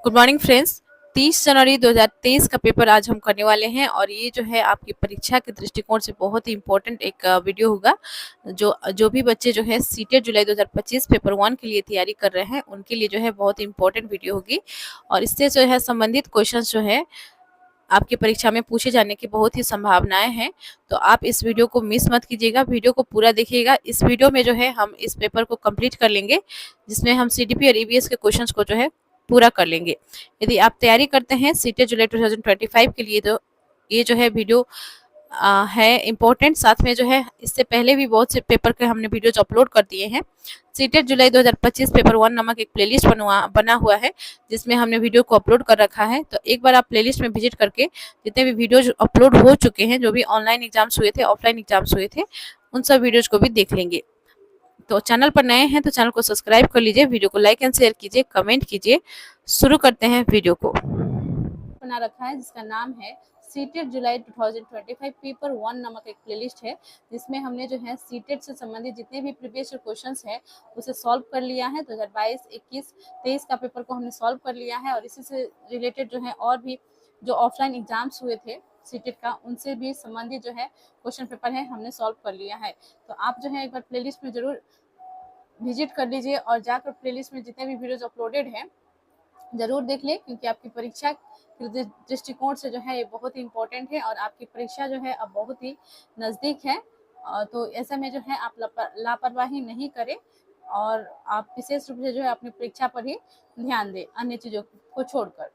Good morning friends. 30 जनवरी 2023 का paper आज हम करने वाले हैं और ये जो है आपकी परीक्षा के दृष्टिकोण से बहुत ही इम्पोर्टेंट एक वीडियो होगा। जो जो भी बच्चे जो है सीटेट जुलाई 2025 पेपर 1 के लिए तैयारी कर रहे हैं उनके लिए जो है बहुत ही इम्पोर्टेंट वीडियो होगी और इससे जो है संबंधित क्वेश्चंस जो है आपकी परीक्षा में पूछे जाने की बहुत ही संभावनाएं हैं। तो आप इस वीडियो को मिस मत कीजिएगा, वीडियो को पूरा देखिएगा। इस वीडियो में जो है हम इस पेपर को कंप्लीट कर लेंगे जिसमें हम सीडीपी और ईवीएस के क्वेश्चंस को जो है पूरा कर लेंगे। यदि आप तैयारी करते हैं सीटेट जुलाई 2025 के लिए तो ये जो है वीडियो है इम्पोर्टेंट। साथ में जो है इससे पहले भी बहुत से पेपर के हमने वीडियोज अपलोड कर दिए हैं। सीटेट जुलाई 2025 पेपर 1 नामक एक प्लेलिस्ट बना हुआ है जिसमें हमने वीडियो को अपलोड कर रखा है। तो एक बार आप प्लेलिस्ट में विजिट करके जितने भी वीडियोज अपलोड हो चुके हैं, जो भी ऑनलाइन एग्जाम्स हुए थे, ऑफलाइन एग्जाम्स हुए थे, उन सब वीडियोज को भी देख लेंगे। तो चैनल पर नए हैं तो चैनल को सब्सक्राइब कर लीजिए, वीडियो को लाइक एंड शेयर कीजिए, कमेंट कीजिए। शुरू करते हैं वीडियो को। बना रखा है जिसका नाम है सीटेट जुलाई 2025 पेपर 1 नामक एक प्लेलिस्ट है जिसमें हमने जो है सीटेट से संबंधित जितने भी प्रीवियस क्वेश्चंस है उसे सॉल्व कर लिया है। 2022, 21, 23 का पेपर को हमने सॉल्व कर लिया है और इसी से रिलेटेड जो है और भी जो ऑफलाइन एग्जाम्स हुए थे सीटेट का उनसे भी संबंधित जो है क्वेश्चन पेपर है हमने सॉल्व कर लिया है। तो आप जो है एक बार प्लेलिस्ट में जरूर विजिट कर लीजिए और जाकर प्लेलिस्ट में जितने भी वीडियोज अपलोडेड हैं जरूर देख ले, क्योंकि आपकी परीक्षा के दृष्टिकोण से जो है ये बहुत ही इम्पोर्टेंट है और आपकी परीक्षा जो है अब बहुत ही नज़दीक है। तो ऐसे में जो है आप लापरवाही नहीं करें और आप विशेष रूप से जो है अपनी परीक्षा पर ही ध्यान दें अन्य चीज़ों को छोड़कर।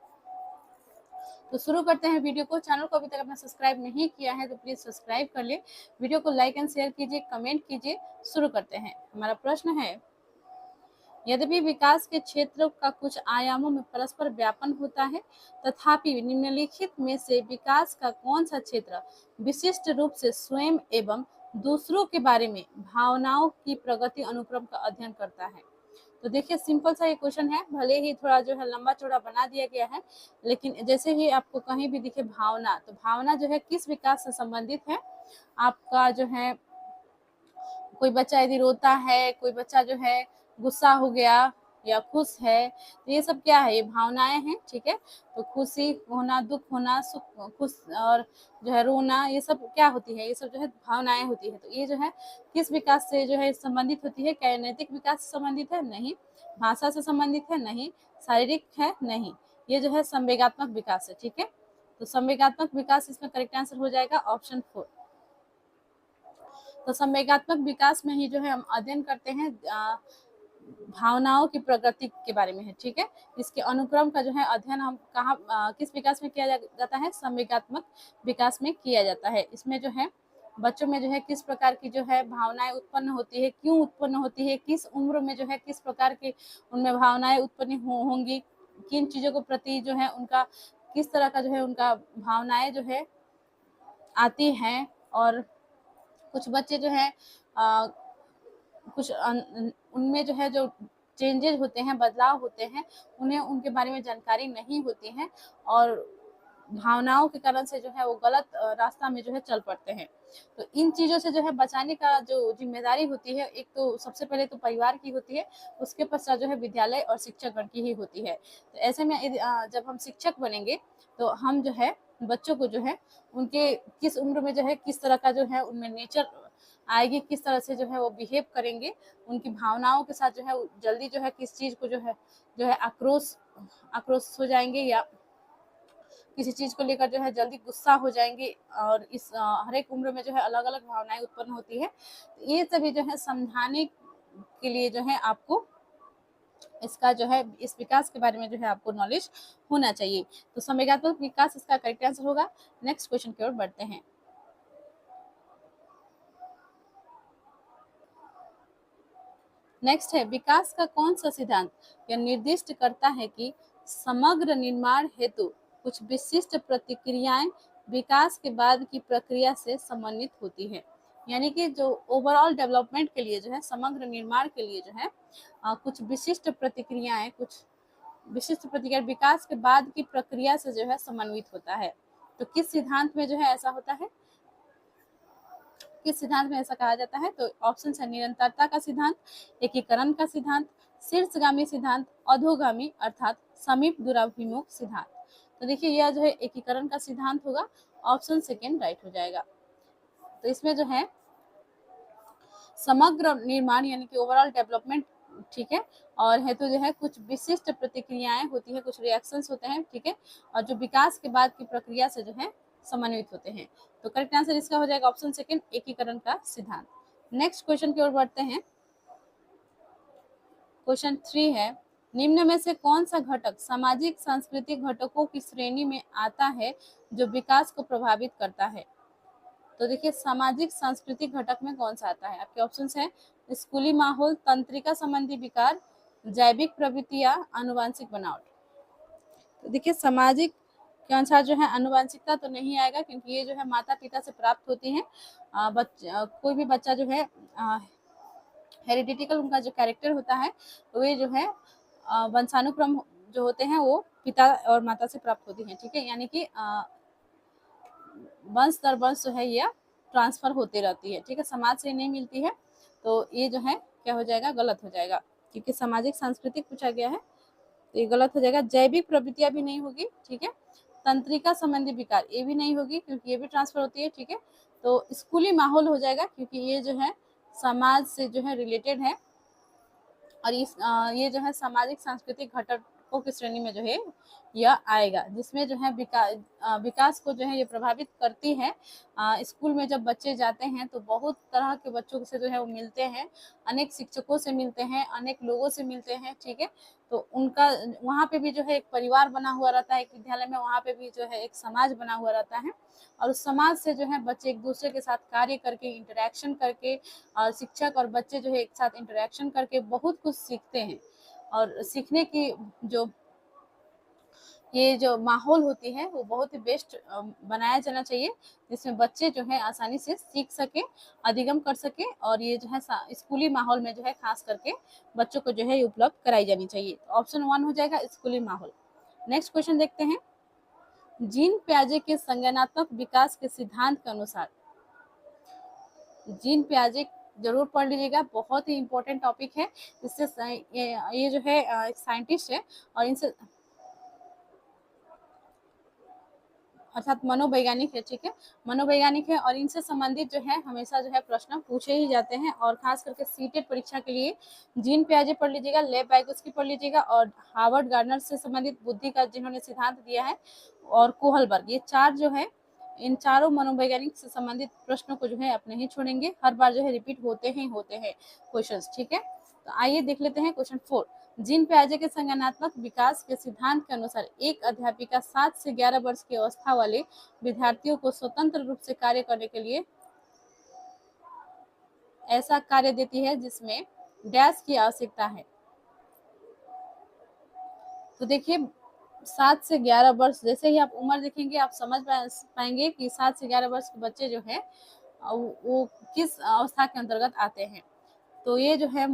तो शुरू करते हैं वीडियो को। चैनल को अभी तक आपने सब्सक्राइब नहीं किया है तो प्लीज़ सब्सक्राइब कर ले, वीडियो को लाइक एंड शेयर कीजिए, कमेंट कीजिए। शुरू करते हैं। हमारा प्रश्न है, यद्यपि विकास के क्षेत्र का कुछ आयामों में परस्पर व्यापन होता है, तथापि निम्नलिखित में से विकास का कौन सा क्षेत्र विशिष्ट रूप से स्वयं एवं दूसरों के बारे में भावनाओं की प्रगति अनुक्रम का अध्ययन करता है। तो देखिए सिंपल सा ये क्वेश्चन है, भले ही थोड़ा जो है लंबा चौड़ा बना दिया गया है, लेकिन जैसे ही आपको कहीं भी दिखे भावना, तो भावना जो है किस विकास से संबंधित है। आपका जो है कोई बच्चा यदि रोता है, कोई बच्चा जो है गुस्सा हो गया या खुश है, तो ये सब क्या है, ये भावनाएं हैं। ठीक है, तो खुशी होना, दुख होना, सुख, खुश और जो है रोना, ये सब क्या होती है, ये सब जो है भावनाएं होती है। तो ये जो है किस विकास से जो है संबंधित होती है। क्या नैतिक विकास से संबंधित है? नहीं। भाषा से संबंधित है? नहीं। शारीरिक है? नहीं। ये जो है संवेगात्मक विकास है। ठीक है, तो संवेगात्मक विकास इसमें करेक्ट आंसर हो जाएगा ऑप्शन 4। तो संवेगात्मक विकास में ही जो है हम अध्ययन करते हैं भावनाओं की प्रगति के बारे में है। ठीक है, इसके अनुक्रम का जो है अध्ययन हम कहाँ किस विकास में किया जाता है? संवेगात्मक विकास में किया जाता है। इसमें जो है बच्चों में जो है किस प्रकार की जो है भावनाएं उत्पन्न होती है, क्यों उत्पन्न होती है, किस उम्र में जो है किस प्रकार की उनमें भावनाएं उत्पन्न होंगी, किन चीज़ों को प्रति जो है उनका किस तरह का जो है उनका भावनाएं जो है आती हैं। और कुछ बच्चे जो है कुछ उनमें जो है जो चेंजेस होते हैं, बदलाव होते हैं, उन्हें उनके बारे में जानकारी नहीं होती है और भावनाओं के कारण से जो है वो गलत रास्ता में जो है चल पड़ते हैं। तो इन चीज़ों से जो है बचाने का जो जिम्मेदारी होती है, एक तो सबसे पहले तो परिवार की होती है, उसके पश्चात जो है विद्यालय और शिक्षकगण की ही होती है। तो ऐसे में जब हम शिक्षक बनेंगे तो हम जो है बच्चों को जो है उनके किस उम्र में जो है किस तरह का जो है उनमें नेचर आएगी, किस तरह से जो है वो बिहेव करेंगे, उनकी भावनाओं के साथ जो है जल्दी जो है किस चीज़ को जो है आक्रोश हो जाएंगे या किसी चीज़ को लेकर जो है जल्दी गुस्सा हो जाएंगे। और इस हर एक उम्र में जो है अलग अलग भावनाएं उत्पन्न होती है। तो ये सभी जो है समझाने के लिए जो है आपको इसका जो है इस विकास के बारे में जो है आपको नॉलेज होना चाहिए। तो संवेगात्मक विकास इसका करेक्ट आंसर होगा। नेक्स्ट क्वेश्चन की ओर बढ़ते हैं। नेक्स्ट है, विकास का कौन सा सिद्धांत यह निर्दिष्ट करता है कि समग्र निर्माण हेतु कुछ विशिष्ट प्रतिक्रियाएं विकास के बाद की प्रक्रिया से समन्वित होती है। यानी कि जो ओवरऑल डेवलपमेंट के लिए जो है, समग्र निर्माण के लिए जो है कुछ विशिष्ट प्रतिक्रियाएं, कुछ विशिष्ट प्रतिक्रिया विकास के बाद की प्रक्रिया से जो है समन्वित होता है। तो किस सिद्धांत में जो है ऐसा होता है, किस सिद्धांत में ऐसा कहा जाता है? तो ऑप्शन है निरंतरता का सिद्धांत, एकीकरण का सिद्धांत, शीर्षगामी सिद्धांत, अधोगामी अर्थात समीप दूराभिमुख सिद्धांत। तो देखिए यह जो है एकीकरण का सिद्धांत होगा, ऑप्शन सेकेंड राइट हो जाएगा। तो इसमें जो है समग्र निर्माण यानी कि ओवरऑल डेवलपमेंट, ठीक है, और हेतु जो है कुछ विशिष्ट प्रतिक्रियाएं होती है, कुछ रिएक्शंस होते हैं, ठीक है, और जो विकास के बाद की प्रक्रिया से जो है समन्वित होते हैं। तो करेक्ट आंसर इसका हो जाएगा ऑप्शन सेकेंड, एकीकरण का सिद्धांत। नेक्स्ट क्वेश्चन की ओर बढ़ते हैं। क्वेश्चन 3 है, निम्न में से कौन सा घटक सामाजिक सांस्कृतिक घटकों की श्रेणी में आता है जो विकास को प्रभावित करता है? तो देखिए सामाजिक सांस्कृतिक घटक में कौन सा आता है? आपके ऑप्शंस है स्कूली माहौल, तंत्रिका संबंधी विकार, जैविक प्रवृत्तियां, आनुवंशिक बनावट। तो देखिए सामाजिक के अनुसार जो है आनुवंशिकता तो नहीं आएगा, क्योंकि ये जो है माता पिता से प्राप्त होती है। कोई भी बच्चा जो है हेरिडिटिकल उनका जो कैरेक्टर होता है तो ये जो है वंशानुक्रम जो होते हैं वो पिता और माता से प्राप्त होती है, ठीक है, यानी कि वंश दर वंश जो है यह ट्रांसफर होती रहती है, ठीक है, समाज से नहीं मिलती है। तो ये जो है क्या हो जाएगा, गलत हो जाएगा, क्योंकि सामाजिक सांस्कृतिक पूछा गया है तो ये गलत हो जाएगा। जैविक प्रवृत्तियां भी नहीं होगी, ठीक है, तंत्रिका संबंधी विकार ये भी नहीं होगी क्योंकि ये भी ट्रांसफर होती है, ठीक है। तो स्कूली माहौल हो जाएगा क्योंकि ये जो है समाज से जो है रिलेटेड है, और ये जो है सामाजिक सांस्कृतिक घटकों की श्रेणी में जो है यह आएगा, जिसमें जो है विकास को जो है ये प्रभावित करती है। स्कूल में जब बच्चे जाते हैं तो बहुत तरह के बच्चों से जो है वो मिलते हैं, अनेक शिक्षकों से मिलते हैं, अनेक लोगों से मिलते हैं, ठीक है। तो उनका वहाँ पे भी जो है एक परिवार बना हुआ रहता है, एक विद्यालय में वहाँ पे भी जो है एक समाज बना हुआ रहता है, और उस समाज से जो है बच्चे एक दूसरे के साथ कार्य करके, इंटरेक्शन करके, और शिक्षक और बच्चे जो है एक साथ इंटरेक्शन करके बहुत कुछ सीखते हैं। और सीखने की जो ये जो माहौल होती है वो बहुत ही बेस्ट बनाया जाना चाहिए, जिसमें बच्चे जो है आसानी से सीख सके, अधिगम कर सके, और ये जो है स्कूली माहौल में जो है खास करके बच्चों को जो है उपलब्ध कराई जानी चाहिए। तो ऑप्शन 1 हो जाएगा स्कूली माहौल। नेक्स्ट क्वेश्चन देखते हैं। जीन पियाजे के संज्ञानात्मक विकास के सिद्धांत के अनुसार, जीन पियाजे जरूर पढ़ लीजिएगा, बहुत ही इंपॉर्टेंट टॉपिक है। इससे ये जो है एक साइंटिस्ट है और इनसे अर्थात मनोवैज्ञानिक है, ठीक है, मनोवैज्ञानिक है, और इनसे संबंधित जो है हमेशा जो है प्रश्न पूछे ही जाते हैं, और खास करके सीटेट परीक्षा के लिए जीन पियाजे पढ़ लीजिएगा, लेव वाइगोत्स्की पढ़ लीजिएगा, और हार्वर्ड गार्डनर से संबंधित बुद्धि का जिन्होंने सिद्धांत दिया है, और कोहलबर्ग, ये चार जो है इन चारों मनोवैज्ञानिक से संबंधित प्रश्नों को जो है अपने ही छोड़ेंगे, हर बार जो है रिपीट होते हैं क्वेश्चन, ठीक है। तो आइए देख लेते हैं क्वेश्चन 4। जीन पियाजे के संज्ञानात्मक विकास के सिद्धांत के अनुसार एक अध्यापिका 7 से 11 वर्ष की अवस्था वाले विद्यार्थियों को स्वतंत्र रूप से कार्य करने के लिए ऐसा कार्य देती है जिसमें डैश की आवश्यकता है। तो देखिए 7 से 11 वर्ष, जैसे ही आप उम्र देखेंगे आप समझ पाएंगे कि 7 से 11 वर्ष के बच्चे जो है वो किस अवस्था के अंतर्गत आते हैं। तो ये जो है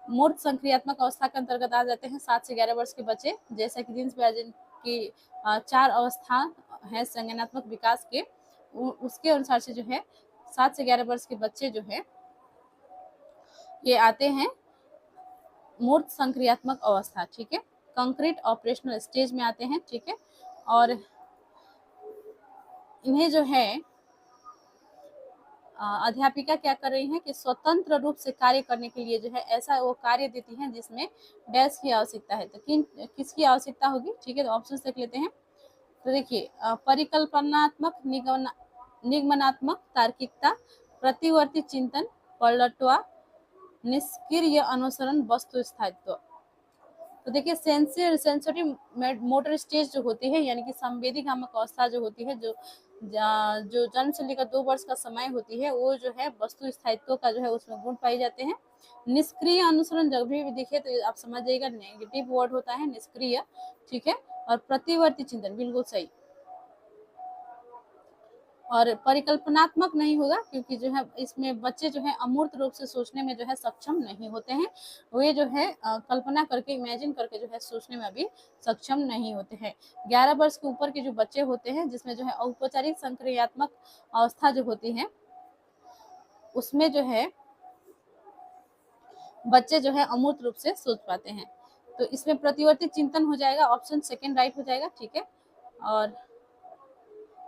मूर्त संक्रियात्मक अवस्था के अंतर्गत आ जाते हैं 7 से 11 वर्ष के बच्चे, जैसा कि जीन पियाजे की 4 अवस्था है संज्ञानात्मक विकास के, उसके अनुसार से जो है 7 से 11 वर्ष के बच्चे जो है ये आते हैं मूर्त संक्रियात्मक अवस्था, ठीक है, कंक्रीट ऑपरेशनल स्टेज में आते हैं, ठीक है। और इन्हें जो है अध्यापिका क्या कर रही है कि स्वतंत्र रूप से कार्य करने के लिए जो है ऐसा वो कार्य देती है जिसमें डैश की आवश्यकता है। तो किसकी आवश्यकता होगी, ठीक है, तो ऑप्शन देख लेते हैं। तो देखिए परिकल्पनात्मक, निगमनात्मक तार्किकता, प्रतिवर्ती चिंतन, पलटवा, निष्क्रिय अनुसरण, वस्तु स्थायित्व। तो देखिए सेंसरी मोटर स्टेज जो होती है यानी कि संवेदी कामक अवस्था जो होती है, जो जन्म से लेकर 2 वर्ष का समय होती है, वो जो है वस्तु स्थायित्व का जो है उसमें गुण पाए जाते हैं। निष्क्रिय अनुसरण जब भी दिखे तो आप समझ जाइएगा नेगेटिव वर्ड होता है निष्क्रिय, ठीक है। और प्रतिवर्ती चिंतन बिल्कुल सही। और परिकल्पनात्मक नहीं होगा क्योंकि जो है इसमें बच्चे जो है अमूर्त रूप से सोचने में जो है सक्षम नहीं होते हैं, वे जो है कल्पना करके, इमेजिन करके जो है सोचने में अभी सक्षम नहीं होते हैं। 11 वर्ष के ऊपर के जो बच्चे होते हैं जिसमें जो है औपचारिक संक्रियात्मक अवस्था जो होती है उसमें जो है बच्चे जो है अमूर्त रूप से सोच पाते हैं। तो इसमें प्रतिवर्ती चिंतन हो जाएगा, ऑप्शन सेकंड राइट हो जाएगा, ठीक है। और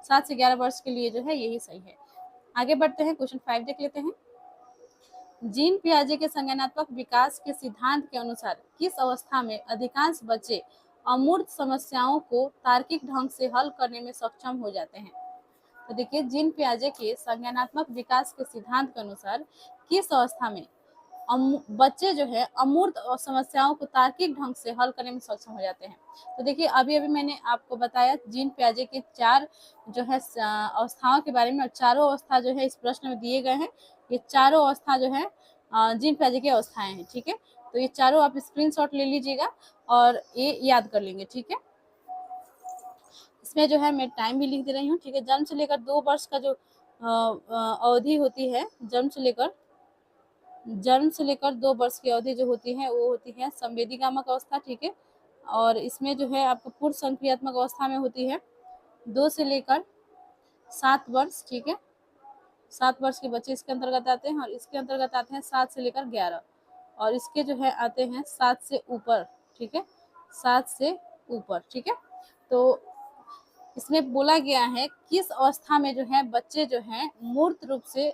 7 से 11 वर्ष के लिए जो है यही सही है। आगे बढ़ते हैं, क्वेश्चन 5 देख लेते हैं। जीन पियाजे के संज्ञानात्मक विकास के सिद्धांत के अनुसार किस अवस्था में अधिकांश बच्चे अमूर्त समस्याओं को तार्किक ढंग से हल करने में सक्षम हो जाते हैं? तो देखिए, जीन पियाजे के संज्ञानात्मक विकास के सिद्धांत के अनुसार किस अवस्था में बच्चे जो है अमूर्त समस्याओं को तार्किक ढंग से हल करने में सक्षम हो जाते हैं। तो देखिए, अभी अभी मैंने आपको बताया जीन पियाजे के 4 जो है अवस्थाओं के बारे में, और चारों अवस्था जो है इस प्रश्न में दिए गए हैं। ये चारों अवस्था जो है जीन पियाजे की अवस्थाएं हैं, ठीक है। तो ये चारों आप स्क्रीनशॉट ले लीजिएगा और ये याद कर लेंगे, ठीक है। इसमें जो है मैं टाइम भी लिख दे रही हूँ, ठीक है। जन्म से लेकर 2 वर्ष का जो अवधि होती है, जन्म से लेकर 2 वर्ष की अवधि जो होती है वो होती है संवेदीगामक अवस्था, ठीक है। और इसमें जो है आपको पूर्व संक्रियात्मक अवस्था में होती है 2 से लेकर 7 वर्ष, ठीक है। 7 वर्ष के बच्चे इसके अंतर्गत आते हैं, और इसके अंतर्गत आते हैं 7 से लेकर 11, और इसके जो है आते हैं 7 से ऊपर, ठीक है, 7 से ऊपर, ठीक है। तो इसमें बोला गया है किस अवस्था में जो है बच्चे जो है मूर्त रूप से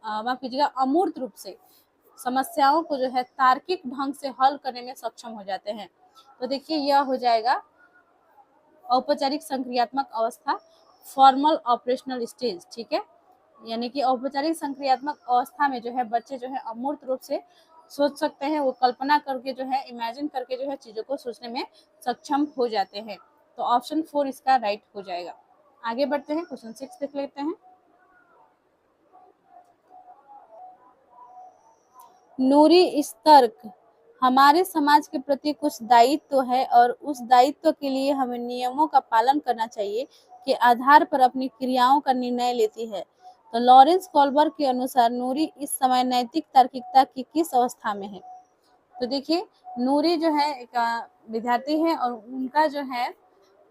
माफ कीजिएगा अमूर्त रूप से समस्याओं को जो है तार्किक ढंग से हल करने में सक्षम हो जाते हैं। तो देखिए, यह हो जाएगा औपचारिक संक्रियात्मक अवस्था, फॉर्मल ऑपरेशनल स्टेज, ठीक है। यानी कि औपचारिक संक्रियात्मक अवस्था में जो है बच्चे जो है अमूर्त रूप से सोच सकते हैं, वो कल्पना करके जो है इमेजिन करके जो है चीजों को सोचने में सक्षम हो जाते हैं। तो ऑप्शन 4 इसका राइट हो जाएगा। आगे बढ़ते हैं, क्वेश्चन 6 देख लेते हैं। नूरी इस तर्क हमारे समाज के प्रति कुछ दायित्व है और उस दायित्व के लिए हमें नियमों का पालन करना चाहिए के आधार पर अपनी क्रियाओं का निर्णय लेती है। तो लॉरेंस कॉलबर्ग के अनुसार नूरी इस समय नैतिक तार्किकता की किस अवस्था में है? तो देखिए, नूरी जो है एक विद्यार्थी है, और उनका जो है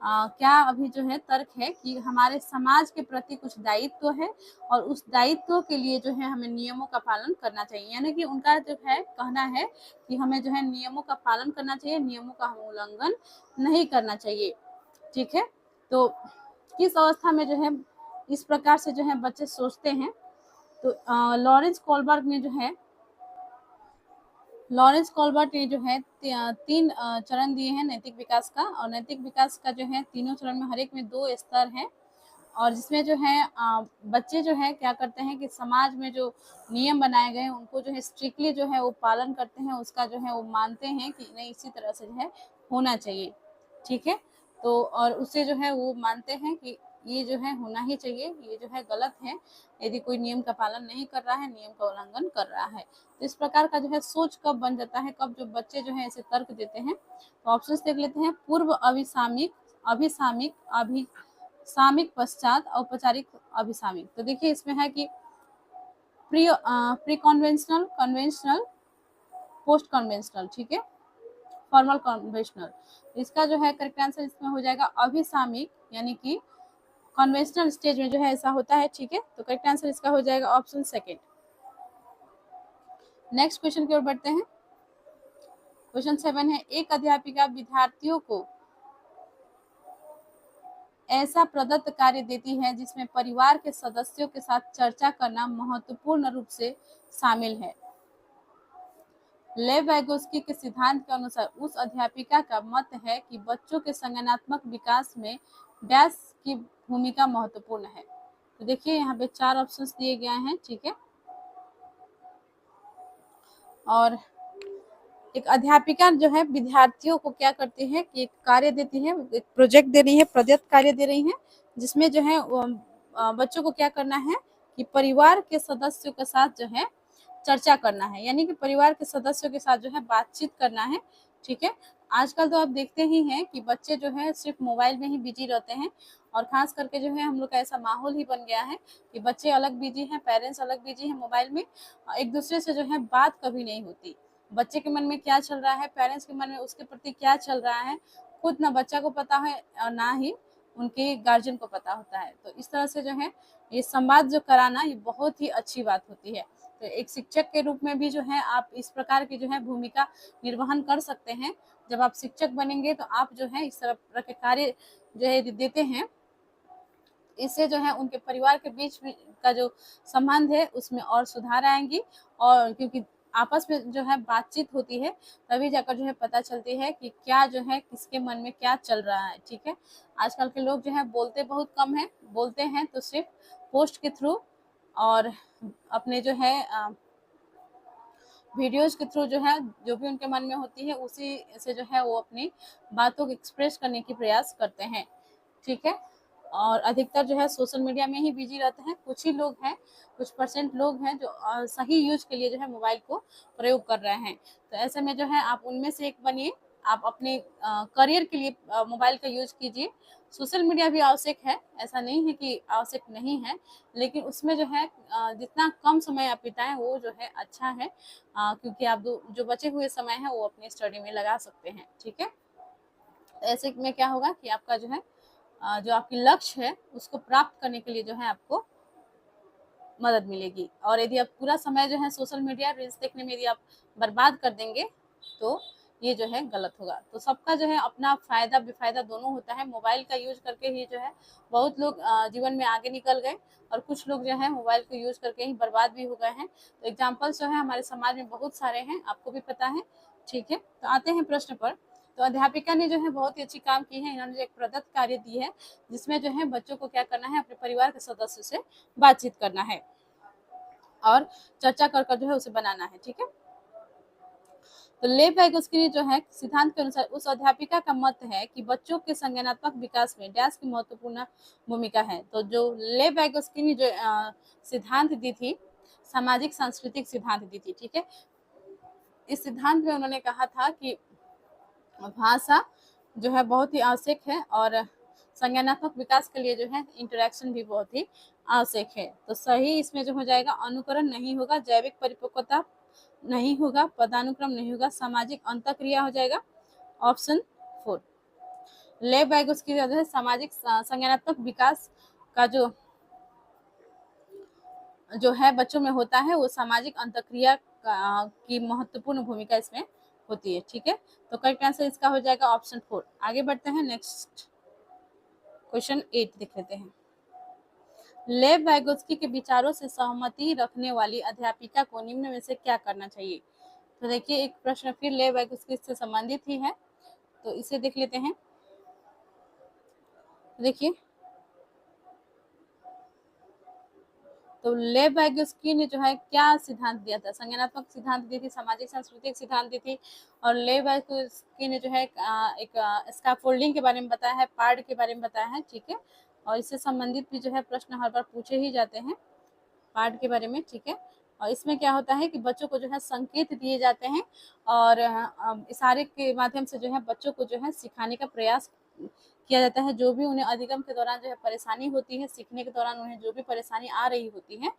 क्या अभी जो है तर्क है कि हमारे समाज के प्रति कुछ दायित्व है, और उस दायित्व के लिए जो है हमें नियमों का पालन करना चाहिए। यानी कि उनका जो है कहना है कि हमें जो है नियमों का पालन करना चाहिए, नियमों का हम उल्लंघन नहीं करना चाहिए, ठीक है। तो किस अवस्था में जो है इस प्रकार से जो है बच्चे सोचते हैं? तो लॉरेंस कॉलबर्ग ने जो है लॉरेंस कॉलबर्ट ने जो है 3 चरण दिए हैं नैतिक विकास का, और नैतिक विकास का जो है तीनों चरण में हर एक में 2 स्तर हैं, और जिसमें जो है बच्चे जो है क्या करते हैं कि समाज में जो नियम बनाए गए हैं उनको जो है स्ट्रिक्टली जो है वो पालन करते हैं, उसका जो है वो मानते हैं कि नहीं इसी तरह से जो है होना चाहिए, ठीक है। तो और उससे जो है वो मानते हैं कि ये जो है होना ही चाहिए, ये जो है गलत है यदि कोई नियम का पालन नहीं कर रहा है, नियम का उल्लंघन कर रहा है। तो इस प्रकार का जो है सोच कब बन जाता है, कब जो बच्चे जो है ऐसे तर्क देते हैं? तो ऑप्शंस देख लेते हैं। पूर्व अभिसामिक, अभिसामिक, सामिक, पश्चात औपचारिक अभिसामिक। तो देखिए, इसमें है कि pre conventional, conventional, post conventional, ठीक है, फॉर्मल कन्वेंशनल। इसका जो है करेक्ट आंसर इसमें हो जाएगा अभिसामिक, यानी कि कन्वेंशनल स्टेज में जो है ऐसा होता है, ठीक है। तो करेक्ट आंसर इसका हो जाएगा ऑप्शन सेकेंड। नेक्स्ट क्वेश्चन की ओर बढ़ते हैं। क्वेश्चन 7 है, एक अध्यापिका विद्यार्थियों को ऐसा प्रदत्त कार्य देती है जिसमें परिवार के सदस्यों के साथ चर्चा करना महत्वपूर्ण रूप से शामिल है। लेव वैगोस्की के सिद्धांत के अनुसार उस अध्यापिका का मत है कि बच्चों के संज्ञानात्मक विकास में डैश की भूमिका महत्वपूर्ण है। तो देखिए, यहाँ पे 4 ऑप्शंस दिए गए हैं, ठीक है। और एक अध्यापिका जो है विद्यार्थियों को क्या करती है कि एक कार्य देती है, एक प्रोजेक्ट दे रही है, प्रदत्त कार्य दे रही है, जिसमें जो है बच्चों को क्या करना है कि परिवार के सदस्यों के साथ जो है चर्चा करना है, यानी कि परिवार के सदस्यों के साथ जो है बातचीत करना है, ठीक है। आजकल तो आप देखते ही हैं कि बच्चे जो है सिर्फ मोबाइल में ही बिजी रहते हैं, और खास करके जो है हम लोग का ऐसा माहौल ही बन गया है कि बच्चे अलग बिजी हैं, पेरेंट्स अलग बिजी हैं मोबाइल में, एक दूसरे से जो है बात कभी नहीं होती। बच्चे के मन में क्या चल रहा है, पेरेंट्स के मन में उसके प्रति क्या चल रहा है, खुद ना बच्चा को पता है और ना ही उनके गार्जियन को पता होता है। तो इस तरह से जो है ये संवाद जो कराना ये बहुत ही अच्छी बात होती है। तो एक शिक्षक के रूप में भी जो है आप इस प्रकार की जो है भूमिका निर्वहन कर सकते हैं। जब आप शिक्षक बनेंगे तो आप जो है इस तरह के कार्य जो है देते हैं, इससे जो है उनके परिवार के बीच में का जो संबंध है उसमें और सुधार आएंगी। और क्योंकि आपस में जो है बातचीत होती है, तभी जाकर जो है पता चलती है कि क्या जो है किसके मन में क्या चल रहा है। ठीक है, आजकल के लोग जो है बोलते बहुत कम है, बोलते हैं तो सिर्फ पोस्ट के थ्रू और अपने जो है वीडियोज के थ्रू जो है जो भी उनके मन में होती है उसी से जो है वो अपनी बातों को एक्सप्रेस करने की प्रयास करते हैं। ठीक है, और अधिकतर जो है सोशल मीडिया में ही बिजी रहते हैं। कुछ ही लोग हैं, कुछ परसेंट लोग हैं जो सही यूज के लिए जो है मोबाइल को प्रयोग कर रहे हैं। तो ऐसे में जो है आप उनमें से एक बनिए। आप अपने करियर के लिए मोबाइल का यूज कीजिए। सोशल मीडिया भी आवश्यक है, ऐसा नहीं है कि आवश्यक नहीं है, लेकिन उसमें जो है जितना कम समय आप बिताएं वो जो है अच्छा है, क्योंकि आप जो बचे हुए समय है वो अपनी स्टडी में लगा सकते हैं। ठीक है, तो ऐसे में क्या होगा कि आपका जो है जो आपकी लक्ष्य है उसको प्राप्त करने के लिए जो है आपको मदद मिलेगी। और यदि आप पूरा समय जो है सोशल मीडिया रील्स देखने में यदि आप बर्बाद कर देंगे तो ये जो है गलत होगा। तो सबका जो है अपना फायदा बेफायदा दोनों होता है। मोबाइल का यूज करके ही जो है बहुत लोग जीवन में आगे निकल गए और कुछ लोग जो है मोबाइल को यूज करके ही बर्बाद भी हो गए हैं। तो एग्जाम्पल्स जो है हमारे समाज में बहुत सारे हैं, आपको भी पता है। ठीक है, तो आते हैं प्रश्न पर। तो अध्यापिका ने जो है बहुत ही अच्छी काम की है। इन्होंने जो एक प्रदत्त कार्य दी है जिसमें जो है बच्चों को क्या करना है, अपने परिवार के सदस्य से बातचीत करना है और चर्चा कर कर जो है उसे बनाना है। ठीक है, तो लेव वाइगोत्स्की जो है सिद्धांत के अनुसार उस अध्यापिका का मत है कि बच्चों के संज्ञानात्मक विकास में डैश की महत्वपूर्ण भूमिका है। तो जो लेव वाइगोत्स्की ने जो सिद्धांत दी थी, सामाजिक सांस्कृतिक सिद्धांत दी थी। ठीक है, इस सिद्धांत में उन्होंने कहा था कि भाषा जो है बहुत ही आवश्यक है और संज्ञानात्मक विकास के लिए जो है इंटरेक्शन भी बहुत ही आवश्यक है। तो सही इसमें जो हो जाएगा, अनुकरण नहीं होगा, जैविक परिपक्वता नहीं होगा, पदानुक्रम नहीं होगा, सामाजिक अंतःक्रिया हो जाएगा। ऑप्शन 4 लेव वाइगोत्स्की जो है सामाजिक संज्ञानात्मक विकास का जो है बच्चों में होता है वो सामाजिक अंतःक्रिया की महत्वपूर्ण भूमिका इसमें होती है। ठीक है, तो करेक्ट आंसर इसका हो जाएगा ऑप्शन 4। आगे बढ़ते हैं, नेक्स्ट क्वेश्चन 8 देख लेते हैं। लेव वाइगोत्स्की के विचारों से सहमति रखने वाली अध्यापिका को निम्न में से क्या करना चाहिए। तो देखिए एक प्रश्न फिर लेव वाइगोत्स्की से संबंधित ही है, तो इसे देख लेते हैं। देखिए, तो लेव वाइगोत्स्की ने जो है क्या सिद्धांत दिया था, संज्ञानात्मक सिद्धांत दी थी, सामाजिक सांस्कृतिक सिद्धांत दी थी, और लेव वाइगोत्स्की ने जो है एक स्कैफोल्डिंग के बारे में बताया है, पार्ड के बारे में बताया है। ठीक है, और इससे संबंधित भी जो है प्रश्न हर बार पूछे ही जाते हैं पार्ट के बारे में। ठीक है, और इसमें क्या होता है कि बच्चों को जो है संकेत दिए जाते हैं और इशारे के माध्यम से जो है बच्चों को जो है सिखाने का प्रयास किया जाता है। जो भी उन्हें अधिगम के दौरान जो है परेशानी होती है, सीखने के दौरान उन्हें जो भी परेशानी आ रही होती है,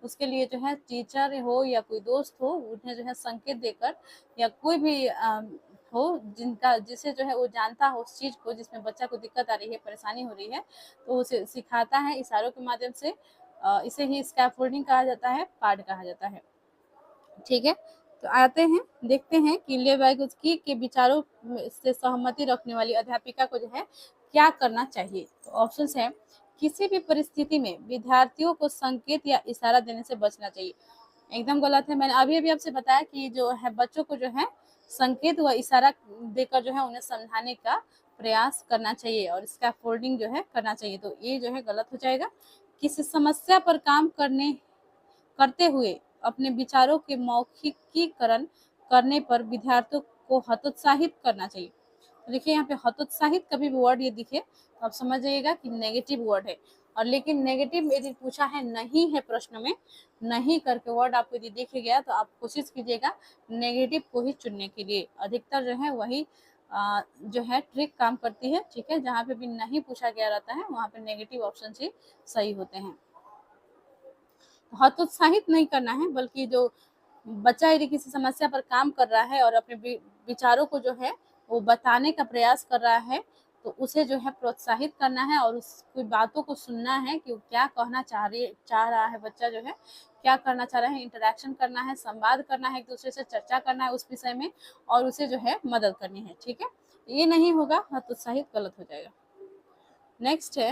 उसके लिए जो है टीचर हो या कोई दोस्त हो, उन्हें जो है संकेत देकर या कोई भी हो जिसे जो है वो जानता हो उस चीज़ को जिसमें बच्चा को दिक्कत आ रही है, परेशानी हो रही है, तो उसे सिखाता है इशारों के माध्यम से। इसे ही स्कैफोल्डिंग कहा जाता है, पार्ड कहा जाता है। ठीक है, तो आते हैं देखते हैं कि लेव वाइगोत्स्की के विचारों से सहमति रखने वाली अध्यापिका को जो है क्या करना चाहिए। तो ऑप्शन है, किसी भी परिस्थिति में विद्यार्थियों को संकेत या इशारा देने से बचना चाहिए। एकदम गलत है। मैंने अभी अभी आपसे बताया कि जो है बच्चों को जो है संकेत व इशारा देकर जो है उन्हें समझाने का प्रयास करना चाहिए और स्कैफोल्डिंग जो है करना चाहिए। तो ये जो है गलत हो जाएगा। किसी समस्या पर काम करते हुए अपने विचारों के मौखिकीकरण करने पर विद्यार्थियों को हतोत्साहित करना चाहिए। तो देखिए यहाँ पे हतोत्साहित कभी भी वर्ड ये दिखे तो आप समझ जाइएगा कि नेगेटिव वर्ड है। और लेकिन नेगेटिव यदि पूछा है नहीं है प्रश्न में, नहीं करके वर्ड आपको यदि दिख गया तो आप कोशिश कीजिएगा नेगेटिव को ही चुनने के लिए। अधिकतर जो है वही जो है ट्रिक काम करती है। ठीक है, जहाँ पे भी नहीं पूछा गया रहता है वहाँ पे नेगेटिव ऑप्शन ही सही होते हैं। हतोत्साहित नहीं करना है, बल्कि जो बच्चा यदि किसी समस्या पर काम कर रहा है और अपने विचारों को जो है वो बताने का प्रयास कर रहा है तो उसे जो है प्रोत्साहित करना है और उसकी बातों को सुनना है कि वो क्या कहना चाह रहा है, बच्चा जो है क्या करना चाह रहा है, इंटरेक्शन करना है, संवाद करना है, एक दूसरे से चर्चा करना है उस विषय में और उसे जो है मदद करनी है। ठीक है, ये नहीं होगा हतोत्साहित गलत हो जाएगा। नेक्स्ट है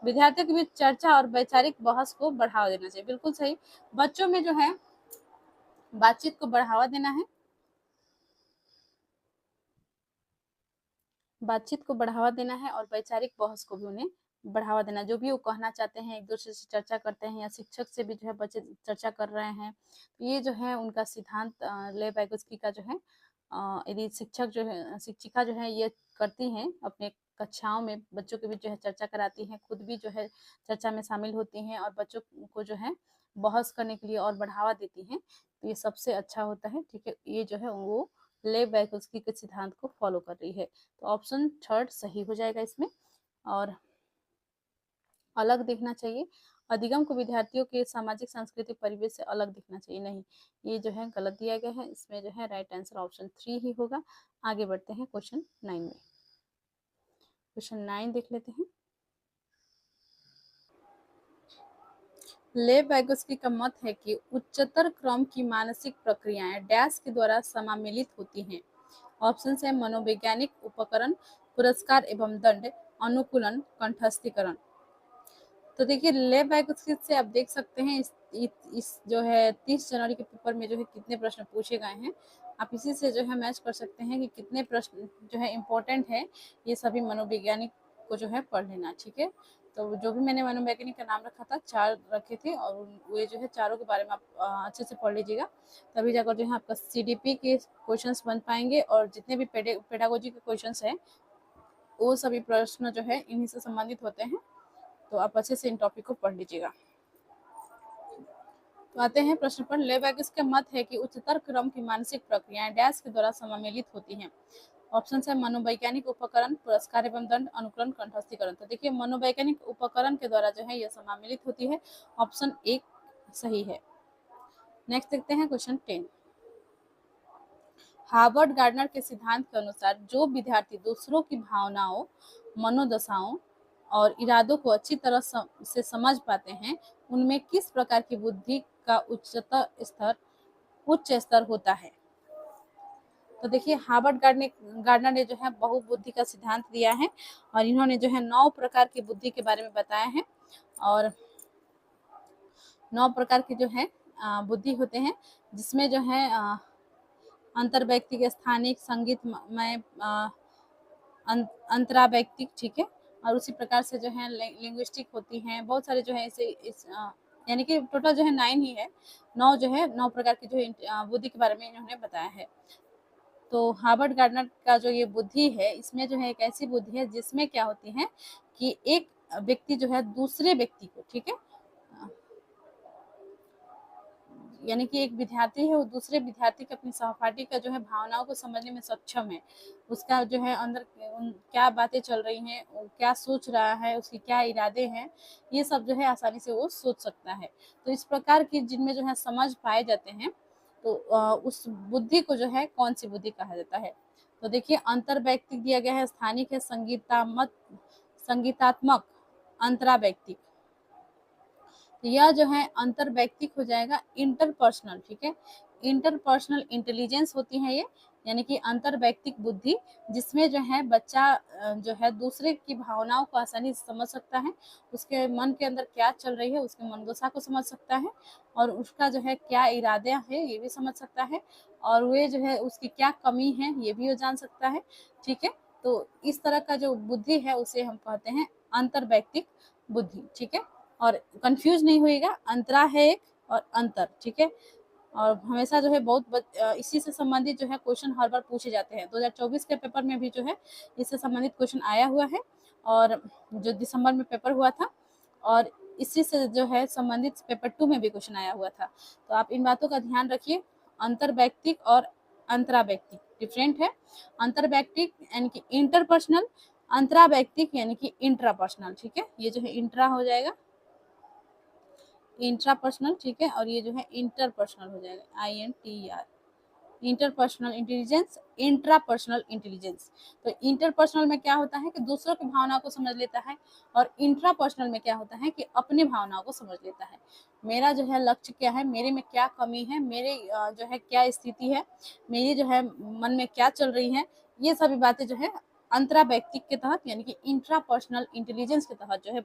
विद्यार्थियों के बीच चर्चा और वैचारिक बहस को बढ़ावा देना चाहिए। बिल्कुल सही, बच्चों में जो है बातचीत को बढ़ावा देना है, बातचीत को बढ़ावा देना है और वैचारिक बहस को भी उन्हें बढ़ावा देना। जो भी वो कहना चाहते हैं एक दूसरे से चर्चा करते हैं या शिक्षक से भी जो है बच्चे चर्चा कर रहे हैं, तो ये जो है उनका सिद्धांत ले वाइगोत्स्की का जो है यदि शिक्षक जो है शिक्षिका जो है ये करती हैं अपने कक्षाओं में बच्चों के बीच जो है चर्चा कराती हैं, खुद भी जो है चर्चा में शामिल होती हैं और बच्चों को जो है बहस करने के लिए और बढ़ावा देती हैं, तो ये सबसे अच्छा होता है। ठीक है, ये जो है वो लेव वाइगोत्स्की के सिद्धांत को फॉलो कर रही है। तो ऑप्शन थर्ड सही हो जाएगा इसमें। और अलग देखना चाहिए, अधिगम को विद्यार्थियों के सामाजिक सांस्कृतिक परिवेश से अलग दिखना चाहिए, नहीं, ये जो है गलत दिया गया है। इसमें जो है राइट आंसर ऑप्शन 3 ही होगा। आगे बढ़ते हैं क्वेश्चन 9 में। क्वेश्चन 9 देख लेते हैं। लेव वाइगोत्स्की का मत है कि उच्चतर क्रम की मानसिक प्रक्रियाएं डैश के द्वारा समामेलित होती हैं। ऑप्शन है मनोवैज्ञानिक उपकरण, पुरस्कार एवं दंड, अनुकूलन, कंठस्थीकरण। तो देखिए लेव वाइगोत्स्की से आप देख सकते हैं इस जो है 30 जनवरी के पेपर में जो है कितने प्रश्न पूछे गए हैं। आप इसी से जो है मैच कर सकते हैं कि कितने प्रश्न जो है इम्पोर्टेंट है। ये सभी मनोवैज्ञानिक को जो है पढ़ लेना। ठीक है, तो जो भी मैंने मनोवैज्ञानिक का नाम रखा था 4 रखे थे और वो जो है चारों के बारे में आप अच्छे से पढ़ लीजिएगा, तभी जाकर जो है आपका CDP के क्वेश्चंस बन पाएंगे और जितने भी पेडागोजी के क्वेश्चंस हैं वो सभी प्रश्न जो है इन्हीं से संबंधित होते हैं। तो आप अच्छे से इन टॉपिक को पढ़ लीजिएगा। तो आते हैं प्रश्न पर। लेव वाइगोत्स्की का मत है कि उच्चतर क्रम की मानसिक प्रक्रियाएं डैश के द्वारा समामेलित होती हैं। ऑप्शन है मनोवैज्ञानिक उपकरण, पुरस्कार एवं दंड, अनुकरण, कंठस्थीकरण। तो देखिए मनोवैज्ञानिक उपकरण के द्वारा जो है यह समामेलित होती है। ऑप्शन 1 सही है। नेक्स्ट देखते हैं क्वेश्चन 10। हार्वर्ड गार्डनर के सिद्धांत के अनुसार जो विद्यार्थी दूसरों की भावनाओं, मनोदशाओं और इरादों को अच्छी तरह से समझ पाते हैं, उनमें किस प्रकार की बुद्धि का उच्च स्तर होता है। तो देखिए हार्वर्ड गार्डनर ने जो है बहुबुद्धि का सिद्धांत दिया है और इन्होंने जो है 9 प्रकार की बुद्धि के बारे में बताया है और 9 प्रकार की जो है बुद्धि होते हैं, जिसमें जो है अंतर्वैयक्तिक, स्थानिक, संगीतमय, अंतरावैयक्तिक। ठीक है, और उसी प्रकार से जो है लिंग्विस्टिक होती हैं, बहुत सारे जो है इस यानी कि टोटल जो है 9 ही है। 9 जो है 9 प्रकार की जो है बुद्धि के बारे में इन्होंने बताया है। तो हार्वर्ड गार्डनर का जो ये बुद्धि है, इसमें जो है एक ऐसी बुद्धि है जिसमें क्या होती है कि एक व्यक्ति जो है दूसरे व्यक्ति को, ठीक है, यानी कि एक विद्यार्थी है वो दूसरे विद्यार्थी के अपनी सहपाठी का जो है भावनाओं को समझने में सक्षम है। उसका जो है अंदर क्या बातें चल रही हैं, क्या सोच रहा है, उसके क्या इरादे हैं, ये सब जो है आसानी से वो सोच सकता है। तो इस प्रकार की जिनमें जो है समझ पाए जाते हैं, तो उस बुद्धि को जो है कौन सी बुद्धि कहा जाता है। तो देखिए अंतर्वैयक्तिक दिया गया है, स्थानिक है, संगीतात्मक, अंतरावैयक्तिक। यह जो है अंतर्वैयक्तिक हो जाएगा, इंटरपर्सनल। ठीक है, इंटरपर्सनल इंटेलिजेंस होती है ये, यानी कि अंतर्वैयक्तिक बुद्धि, जिसमें जो है बच्चा जो है दूसरे की भावनाओं को आसानी से समझ सकता है, उसके मन के अंदर क्या चल रही है उसके मनोदशा को समझ सकता है और उसका जो है क्या इरादे हैं ये भी समझ सकता है और वे जो है उसकी क्या कमी है ये भी वो जान सकता है। ठीक है, तो इस तरह का जो बुद्धि है उसे हम कहते हैं अंतर्वैयक्तिक बुद्धि। ठीक है, और कंफ्यूज नहीं होइएगा, अंतरा है एक और अंतर। ठीक है, और हमेशा जो है इसी से संबंधित जो है क्वेश्चन हर बार पूछे जाते हैं। 2024 के पेपर में भी जो है इससे संबंधित क्वेश्चन आया हुआ है और जो दिसंबर में पेपर हुआ था और इसी से जो है संबंधित पेपर 2 में भी क्वेश्चन आया हुआ था। तो आप इन बातों का ध्यान रखिए। अंतर्वैयक्तिक और अंतरावैयक्तिक डिफरेंट है। अंतर्वैयक्तिक यानी कि इंटरपर्सनल, अंतरावैयक्तिक यानी कि इंट्रापर्सनल। ठीक है, ये जो है इंट्रा हो जाएगा, इंट्रापर्सनल। ठीक है, और ये जो है इंटरपर्सनल हो जाएगा, INTER। Interpersonal intelligence, intrapersonal intelligence. तो इंटरपर्सनल में क्या होता है कि दूसरों की भावनाओं को समझ लेता है, और इंट्रापर्सनल में क्या होता है कि अपनी भावनाओं को समझ लेता है। मेरा जो है लक्ष्य क्या है, मेरे में क्या कमी है, मेरे जो है क्या स्थिति है, मेरी जो है मन में क्या चल रही है, ये सभी बातें जो है अंतरा व्यक्तिक के तहत यानी कि इंट्रापर्सनल इंटेलिजेंस के तहत जो है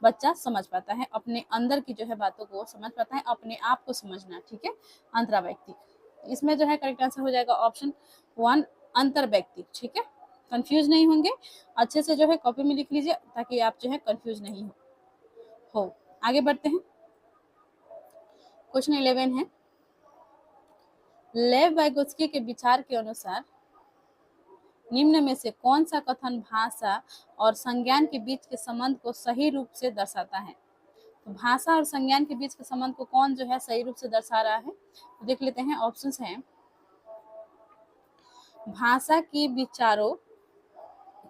बच्चा समझ पाता है, अपने अंदर की जो है बातों को समझ पाता है, अपने आप को समझना, ठीक है, अंतरा व्यक्तिक। इसमें जो है करेक्ट आंसर हो जाएगा ऑप्शन 1 अंतर व्यक्तिक, ठीक है। कंफ्यूज नहीं होंगे, अच्छे से जो है कॉपी में लिख लीजिए ताकि आप जो है कंफ्यूज नहीं हो। आगे बढ़ते हैं, क्वेश्चन 11 है, लेव वाइगोत्स्की के विचार के अनुसार निम्न में से कौन सा कथन भाषा और संज्ञान के बीच के संबंध को सही रूप से दर्शाता है। तो भाषा और संज्ञान के बीच के संबंध को कौन जो है सही रूप से दर्शा रहा है, तो देख लेते हैं। ऑप्शंस हैं, भाषा की विचारों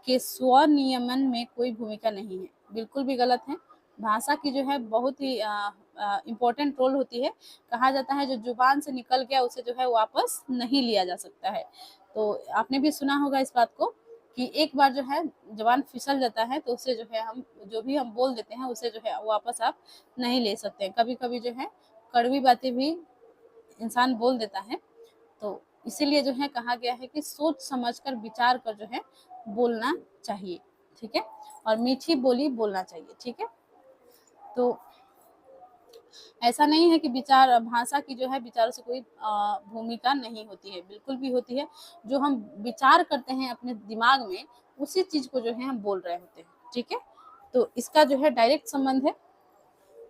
के स्वनियमन में कोई भूमिका नहीं है, बिल्कुल भी गलत है। भाषा की जो है बहुत ही इम्पोर्टेंट रोल होती है। कहा जाता है जो जुबान से निकल गया उसे जो है वापस नहीं लिया जा सकता है। तो आपने भी सुना होगा इस बात को कि एक बार जो है जबान फिसल जाता है तो उसे जो है हम जो भी हम बोल देते हैं उसे जो है वापस आप नहीं ले सकते। कभी कभी जो है कड़वी बातें भी इंसान बोल देता है, तो इसीलिए जो है कहा गया है कि सोच समझकर विचार कर जो है बोलना चाहिए, ठीक है, और मीठी बोली बोलना चाहिए, ठीक है। तो ऐसा नहीं है कि विचार भाषा की जो है विचारों से कोई भूमिका नहीं होती है, बिल्कुल भी होती है। जो हम विचार करते हैं अपने दिमाग में उसी चीज को जो है हम बोल रहे होते हैं, ठीक है। तो इसका जो है डायरेक्ट संबंध है,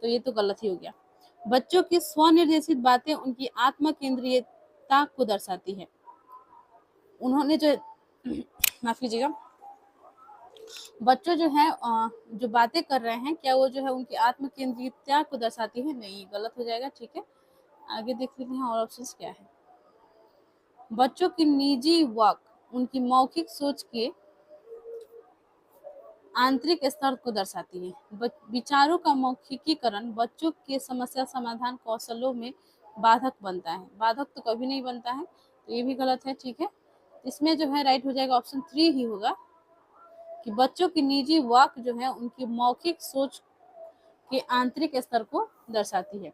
तो ये तो गलत ही हो गया। बच्चों की स्वनिर्देशित बातें उनकी आत्म केंद्रीयता को दर्शाती है। उन्होंने जो माफ कीजिएगा, बच्चों जो है जो बातें कर रहे हैं क्या वो जो है उनकी आत्म केंद्रितता को दर्शाती है, नहीं, गलत हो जाएगा, ठीक है। आगे देख लेते हैं और ऑप्शंस क्या है। बच्चों की निजी वाक उनकी मौखिक सोच के आंतरिक स्तर को दर्शाती है। विचारों का मौखिकीकरण बच्चों के समस्या समाधान कौशलों में बाधक बनता है, बाधक तो कभी नहीं बनता है, तो ये भी गलत है, ठीक है। इसमें जो है राइट हो जाएगा ऑप्शन 3 ही होगा कि बच्चों की निजी वाक जो है उनकी मौखिक सोच के आंतरिक स्तर को दर्शाती है,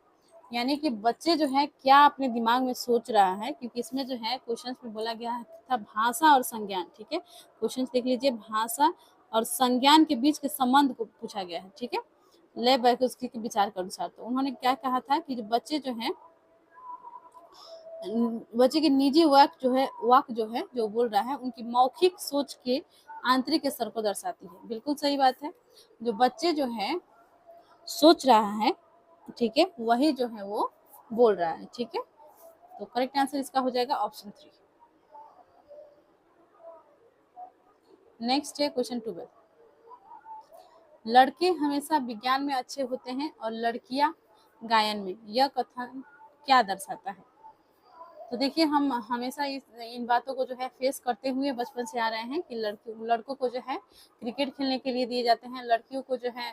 यानी कि बच्चे जो है क्या अपने दिमाग में सोच रहा है, क्योंकि इसमें जो है क्वेश्चंस में बोला गया था भाषा और संज्ञान, ठीक है। क्वेश्चंस देख लीजिए, भाषा और संज्ञान के बीच के संबंध को पूछा गया है, ठीक है, लेव वाइगोत्स्की के विचार के अनुसार। तो उन्होंने क्या कहा था कि जो बच्चे जो है बच्चे की निजी वाक जो है जो बोल रहा है उनकी मौखिक सोच के आंतरिक स्तर को दर्शाती है, बिल्कुल सही बात है। जो बच्चे जो है सोच रहा है, ठीक है, वही जो है वो बोल रहा है, ठीक है। तो करेक्ट आंसर इसका हो जाएगा ऑप्शन 3। नेक्स्ट है क्वेश्चन 12, लड़के हमेशा विज्ञान में अच्छे होते हैं और लड़कियां गायन में, यह कथन क्या दर्शाता है। तो देखिए हम हमेशा इन बातों को जो है फेस करते हुए बचपन से आ रहे हैं कि लड़कों को जो है क्रिकेट खेलने के लिए दिए जाते हैं, लड़कियों को जो है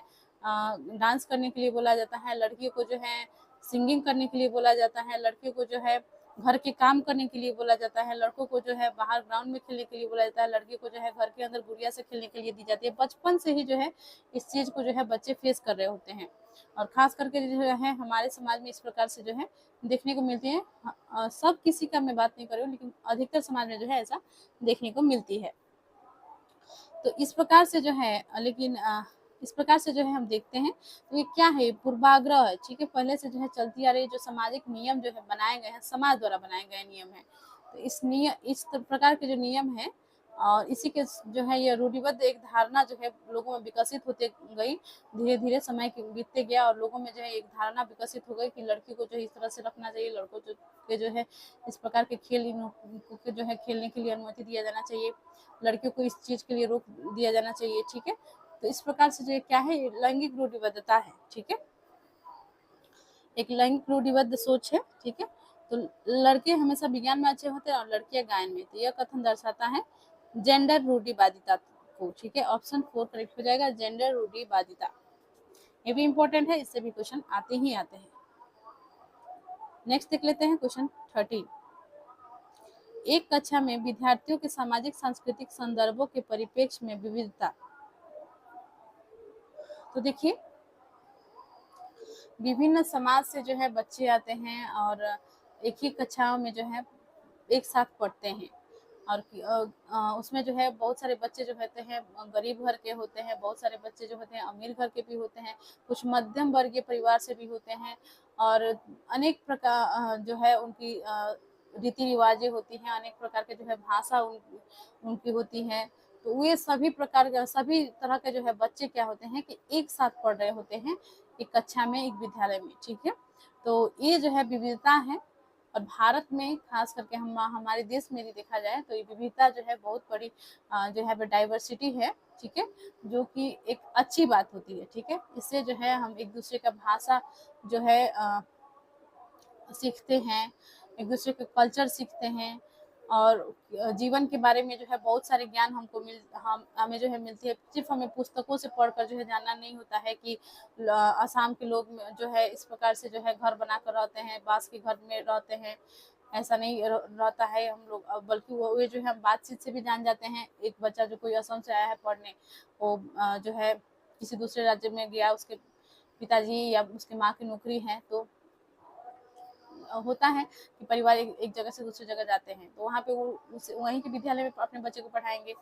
डांस करने के लिए बोला जाता है, लड़कियों को जो है सिंगिंग करने के लिए बोला जाता है, लड़कियों को जो है घर के काम करने के लिए बोला जाता है, लड़कों को जो है बाहर ग्राउंड में खेलने के लिए बोला जाता है, लड़कियों को जो है घर के अंदर गुड़िया से खेलने के लिए दी जाती है। बचपन से ही जो है इस चीज को जो है बच्चे फेस कर रहे होते हैं, और खास करके जो है हमारे समाज में इस प्रकार से जो है देखने को मिलती है। सब किसी का मैं बात नहीं कर रही हूँ, लेकिन अधिकतर समाज में जो है ऐसा देखने को मिलती है। तो इस प्रकार से जो है लेकिन इस प्रकार से जो है हम देखते हैं तो ये क्या है, पूर्वाग्रह है, ठीक है, पहले से जो है चलती आ रही जो सामाजिक नियम जो है बनाए गए हैं, समाज द्वारा बनाए गए नियम है। तो इस प्रकार के जो नियम है और इसी के जो है ये रूढ़िबद्ध एक धारणा जो है लोगों में विकसित होते गई, धीरे धीरे समय बीतते गया और लोगों में जो है एक धारणा विकसित हो गई कि लड़की को जो है इस तरह से रखना चाहिए, लड़कों के जो है इस प्रकार के खेल को जो है खेलने के लिए अनुमति दिया जाना चाहिए, लड़कियों को इस चीज के लिए रोक दिया जाना चाहिए, ठीक है। तो इस प्रकार से जो क्या है लैंगिक रूढ़िबद्धता है, ठीक है, एक लैंगिक रूढ़िबद्ध सोच है, ठीक है। तो लड़के हमेशा विज्ञान में अच्छे होते हैं और लड़कियां गायन में, तो यह कथन दर्शाता है जेंडर रूढ़िवादिता को, ठीक है। ऑप्शन 4 करेक्ट हो जाएगा, जेंडर रूढ़िवादिता। ये भी इंपॉर्टेंट है, इससे भी क्वेश्चन आते ही आते हैं। नेक्स्ट देख लेते हैं क्वेश्चन 13, एक कक्षा में विद्यार्थियों के सामाजिक सांस्कृतिक संदर्भों के परिप्रेक्ष्य में विविधता। तो देखिए विभिन्न समाज से जो है बच्चे आते हैं और एक ही कक्षाओं में जो है एक साथ पढ़ते हैं। और उसमें जो है बहुत सारे बच्चे जो होते हैं गरीब घर के होते हैं, बहुत सारे बच्चे जो होते हैं अमीर घर के भी होते हैं, कुछ मध्यम वर्गीय परिवार से भी होते हैं, और अनेक प्रकार जो है उनकी रीति रिवाजें होती हैं, अनेक प्रकार के जो है भाषा उनकी होती है। तो ये सभी प्रकार के सभी तरह के जो है बच्चे क्या होते हैं कि एक साथ पढ़ रहे होते हैं एक कक्षा में, एक विद्यालय में, ठीक है। तो ये जो है विविधता है। और भारत में खास करके हमारे देश में भी देखा जाए तो ये विविधता जो है बहुत बड़ी जो है डाइवर्सिटी है, ठीक है, जो कि एक अच्छी बात होती है, ठीक है। इससे जो है हम एक दूसरे का भाषा जो है सीखते हैं, एक दूसरे का कल्चर सीखते हैं, और जीवन के बारे में जो है बहुत सारे ज्ञान हमें जो है मिलती है। सिर्फ हमें पुस्तकों से पढ़कर जो है जानना नहीं होता है कि असम के लोग जो है इस प्रकार से जो है घर बनाकर रहते हैं, बांस के घर में रहते हैं, ऐसा नहीं रहता है हम लोग, बल्कि वो जो है हम बातचीत से भी जान जाते हैं। एक बच्चा जो कोई असम से आया है पढ़ने, वो जो है किसी दूसरे राज्य में गया, उसके पिताजी या उसकी माँ की नौकरी है, तो होता है कि परिवार एक जगह से दूसरी जगह जाते हैं, तो वहाँ पे वो वहीं के विद्यालय में अपने बच्चे को पढ़ाएंगे,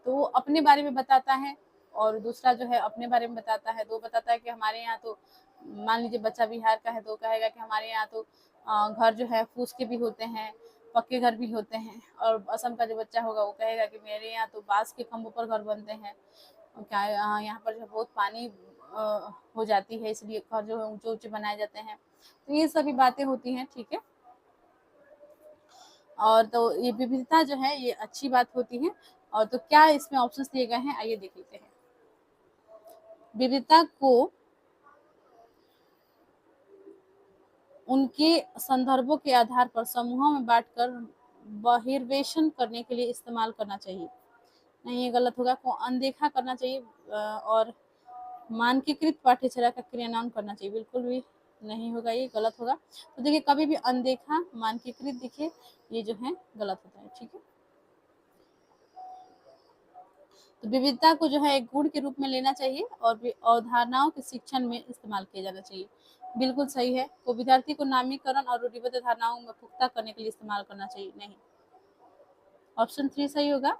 तो वो अपने बारे में बताता है और दूसरा जो है अपने बारे में बताता है। तो बताता है कि हमारे यहाँ तो, मान लीजिए बच्चा बिहार का है तो कहेगा कि हमारे यहाँ तो घर जो है फूस के भी होते हैं, पक्के घर भी होते हैं, और असम का जो बच्चा होगा वो कहेगा कि मेरे यहाँ तो बांस के खंभों पर घर बनते हैं, क्या यहाँ पर जो बहुत पानी हो जाती है, इसलिए घर जो है ऊंचे ऊंचे बनाए जाते हैं। तो ये सभी बातें होती हैं, ठीक है। और तो ये विविधता जो है ये अच्छी बात होती है। और तो क्या इसमें ऑप्शंस दिए गए हैं, आइए देख लेते हैं। विविधता को उनके संदर्भों के आधार पर समूहों में बांटकर बहिर्वेशन करने के लिए इस्तेमाल करना चाहिए। नहीं, ये गलत होगा। को अनदेखा करना चाहिए और मानकीकृत पाठ्यचर्या का क्रियान्वयन करना चाहिए, बिल्कुल भी नहीं होगा, ये गलत होगा। तो देखिए कभी भी अनदेखा मानकीकृत देखिए ये जो है गलत होता है, ठीक है। तो विविधता को जो है एक गुण के रूप में लेना चाहिए और अवधारणाओं के शिक्षण में इस्तेमाल किया जाना चाहिए, बिल्कुल सही है। को विद्यार्थी को नामीकरण और रूढ़िबद्ध धारणाओं में पुख्ता करने के लिए इस्तेमाल करना चाहिए, नहीं। ऑप्शन 3 सही होगा।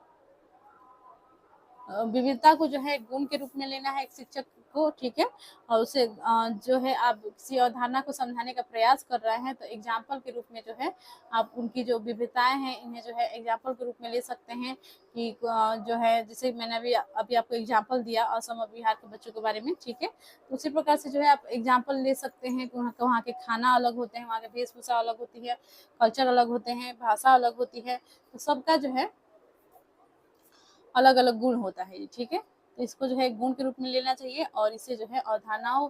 विविधता को जो है गुण के रूप में लेना है एक शिक्षक को, ठीक है, और उसे जो है आप किसी अवधारणा को समझाने का प्रयास कर रहे हैं तो एग्जाम्पल के रूप में जो है आप उनकी जो विविधताएं हैं इन्हें जो है एग्जाम्पल के रूप में ले सकते हैं। कि जो है जैसे मैंने अभी आपको एग्जाम्पल दिया असम और बिहार के बच्चों के बारे में, ठीक है, तो उसी प्रकार से जो है आप एग्जाम्पल ले सकते हैं कि वहाँ के खाना अलग होते हैं, वहाँ के वेशभूषा अलग होती है, कल्चर अलग होते हैं, भाषा अलग होती है, तो सबका जो है अलग अलग गुण होता है, ठीक है। तो इसको जो है गुण के रूप में लेना चाहिए और इसे जो है अवधारणाओं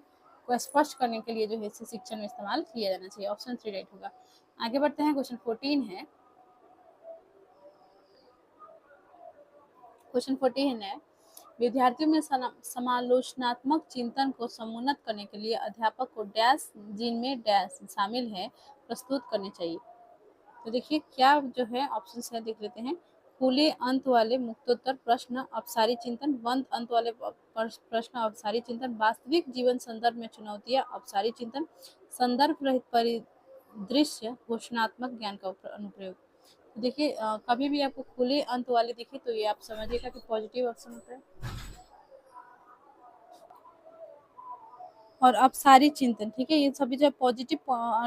को स्पष्ट करने के लिए जो है इसे शिक्षण में इस्तेमाल किया जाना चाहिए। ऑप्शन 3 राइट होगा। आगे बढ़ते हैं, क्वेश्चन 14 है। क्वेश्चन 14 है, विद्यार्थियों में समालोचनात्मक चिंतन को समुन्नत करने के लिए अध्यापक को डैश जिनमें डैश शामिल है प्रस्तुत करने चाहिए। तो देखिए क्या जो है ऑप्शन है देख लेते हैं। खुले अंत वाले मुक्तोत्तर प्रश्न अपसारी चिंतन, बंद अंत वाले प्रश्न अपसारी चिंतन, वास्तविक जीवन संदर्भ में चुनौतियां अपसारी चिंतन, संदर्भ रहित परिदृश्य घोषणात्मक ज्ञान का अनुप्रयोग। तो देखिए कभी भी आपको खुले अंत वाले दिखे तो ये आप समझिएगा कि पॉजिटिव ऑप्शन होता है। और अपसारी चिंतन, ठीक है, ये सभी जो पॉजिटिव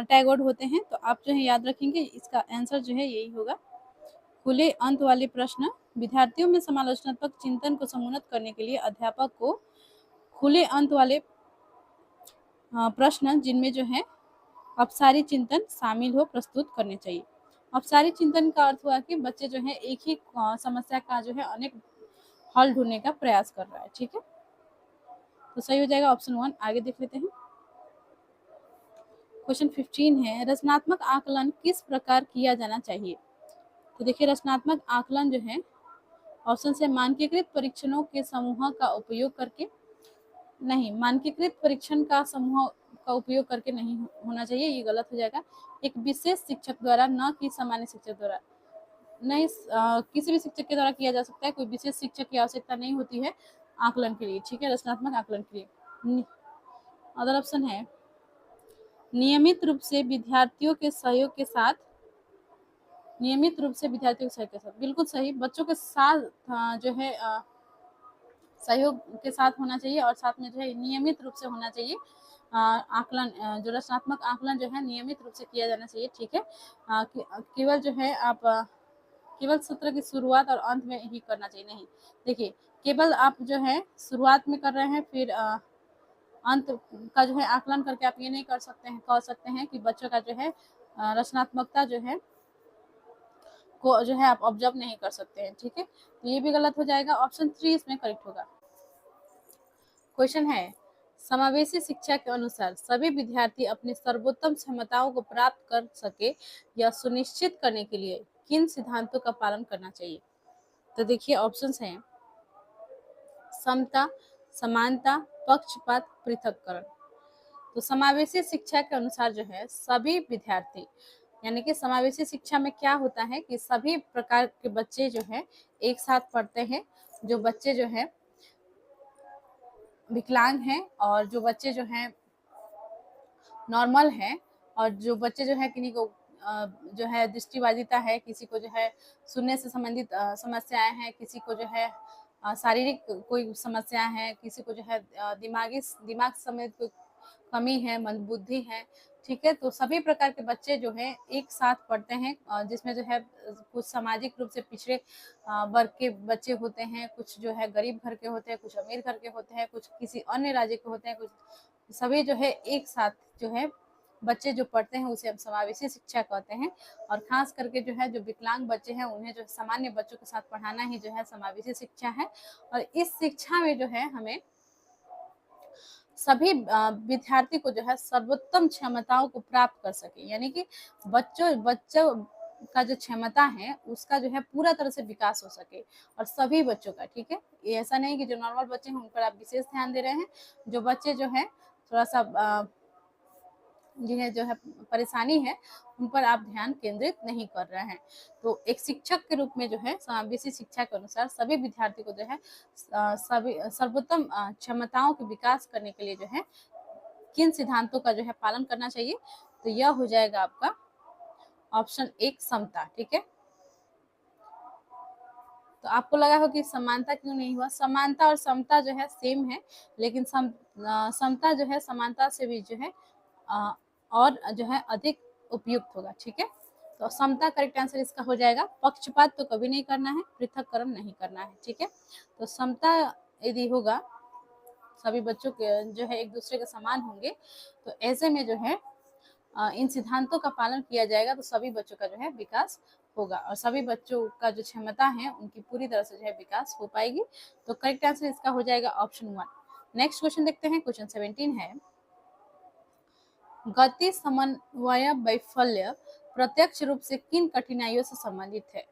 टैगवर्ड होते हैं, तो आप जो है याद रखेंगे इसका आंसर जो है यही होगा। खुले अंत वाले प्रश्न, विद्यार्थियों में समालोचनात्मक चिंतन को समुन्नत करने के लिए अध्यापक को खुले अंत वाले प्रश्न जिनमें जो है अपसारी चिंतन शामिल हो प्रस्तुत करने चाहिए। अपसारी चिंतन का अर्थ हुआ कि बच्चे जो है एक ही समस्या का जो है अनेक हल ढूंढने का प्रयास कर रहा है, ठीक है। तो सही हो जाएगा ऑप्शन 1। आगे देख लेते हैं, क्वेश्चन 15 है, रचनात्मक आकलन किस प्रकार किया जाना चाहिए। तो देखिए रचनात्मक आकलन जो है ऑप्शन से मानकीकृत परीक्षणों के समूह का उपयोग करके, नहीं, मानकीकृत परीक्षण का समूह का उपयोग करके नहीं होना चाहिए, ये गलत हो जाएगा। एक विशेष शिक्षक द्वारा, न कि सामान्य शिक्षक द्वारा। नहीं, किसी भी शिक्षक के द्वारा किया जा सकता है, कोई विशेष शिक्षक की आवश्यकता नहीं होती है आकलन के लिए, ठीक है, रचनात्मक आकलन के लिए। अदर ऑप्शन है नियमित रूप से विद्यार्थियों के सहयोग के साथ, नियमित रूप से विद्यार्थियों के सहयोग के साथ, बिल्कुल सही, बच्चों के साथ जो है सहयोग के साथ होना चाहिए और साथ में जो है नियमित रूप से होना चाहिए। आकलन जो रचनात्मक आकलन जो है नियमित रूप से किया जाना चाहिए, ठीक है। केवल जो है आप केवल सत्र की शुरुआत और अंत में ही करना चाहिए, नहीं, देखिए, केवल आप जो है शुरुआत में कर रहे हैं, फिर अंत का जो है आकलन करके आप ये नहीं कर सकते हैं, कह सकते हैं कि बच्चों का जो है रचनात्मकता जो है को जो है आप ऑब्जर्व नहीं कर सकते हैं, ठीक है, तो ये भी गलत हो जाएगा। ऑप्शन 3 इसमें करेक्ट होगा। क्वेश्चन है समावेशी शिक्षा के अनुसार सभी विद्यार्थी अपनी सर्वोत्तम क्षमताओं को प्राप्त कर सके यह सुनिश्चित करने के लिए किन सिद्धांतों का पालन करना चाहिए। तो देखिए ऑप्शंस हैं समता, समानता, पक्षपात, पृथक्करण। तो समावेशी शिक्षा के अनुसार जो है सभी विद्यार्थी, यानी कि समावेशी शिक्षा में क्या होता है कि सभी प्रकार के बच्चे जो है एक साथ पढ़ते हैं, जो बच्चे जो है विकलांग हैं और जो बच्चे जो हैं नॉर्मल हैं और जो बच्चे जो है किन्हीं को जो है दृष्टिबाधिता है, किसी को जो है सुनने से संबंधित समस्याएं हैं, किसी को जो है शारीरिक कोई समस्या है, किसी को जो है दिमाग समेत कोई कमी है, मंदबुद्धि है, ठीक है, तो सभी प्रकार के बच्चे जो है एक साथ पढ़ते हैं, जिसमें जो है कुछ सामाजिक रूप से पिछड़े वर्ग के बच्चे होते हैं, कुछ जो है गरीब घर के होते हैं, कुछ अमीर घर के होते हैं, कुछ किसी अन्य राज्य के होते हैं, कुछ सभी जो है एक साथ जो है बच्चे जो पढ़ते हैं उसे हम समावेशी शिक्षा कहते हैं। और खास करके जो है जो विकलांग बच्चे हैं उन्हें जो सामान्य बच्चों के साथ पढ़ाना ही जो है समावेशी शिक्षा है। और इस शिक्षा में जो है हमें सभी विद्यार्थी को जो है सर्वोत्तम क्षमताओं को प्राप्त कर सके, यानी कि बच्चों का जो क्षमता है उसका जो है पूरा तरह से विकास हो सके और सभी बच्चों का, ठीक है, ये ऐसा नहीं कि जो नॉर्मल बच्चे हैं उन पर आप विशेष ध्यान दे रहे हैं, जो बच्चे जो है थोड़ा सा जिन्हें जो है परेशानी है उन पर आप ध्यान केंद्रित नहीं कर रहे हैं। तो एक शिक्षक के रूप में जो है समावेशी शिक्षा के अनुसार सभी विद्यार्थी को जो है सभी सर्वोत्तम क्षमताओं के विकास करने के लिए जो है किन सिद्धांतों का जो है पालन करना चाहिए, तो यह हो जाएगा आपका ऑप्शन 1 समता, ठीक है। तो आपको लगा हो कि समानता क्यों नहीं हुआ, समानता और समता जो है सेम है, लेकिन समता जो है समानता से भी जो है और जो है अधिक उपयुक्त होगा, ठीक है। तो समता करेक्ट आंसर इसका हो जाएगा। पक्षपात तो कभी नहीं करना है, पृथक्करण नहीं करना है, ठीक है। तो समता यदि होगा, सभी बच्चों के जो है एक दूसरे के समान होंगे, तो ऐसे में जो है इन सिद्धांतों का पालन किया जाएगा तो सभी बच्चों का जो है विकास होगा और सभी बच्चों का जो क्षमता है उनकी पूरी तरह से जो है विकास हो पाएगी। तो करेक्ट आंसर इसका हो जाएगा ऑप्शन 1। नेक्स्ट क्वेश्चन देखते हैं, क्वेश्चन 17 है गति समन्वय वैफल्य प्रत्यक्ष रूप से किन कठिनाइयों से संबंधित है।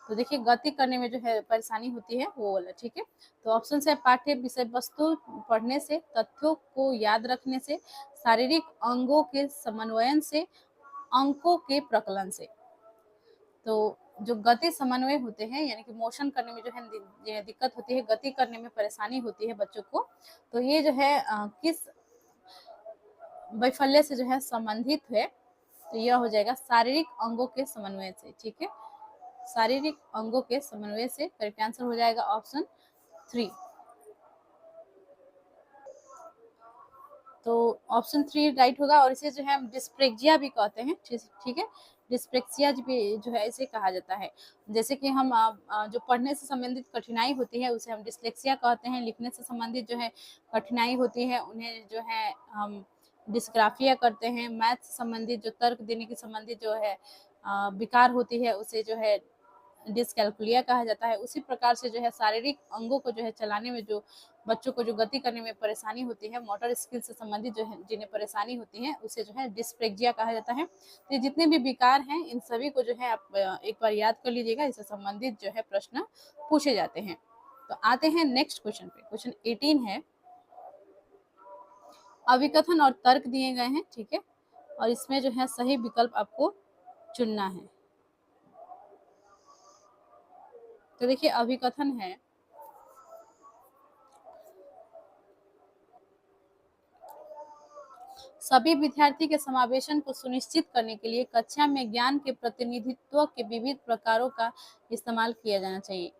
तो देखिए गति करने में जो है परेशानी होती है वो वाला, ठीक है। तो ऑप्शन है पाठ्य विषय वस्तु पढ़ने से, तथ्यों को याद रखने से, शारीरिक अंगों के समन्वयन से, अंकों के प्रकलन से। तो जो गति समन्वय होते हैं यानी कि मोशन करने में जो है दिक्कत होती है, गति करने में परेशानी होती है बच्चों को, तो ये जो है किस वैफल्य से जो है संबंधित है, तो यह हो जाएगा शारीरिक अंगों के समन्वय से, ठीक है, शारीरिक अंगों के समन्वय से। करेक्ट आंसर हो जाएगा ऑप्शन 3। तो ऑप्शन 3 राइट होगा और इसे जो है हम डिस्प्रेक्सिया भी कहते हैं, ठीक है, डिस्प्रेक्सिया भी जो है इसे कहा जाता है। जैसे कि हम जो पढ़ने से संबंधित कठिनाई होती है उसे हम डिस्लेक्सिया कहते हैं, लिखने से संबंधित जो है कठिनाई होती है उन्हें जो है हम डिस्ग्राफिया करते हैं, मैथ से संबंधित जो तर्क देने की संबंधित जो है विकार होती है उसे जो है डिस्कैल्कुलिया कहा जाता है। उसी प्रकार से जो है शारीरिक अंगों को जो है चलाने में जो बच्चों को जो गति करने में परेशानी होती है, मोटर स्किल से संबंधित जो है जिन्हें परेशानी होती है उसे जो है डिस्प्रेक्सिया कहा जाता है। तो जितने भी विकार हैं इन सभी को जो है आप एक बार याद कर लीजिएगा, इससे संबंधित जो है प्रश्न पूछे जाते हैं। तो आते हैं नेक्स्ट क्वेश्चन पे। क्वेश्चन 18 है अभिकथन और तर्क दिए गए हैं, ठीक है, और इसमें जो है सही विकल्प आपको चुनना है। तो देखिए अभिकथन है, सभी विद्यार्थी के समावेशन को सुनिश्चित करने के लिए कक्षा में ज्ञान के प्रतिनिधित्व के विविध प्रकारों का इस्तेमाल किया जाना चाहिए।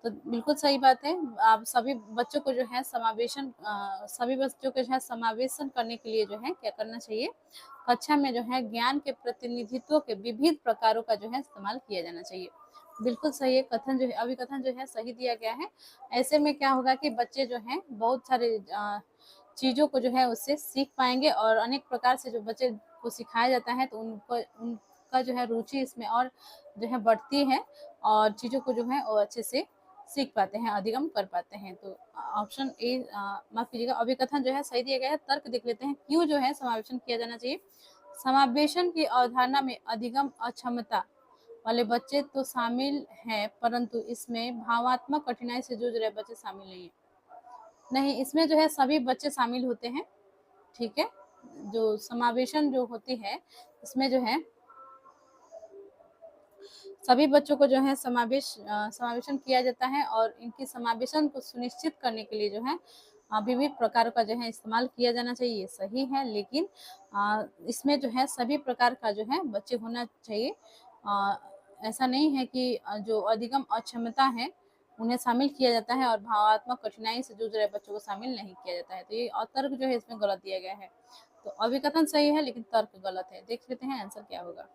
तो बिल्कुल सही बात है। आप सभी बच्चों को जो है सभी बच्चों को जो है समावेशन करने के लिए जो है क्या करना चाहिए, कक्षा में जो है ज्ञान के प्रतिनिधित्व के विविध प्रकारों का जो है इस्तेमाल किया जाना चाहिए। बिल्कुल सही है, कथन जो है अभिकथन जो है सही दिया गया है। ऐसे में क्या होगा कि बच्चे जो हैं बहुत सारे चीज़ों को जो है उससे सीख पाएंगे, और अनेक प्रकार से जो बच्चे को सिखाया जाता है तो उनका जो है रुचि इसमें और जो है बढ़ती है, और चीज़ों को जो है वो अच्छे से सीख पाते हैं, अधिगम कर पाते हैं। तो ऑप्शन ए माफ कीजिएगा, अभिकथन जो है सही दिया गया है। तर्क देख लेते हैं, क्यों जो है समावेशन किया जाना चाहिए। समावेशन की अवधारणा में अधिगम अक्षमता वाले बच्चे तो शामिल हैं, परंतु इसमें भावात्मक कठिनाई से जूझ रहे बच्चे शामिल नहीं है। नहीं, इसमें जो है सभी बच्चे शामिल होते हैं, ठीक है। जो समावेशन जो होती है इसमें जो है सभी बच्चों को जो है समावेशन किया जाता है, और इनकी समावेशन को सुनिश्चित करने के लिए जो है विविध प्रकार का जो है इस्तेमाल किया जाना चाहिए, सही है। लेकिन इसमें जो है सभी प्रकार का जो है बच्चे होना चाहिए। ऐसा नहीं है कि जो अधिगम अक्षमता है उन्हें शामिल किया जाता है और भावात्मक कठिनाई से जूझ रहे बच्चों को शामिल नहीं किया जाता है। तो ये तर्क जो है इसमें गलत दिया गया है। तो अभिकथन सही है लेकिन तर्क गलत है। देख लेते हैं आंसर क्या होगा।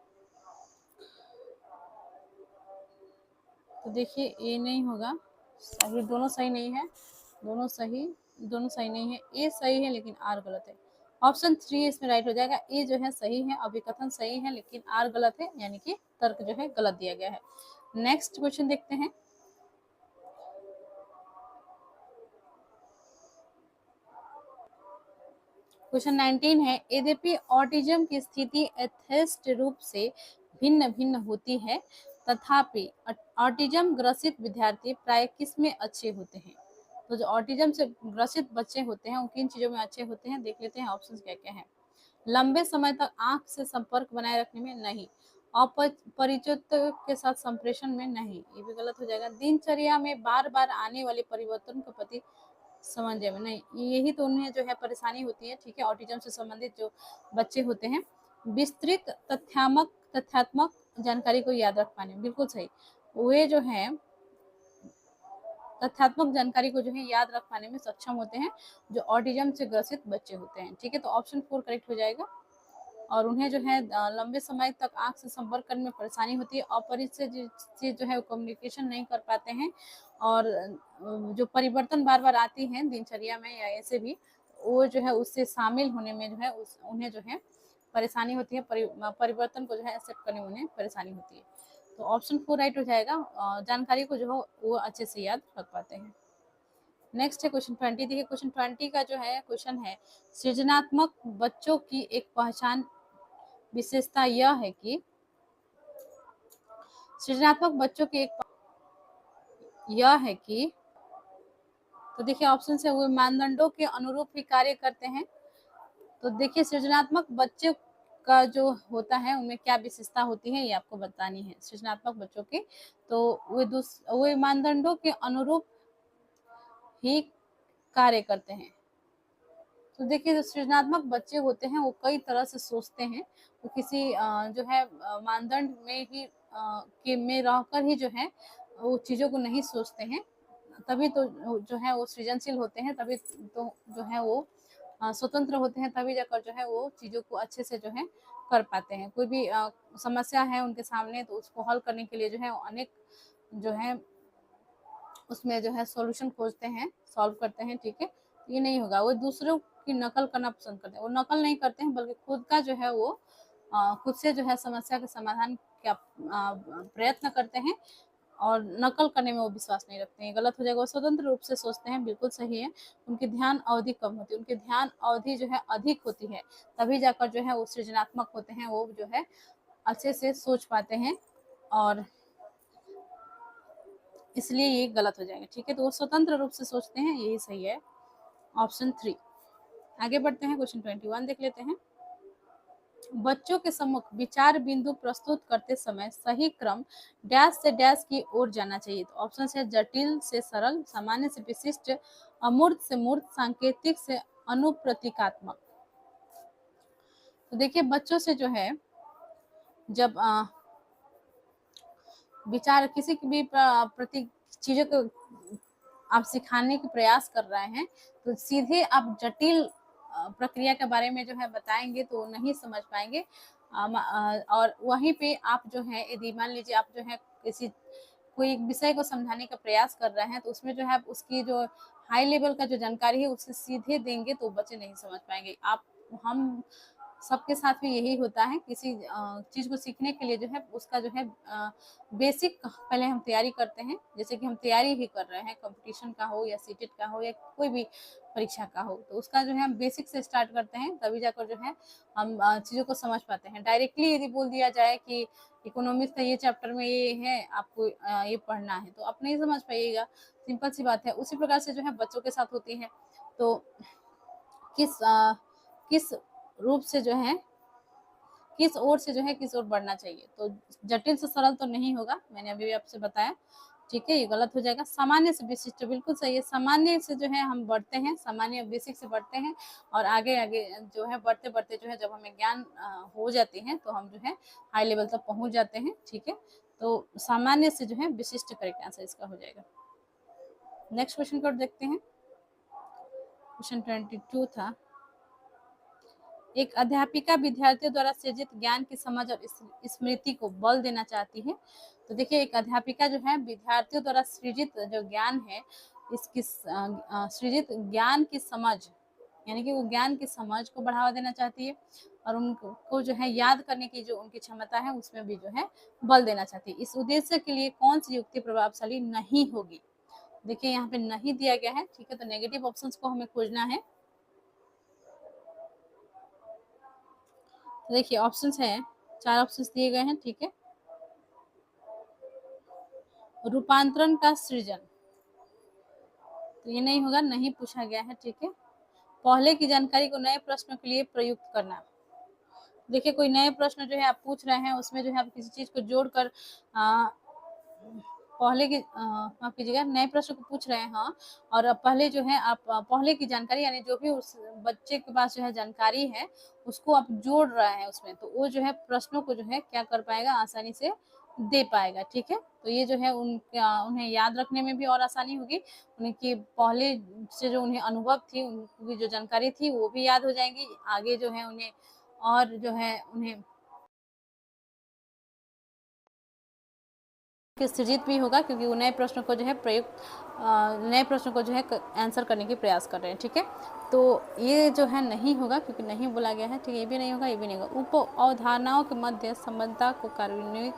तो देखिए ए नहीं होगा, सही दोनों सही नहीं है, दोनों सही नहीं है। ए सही है लेकिन आर गलत है। ऑप्शन 3 इसमें राइट हो जाएगा। ए जो है सही है, अभिकथन सही है, लेकिन आर गलत है, यानी कि तर्क जो है गलत दिया गया है। नेक्स्ट क्वेश्चन देखते हैं। क्वेश्चन 19 है, यद्यपि ऑटिज्म की स्थिति यथेष्ट रूप से भिन्न भिन्न होती है, तथापि ऑटिज्म ग्रसित विद्यार्थी प्राय किस में अच्छे होते हैं। तो जो ऑटिज्म से ग्रसित बच्चे होते हैं वो किन चीजों में अच्छे होते हैं, देख लेते हैं ऑप्शंस क्या क्या है। लंबे समय तक आंख से संपर्क बनाए रखने में नहीं, अपरिचितों के साथ संप्रेषण में नहीं, ये भी गलत हो जाएगा। दिनचर्या में बार बार आने वाले परिवर्तन के प्रति समझने में नहीं, यही तो उन्हें जो है परेशानी होती है, ठीक है, ऑटिज्म से संबंधित जो बच्चे होते हैं। विस्तृत तथ्यात्मक जानकारी को याद रख पाने, बिल्कुल सही। वे जो है तथ्यात्मक जानकारी को जो है याद रख पाने में सक्षम होते हैं जो ऑटिज्म से ग्रसित बच्चे होते हैं, ठीक है। तो ऑप्शन 4 करेक्ट हो जाएगा। और उन्हें जो है लंबे समय तक आंख से संपर्क करने में परेशानी होती है, अपरिचित से जो है वो कम्युनिकेशन नहीं कर पाते हैं, और जो परिवर्तन बार बार आती हैं दिनचर्या में या ऐसे भी, वो जो है उससे शामिल होने में जो है उन्हें जो है परेशानी होती है, परिवर्तन को जो है एक्सेप्ट करने में उन्हें परेशानी होती है। तो ऑप्शन 4 राइट हो जाएगा। जानकारी को जो है वो अच्छे से याद रख पाते हैं। नेक्स्ट है क्वेश्चन 20। देखिए क्वेश्चन 20 का जो है क्वेश्चन है, सृजनात्मक बच्चों की एक पहचान विशेषता यह है कि सृजनात्मक बच्चों की एक यह है कि, तो देखिए ऑप्शन से वो मानदंडों के अनुरूप ही कार्य करते हैं। तो देखिए सृजनात्मक बच्चे का जो होता है उनमें क्या विशेषता होती है ये आपको बतानी है सृजनात्मक बच्चों की। तो वे मानदंडों के अनुरूप ही कार्य करते हैं। तो देखिए जो सृजनात्मक बच्चे होते हैं वो कई तरह से सोचते हैं, वो किसी जो है मानदंड में ही के में रहकर ही जो है वो चीज़ों को नहीं सोचते हैं, तभी तो जो है वो सृजनशील होते हैं, तभी तो जो है वो स्वतंत्र होते हैं, तभी जाकर जो है वो चीज़ों को अच्छे से जो है कर पाते हैं। कोई भी समस्या है उनके सामने तो उसको हल करने के लिए जो है अनेक जो है उसमें जो है सॉल्यूशन खोजते हैं, सॉल्व करते हैं, ठीक है। ये नहीं होगा, वो दूसरों की नकल करना पसंद करते हैं, वो नकल नहीं करते हैं बल्कि खुद का जो है वो खुद से जो है समस्या के समाधान का प्रयत्न करते हैं, और नकल करने में वो विश्वास नहीं रखते हैं, गलत हो जाएगा। वो स्वतंत्र रूप से सोचते हैं, बिल्कुल सही है। उनकी ध्यान अवधि कम होती है, उनकी ध्यान अवधि जो है अधिक होती है, तभी जाकर जो है वो सृजनात्मक होते हैं, वो जो है अच्छे से सोच पाते हैं, और इसलिए ये गलत हो जाएगा, ठीक है। तो वो स्वतंत्र रूप से सोचते हैं, यही सही है, ऑप्शन 3। आगे बढ़ते हैं, क्वेश्चन 21 देख लेते हैं। बच्चों के सम्मुख विचार बिंदु प्रस्तुत करते समय सही क्रम डैश से डैश की ओर जाना चाहिए। तो ऑप्शन है जटिल से सरल, सामान्य से विशिष्ट, अमूर्त से मूर्त, सांकेतिक से अनुप्रतीकात्मक। तो देखिए बच्चों से जो है जब विचार किसी भी प्रति चीजों को आप सिखाने के प्रयास कर रहे हैं तो सीधे आप जटिल प्रक्रिया के बारे में जो है बताएंगे तो नहीं समझ पाएंगे। और वहीं पे आप जो है यदि मान लीजिए आप जो है किसी कोई एक विषय को समझाने का प्रयास कर रहे हैं तो उसमें जो है उसकी जो हाई लेवल का जो जानकारी है उससे सीधे देंगे तो बच्चे नहीं समझ पाएंगे। आप हम सबके साथ भी यही होता है, किसी चीज को सीखने के लिए जो है उसका जो है बेसिक पहले हम तैयारी करते हैं। जैसे कि हम तैयारी भी कर रहे हैं, कंपटीशन का हो या सीटेट का हो या कोई भी परीक्षा का हो, तो उसका जो है हम बेसिक से स्टार्ट करते हैं, तभी जाकर जो है हम चीज़ों को समझ पाते हैं। डायरेक्टली यदि बोल दिया जाए कि इकोनॉमिक्स का ये चैप्टर में ये है, आपको ये पढ़ना है, तो आप नहीं समझ पाइएगा। सिंपल सी बात है। उसी प्रकार से जो है बच्चों के साथ होती है। तो किस रूप से जो है किस ओर से जो है किस ओर बढ़ना चाहिए। तो जटिल से सरल तो नहीं होगा, मैंने अभी भी आपसे बताया, ठीक है, ये गलत हो जाएगा। सामान्य से विशिष्ट बिल्कुल सही है। सामान्य से जो है हम बढ़ते हैं, सामान्य बेसिक से बढ़ते हैं और आगे आगे जो है बढ़ते बढ़ते जो है जब हमें ज्ञान हो जाती है तो हम जो है हाई लेवल तक पहुंच जाते हैं, ठीक है। तो सामान्य से जो है विशिष्ट करेक्ट आंसर इसका हो जाएगा। नेक्स्ट क्वेश्चन को देखते हैं। क्वेश्चन 22 था, एक अध्यापिका विद्यार्थियों द्वारा सृजित ज्ञान की समझ और स्मृति को बल देना चाहती है। तो देखिए एक अध्यापिका जो है विद्यार्थियों द्वारा सृजित जो ज्ञान है इसकी सृजित ज्ञान की समझ, यानी कि वो ज्ञान की समझ को बढ़ावा देना चाहती है और उनको जो है याद करने की जो उनकी क्षमता है उसमें भी जो है बल देना चाहती है। इस उद्देश्य के लिए कौन सी युक्ति प्रभावशाली नहीं होगी। देखिए यहाँ पे नहीं दिया गया है, ठीक है, तो नेगेटिव ऑप्शंस को हमें खोजना है। देखिए ऑप्शंस है, 4 ऑप्शंस दिए गए हैं, ठीक है। रूपांतरण का सृजन, तो ये नहीं होगा, नहीं पूछा गया है, ठीक है। पहले की जानकारी को नए प्रश्नों के लिए प्रयुक्त करना। देखिए कोई नए प्रश्न जो है आप पूछ रहे हैं उसमें जो है आप किसी चीज को जोड़कर पहले की माफ कीजिएगा, नए प्रश्न को पूछ रहे हैं, हाँ, और पहले जो है आप पहले की जानकारी यानी जो भी उस बच्चे के पास जो है जानकारी है उसको आप जोड़ रहे हैं उसमें, तो वो जो है प्रश्नों को जो है क्या कर पाएगा, आसानी से दे पाएगा, ठीक है। तो ये जो है उन्हें याद रखने में भी और आसानी होगी, उनकी पहले से जो उन्हें अनुभव थी, उनकी जो जानकारी थी वो भी याद हो जाएंगी, आगे जो है उन्हें और जो है उन्हें सृजित भी होगा क्योंकि वो नए प्रश्नों को जो है नए प्रश्नों को जो है आंसर करने की प्रयास कर रहे हैं, ठीक है। तो ये जो है नहीं होगा क्योंकि नहीं बोला गया है, ठीक है, ये भी नहीं होगा, ये भी नहीं होगा। उप अवधारणाओं के मध्य संबंधता को कार्यान्वित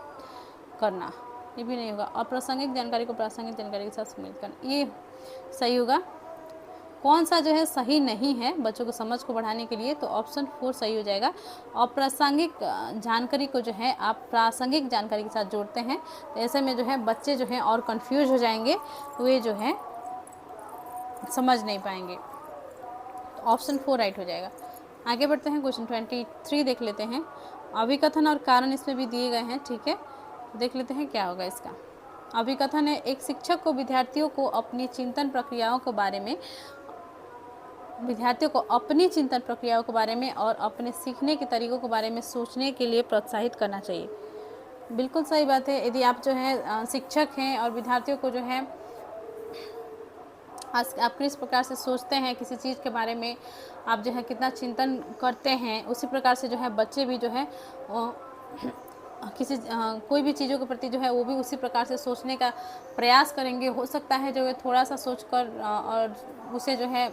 करना, ये भी नहीं होगा। अप्रासंगिक जानकारी को प्रासंगिक जानकारी के साथ सम्मिलित करना, ये सही होगा। कौन सा जो है सही नहीं है बच्चों को समझ को बढ़ाने के लिए, तो ऑप्शन 4 सही हो जाएगा। अप्रासंगिक जानकारी को जो है आप प्रासंगिक जानकारी के साथ जोड़ते हैं तो ऐसे में जो है बच्चे जो है और कंफ्यूज हो जाएंगे, वे जो है समझ नहीं पाएंगे। तो ऑप्शन 4 राइट हो जाएगा। आगे बढ़ते हैं, क्वेश्चन 23 देख लेते हैं। अभिकथन और कारण इसमें भी दिए गए हैं, ठीक है, देख लेते हैं क्या होगा इसका। अभिकथन है, एक शिक्षक को विद्यार्थियों को अपनी चिंतन प्रक्रियाओं के बारे में और अपने सीखने के तरीकों के बारे में सोचने के लिए प्रोत्साहित करना चाहिए। बिल्कुल सही बात है। यदि आप जो है शिक्षक हैं और विद्यार्थियों को जो है आप किस प्रकार से सोचते हैं किसी चीज़ के बारे में, आप जो है कितना चिंतन करते हैं, उसी प्रकार से जो है बच्चे भी जो है कोई भी चीज़ों के प्रति जो है वो भी उसी प्रकार से सोचने का प्रयास करेंगे। हो सकता है जो है थोड़ा सा सोचकर और उसे जो है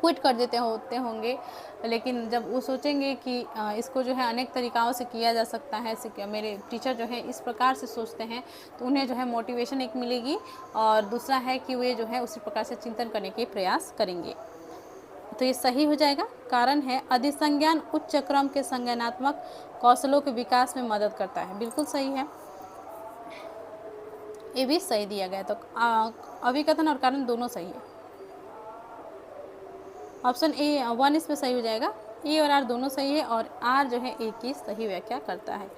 क्विट कर देते होंगे, लेकिन जब वो सोचेंगे कि इसको जो है अनेक तरीक़ों से किया जा सकता है, मेरे टीचर जो है इस प्रकार से सोचते हैं, तो उन्हें जो है मोटिवेशन एक मिलेगी और दूसरा है कि वे जो है उसी प्रकार से चिंतन करने के प्रयास करेंगे। तो ये सही हो जाएगा। कारण है, अधिसंज्ञान उच्च क्रम के संज्ञानात्मक कौशलों के विकास में मदद करता है। बिल्कुल सही है, ये भी सही दिया गया। तो अभिकथन और कारण दोनों सही है। ऑप्शन ए 1 इसमें सही हो जाएगा। ए और आर दोनों सही है और आर जो है ए की सही व्याख्या करता है।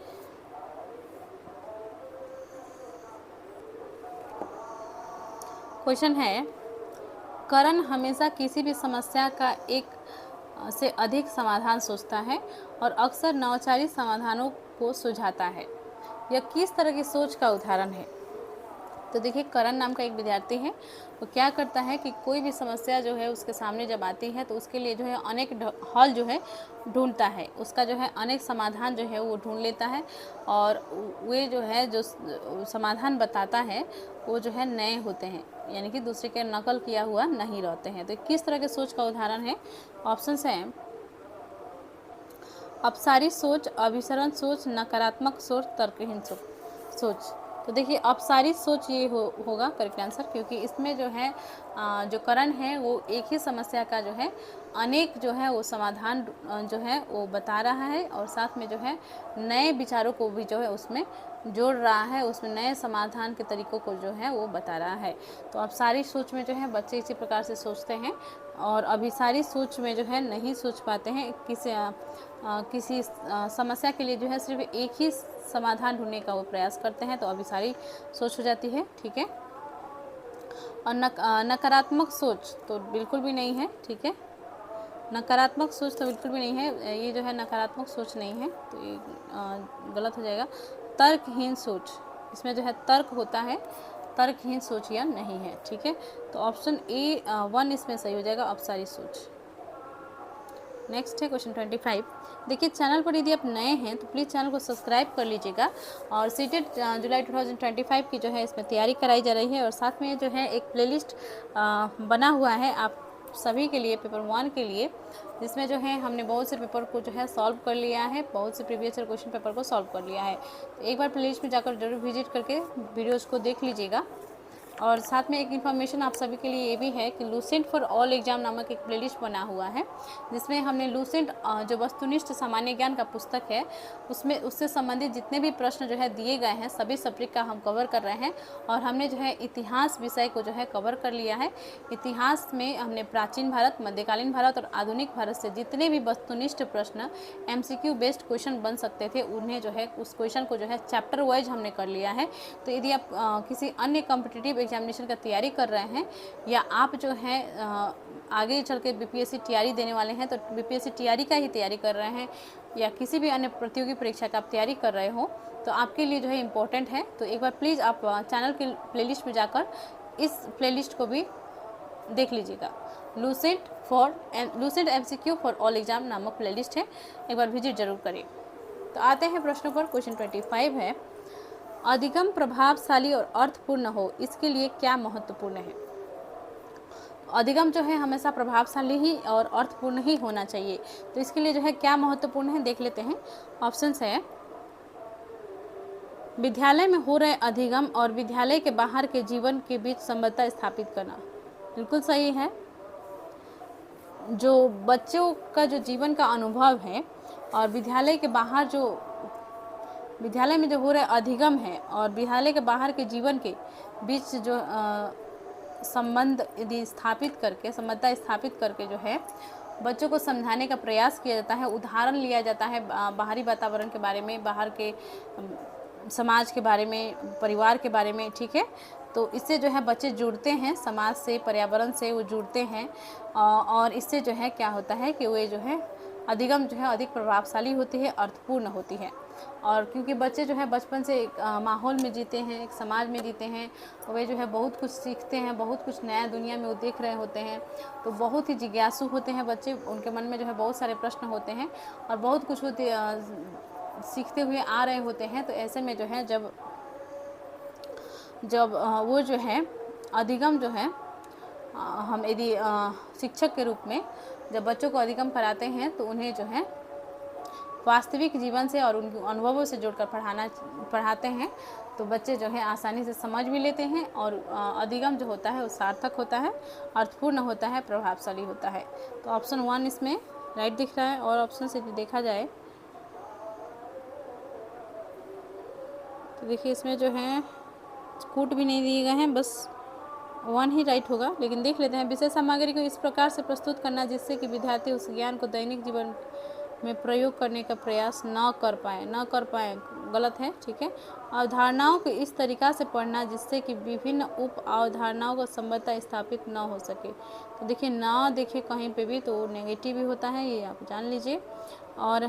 क्वेश्चन है, करण हमेशा किसी भी समस्या का एक से अधिक समाधान सोचता है और अक्सर नवाचारी समाधानों को सुझाता है। यह किस तरह की सोच का उदाहरण है? तो देखिए, करण नाम का एक विद्यार्थी है, वो क्या करता है कि कोई भी समस्या जो है उसके सामने जब आती है तो उसके लिए जो है अनेक हल जो है ढूंढता है, उसका जो है अनेक समाधान जो है वो ढूंढ लेता है और वे जो है जो समाधान बताता है वो जो है नए होते हैं, यानी कि दूसरे के नकल किया हुआ नहीं रहते हैं। तो किस तरह के सोच का उदाहरण है? ऑप्शंस हैं अपसारी सोच, अभिसरण सोच, नकारात्मक सोच, तर्कहीन सोच। तो देखिए, अपसारी सोच ये होगा करेक्ट आंसर, क्योंकि इसमें जो है जो करण है वो एक ही समस्या का जो है अनेक जो है वो समाधान जो है वो बता रहा है और साथ में जो है नए विचारों को भी जो है उसमें जोड़ रहा है, उसमें नए समाधान के तरीकों को जो है वो बता रहा है। तो अपसारी सोच में जो है बच्चे इसी प्रकार से सोचते हैं और अभिसारी सोच में जो है नहीं सोच पाते हैं, किसी समस्या के लिए जो है सिर्फ एक ही समाधान ढूंढने का वो प्रयास करते हैं, तो अभिसारी सोच हो जाती है। ठीक है, और नकारात्मक सोच तो बिल्कुल भी नहीं है। ठीक है, नकारात्मक सोच तो बिल्कुल भी नहीं है, ये जो है नकारात्मक सोच नहीं है, तो ये गलत हो जाएगा। तर्कहीन सोच, इसमें जो है तर्क होता है, तर्कहीन सोच यह नहीं है। ठीक है, तो ऑप्शन ए 1 इसमें सही हो जाएगा, अपसारी सोच। नेक्स्ट है क्वेश्चन 25। देखिए, चैनल पर यदि आप नए हैं तो प्लीज़ चैनल को सब्सक्राइब कर लीजिएगा और सीटेट जुलाई 2025 की जो है इसमें तैयारी कराई जा रही है और साथ में जो है एक प्लेलिस्ट बना हुआ है आप सभी के लिए, पेपर 1 के लिए, जिसमें जो है हमने बहुत से पेपर को जो है सॉल्व कर लिया है, बहुत से प्रीवियस ईयर क्वेश्चन पेपर को सॉल्व कर लिया है। तो एक बार प्लेलिस्ट में जाकर जरूर विजिट करके वीडियोज़ को देख लीजिएगा। और साथ में एक इन्फॉर्मेशन आप सभी के लिए ये भी है कि लूसेंट फॉर ऑल एग्जाम नामक एक प्लेलिस्ट बना हुआ है, जिसमें हमने लूसेंट जो वस्तुनिष्ठ सामान्य ज्ञान का पुस्तक है उसमें उससे संबंधित जितने भी प्रश्न जो है दिए गए हैं सभी सब्जेक्ट का हम कवर कर रहे हैं। और हमने जो है इतिहास विषय को जो है कवर कर लिया है। इतिहास में हमने प्राचीन भारत, मध्यकालीन भारत और आधुनिक भारत से जितने भी वस्तुनिष्ठ प्रश्न MCQ बेस्ड क्वेश्चन बन सकते थे उन्हें जो है उस क्वेश्चन को जो है चैप्टर वाइज हमने कर लिया है। तो यदि आप किसी अन्य कॉम्पिटिटिव एग्जामिनेशन का तैयारी कर रहे हैं या आप जो है आगे चल के BPSC तैयारी देने वाले हैं तो BPSC तैयारी का ही तैयारी कर रहे हैं या किसी भी अन्य प्रतियोगी परीक्षा का आप तैयारी कर रहे हो तो आपके लिए जो है इम्पोर्टेंट है। तो एक बार प्लीज़ आप चैनल के प्लेलिस्ट में जाकर इस प्लेलिस्ट को भी देख लीजिएगा। Lucent MCQ for all exam नामक प्लेलिस्ट है, एक बार विजिट जरूर करें। तो आते हैं प्रश्नों पर। क्वेश्चन 25 है, अधिगम प्रभावशाली और अर्थपूर्ण हो इसके लिए क्या महत्वपूर्ण है? अधिगम जो है हमेशा प्रभावशाली ही और अर्थपूर्ण ही होना चाहिए, तो इसके लिए जो है क्या महत्वपूर्ण है देख लेते हैं। ऑप्शंस है, विद्यालय में हो रहे अधिगम और विद्यालय के बाहर के जीवन के बीच संबद्धता स्थापित करना, बिल्कुल सही है। जो बच्चों का जो जीवन का अनुभव है और विद्यालय के बाहर जो विद्यालय में जो हो रहे अधिगम है और विद्यालय के बाहर के जीवन के बीच जो संबंध यदि स्थापित करके, संबद्धता स्थापित करके जो है बच्चों को समझाने का प्रयास किया जाता है, उदाहरण लिया जाता है बाहरी वातावरण के बारे में, बाहर के समाज के बारे में, परिवार के बारे में। ठीक है, तो इससे जो है बच्चे जुड़ते हैं समाज से, पर्यावरण से वो जुड़ते हैं और इससे जो है क्या होता है कि वे जो है अधिगम जो है अधिक प्रभावशाली होती है, अर्थपूर्ण होती है। और क्योंकि बच्चे जो है बचपन से एक माहौल में जीते हैं, एक समाज में जीते हैं, वे जो है बहुत कुछ सीखते हैं, बहुत कुछ नया दुनिया में वो देख रहे होते हैं, तो बहुत ही जिज्ञासु होते हैं बच्चे, उनके मन में जो है बहुत सारे प्रश्न होते हैं और बहुत कुछ सीखते हुए आ रहे होते हैं। तो ऐसे में जो है जब वो जो है अधिगम जो है हम यदि शिक्षक के रूप में जब बच्चों को अधिगम कराते हैं तो उन्हें जो है वास्तविक जीवन से और उनके अनुभवों से जोड़कर पढ़ाते हैं, तो बच्चे जो है आसानी से समझ भी लेते हैं और अधिगम जो होता है वो सार्थक होता है, अर्थपूर्ण होता है, प्रभावशाली होता है। तो ऑप्शन 1 इसमें राइट दिख रहा है। और ऑप्शन से देखा जाए तो देखिए इसमें जो है कूट भी नहीं दिए गए हैं, बस 1 ही राइट होगा। लेकिन देख लेते हैं, विषय सामग्री को इस प्रकार से प्रस्तुत करना जिससे कि विद्यार्थी उस ज्ञान को दैनिक जीवन में प्रयोग करने का प्रयास न कर पाए गलत है, ठीक है। अवधारणाओं को इस तरीक़ा से पढ़ना जिससे कि विभिन्न उप अवधारणाओं को संबद्धता स्थापित न हो सके। तो देखिए ना, देखिए कहीं पे भी तो नेगेटिव ही होता है, ये आप जान लीजिए, और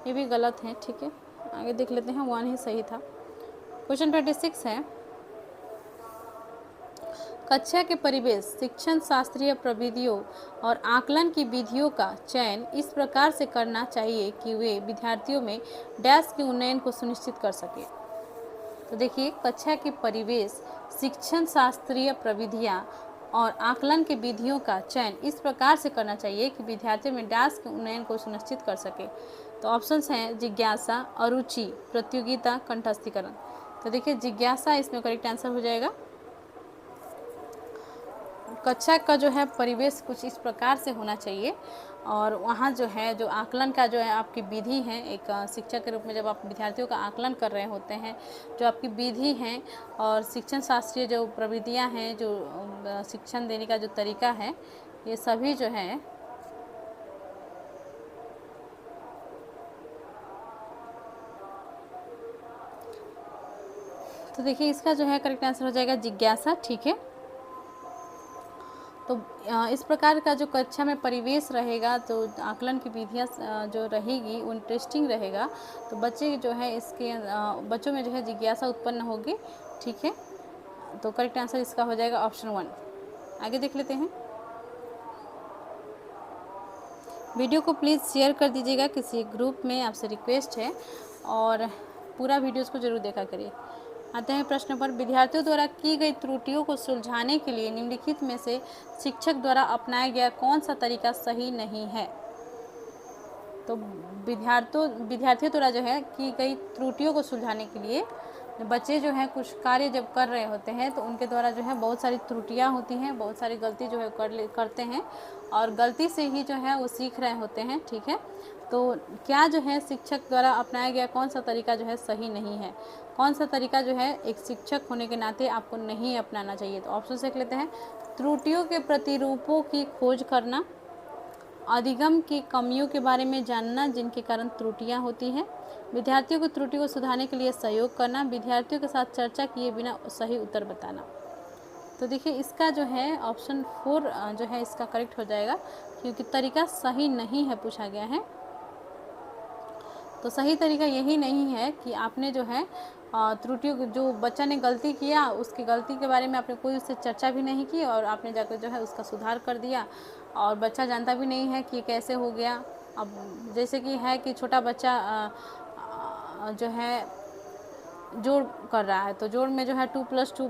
ये भी गलत है, ठीक है। आगे देख लेते हैं, 1 ही सही था। क्वेश्चन 26 है, कक्षा के परिवेश, शिक्षण शास्त्रीय प्रविधियों और आकलन की विधियों का चयन इस प्रकार से करना चाहिए कि वे विद्यार्थियों में डैश के उन्नयन को सुनिश्चित कर सके। तो देखिए, कक्षा के परिवेश, शिक्षण शास्त्रीय प्रविधियां और आकलन के विधियों का चयन इस प्रकार से करना चाहिए कि विद्यार्थियों में डैश के उन्नयन को सुनिश्चित कर सके। तो ऑप्शंस हैं जिज्ञासा, अरुचि, प्रतियोगिता, कंठस्थीकरण। तो देखिए जिज्ञासा इसमें करेक्ट आंसर हो जाएगा। कक्षा का जो है परिवेश कुछ इस प्रकार से होना चाहिए, और वहाँ जो है जो आकलन का जो है आपकी विधि है, एक शिक्षक के रूप में जब आप विद्यार्थियों का आकलन कर रहे होते हैं, जो आपकी विधि है और शिक्षण शास्त्रीय जो प्रविधियाँ हैं, जो शिक्षण देने का जो तरीका है, ये सभी जो है तो देखिए इसका जो है करेक्ट आंसर हो जाएगा जिज्ञासा, ठीक है। तो इस प्रकार का जो कक्षा में परिवेश रहेगा, तो आकलन की विधियाँ जो रहेगी वो इंटरेस्टिंग रहेगा, तो बच्चे जो है इसके बच्चों में जो है जिज्ञासा उत्पन्न होगी, ठीक है। तो करेक्ट आंसर इसका हो जाएगा ऑप्शन 1। आगे देख लेते हैं। वीडियो को प्लीज़ शेयर कर दीजिएगा किसी ग्रुप में, आपसे रिक्वेस्ट है, और पूरा वीडियोस को जरूर देखा करिए। आते हैं प्रश्न पर, विद्यार्थियों द्वारा की गई त्रुटियों को सुलझाने के लिए निम्नलिखित में से शिक्षक द्वारा अपनाया गया कौन सा तरीका सही नहीं है। तो विद्यार्थियों द्वारा जो है की गई त्रुटियों को सुलझाने के लिए बच्चे जो हैं कुछ कार्य जब कर रहे होते हैं तो उनके द्वारा जो है बहुत सारी त्रुटियां होती हैं, बहुत सारी गलती जो है करते हैं, और गलती से ही जो है वो सीख रहे होते हैं, ठीक है। तो क्या जो है शिक्षक द्वारा अपनाया गया कौन सा तरीका जो है सही नहीं है, कौन सा तरीका जो है एक शिक्षक होने के नाते आपको नहीं अपनाना चाहिए। तो ऑप्शन देख लेते हैं। त्रुटियों के प्रतिरूपों की खोज करना, अधिगम की कमियों के बारे में जानना जिनके कारण त्रुटियां होती हैं, विद्यार्थियों को त्रुटि को सुधारने के लिए सहयोग करना, विद्यार्थियों के साथ चर्चा किए बिना सही उत्तर बताना। तो देखिए इसका जो है ऑप्शन 4 जो है इसका करेक्ट हो जाएगा, क्योंकि तरीका सही नहीं है पूछा गया है। तो सही तरीका यही नहीं है कि आपने जो है त्रुटियों, जो बच्चा ने गलती किया उसकी गलती के बारे में आपने कोई उससे चर्चा भी नहीं की, और आपने जाकर जो है उसका सुधार कर दिया, और बच्चा जानता भी नहीं है कि कैसे हो गया। अब जैसे कि है कि छोटा बच्चा जो है जोड़ कर रहा है, तो जोड़ में जो है 2+2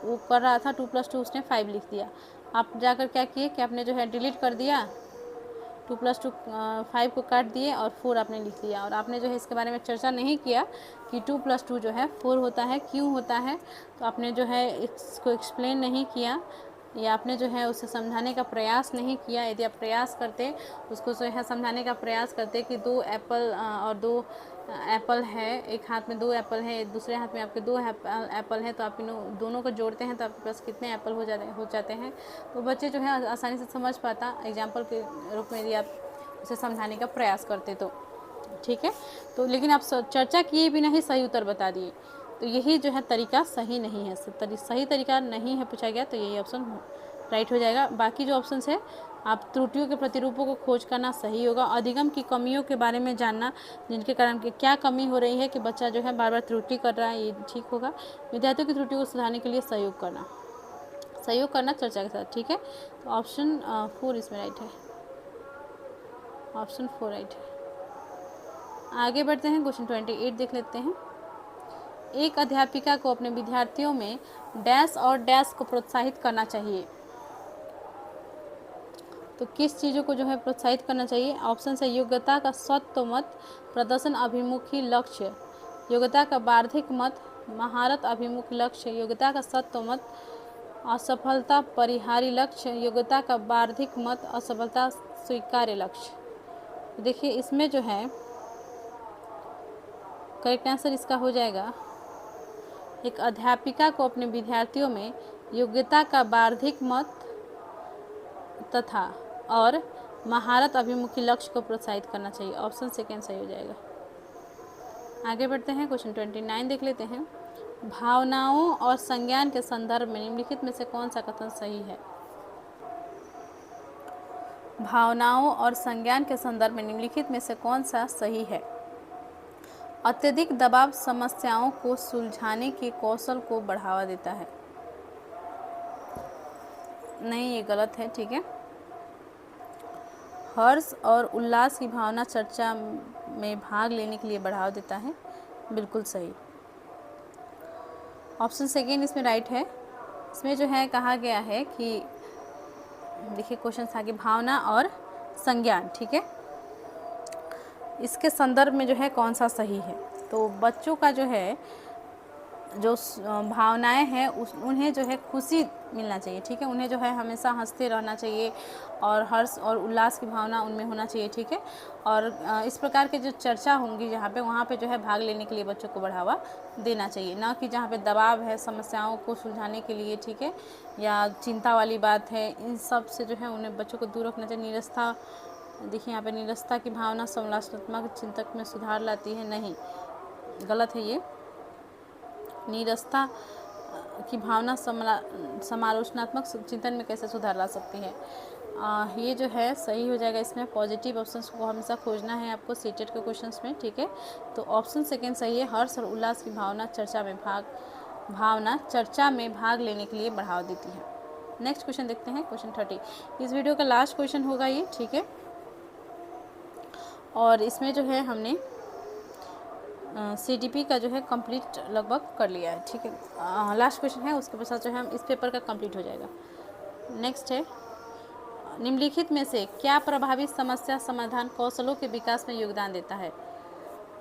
वो कर रहा था, 2+2 उसने 5 लिख दिया। आप जाकर क्या किए कि आपने जो है डिलीट कर दिया, 2+2 5 को काट दिए और 4 आपने लिख दिया, और आपने जो है इसके बारे में चर्चा नहीं किया कि 2+2 जो है 4 होता है, क्यों होता है। तो आपने जो है इसको एक्सप्लेन नहीं किया, या आपने जो है उसे समझाने का प्रयास नहीं किया। यदि आप प्रयास करते, उसको जो है समझाने का प्रयास करते कि 2 एप्पल और 2 एप्पल है, एक हाथ में 2 एप्पल है, दूसरे हाथ में आपके 2 एप्पल है, तो आप इन दोनों को जोड़ते हैं तो आपके पास कितने एप्पल हो जाते हैं। तो बच्चे जो है आसानी से समझ पाता, एग्जाम्पल के रूप में यदि आप उसे समझाने का प्रयास करते तो, ठीक है। तो लेकिन आप चर्चा किए बिना ही सही उत्तर बता दिए, तो यही जो है तरीका सही नहीं है, सही तरीका नहीं है पूछा गया, तो यही ऑप्शन राइट हो जाएगा। बाकी जो ऑप्शन है, आप त्रुटियों के प्रतिरूपों को खोज करना सही होगा, अधिगम की कमियों के बारे में जानना जिनके कारण क्या कमी हो रही है कि बच्चा जो है बार बार त्रुटि कर रहा है, ये ठीक होगा। विद्यार्थियों की त्रुटियों को सुधारने के लिए सहयोग करना चर्चा के साथ, ठीक है। तो ऑप्शन 4 इसमें राइट है, ऑप्शन 4 राइट है। आगे बढ़ते हैं, क्वेश्चन 28 देख लेते हैं। एक अध्यापिका को अपने विद्यार्थियों में डैश और डैश को प्रोत्साहित करना चाहिए। तो किस चीज़ों को जो है प्रोत्साहित करना चाहिए। ऑप्शन है योग्यता का स्वत्वमत, प्रदर्शन अभिमुखी लक्ष्य, योग्यता का बार्धिक मत, महारत अभिमुख लक्ष्य, योग्यता का स्वत्वमत, असफलता परिहारी लक्ष्य, योग्यता का बार्धिक मत, असफलता स्वीकार्य लक्ष्य। देखिए इसमें जो है करेक्ट आंसर इसका हो जाएगा, एक अध्यापिका को अपने विद्यार्थियों में योग्यता का बार्धिक मत तथा और महारत अभिमुखी लक्ष्य को प्रोत्साहित करना चाहिए। ऑप्शन सेकेंड सही हो जाएगा। आगे बढ़ते हैं, क्वेश्चन 29 देख लेते हैं। भावनाओं और संज्ञान के संदर्भ में निम्नलिखित में से कौन सा कथन सही है? भावनाओं और संज्ञान के संदर्भ में निम्नलिखित में से कौन सा सही है? अत्यधिक दबाव समस्याओं को सुलझाने के कौशल को बढ़ावा देता है। नहीं, ये गलत है, ठीक है। हर्ष और उल्लास की भावना चर्चा में भाग लेने के लिए बढ़ावा देता है। बिल्कुल सही। ऑप्शन सेकेंड इसमें राइट है। इसमें जो है कहा गया है कि देखिए क्वेश्चन था कि भावना और संज्ञान, ठीक है, इसके संदर्भ में जो है कौन सा सही है? तो बच्चों का जो है जो भावनाएं हैं उन्हें जो है खुशी मिलना चाहिए, ठीक है। उन्हें जो है हमेशा हंसते रहना चाहिए और हर्ष और उल्लास की भावना उनमें होना चाहिए, ठीक है। और इस प्रकार के जो चर्चा होंगी जहाँ पे, वहाँ पे जो है भाग लेने के लिए बच्चों को बढ़ावा देना चाहिए, ना कि जहाँ पे दबाव है समस्याओं को सुलझाने के लिए, ठीक है, या चिंता वाली बात है, इन सब से जो है उन्हें बच्चों को दूर रखना चाहिए। नीरसता, देखिए यहाँ पे नीरसता की भावना समालोचनात्मक चिंतक में सुधार लाती है। नहीं, गलत है ये। नीरसता की भावना समालोचनात्मक चिंतन में कैसे सुधार ला सकती है? ये जो है सही हो जाएगा। इसमें पॉजिटिव ऑप्शंस को हमेशा खोजना है आपको सीटेट के क्वेश्चंस में, ठीक है। तो ऑप्शन सेकेंड सही है। हर्ष और उल्लास की भावना चर्चा में भाग लेने के लिए बढ़ावा देती है। नेक्स्ट क्वेश्चन देखते हैं, क्वेश्चन 30। इस वीडियो का लास्ट क्वेश्चन होगा ये, ठीक है। और इसमें जो है हमने CDP का जो है कंप्लीट लगभग कर लिया है, ठीक है। लास्ट क्वेश्चन है, उसके पश्चात जो है हम इस पेपर का कंप्लीट हो जाएगा। नेक्स्ट है, निम्नलिखित में से क्या प्रभावी समस्या समाधान कौशलों के विकास में योगदान देता है?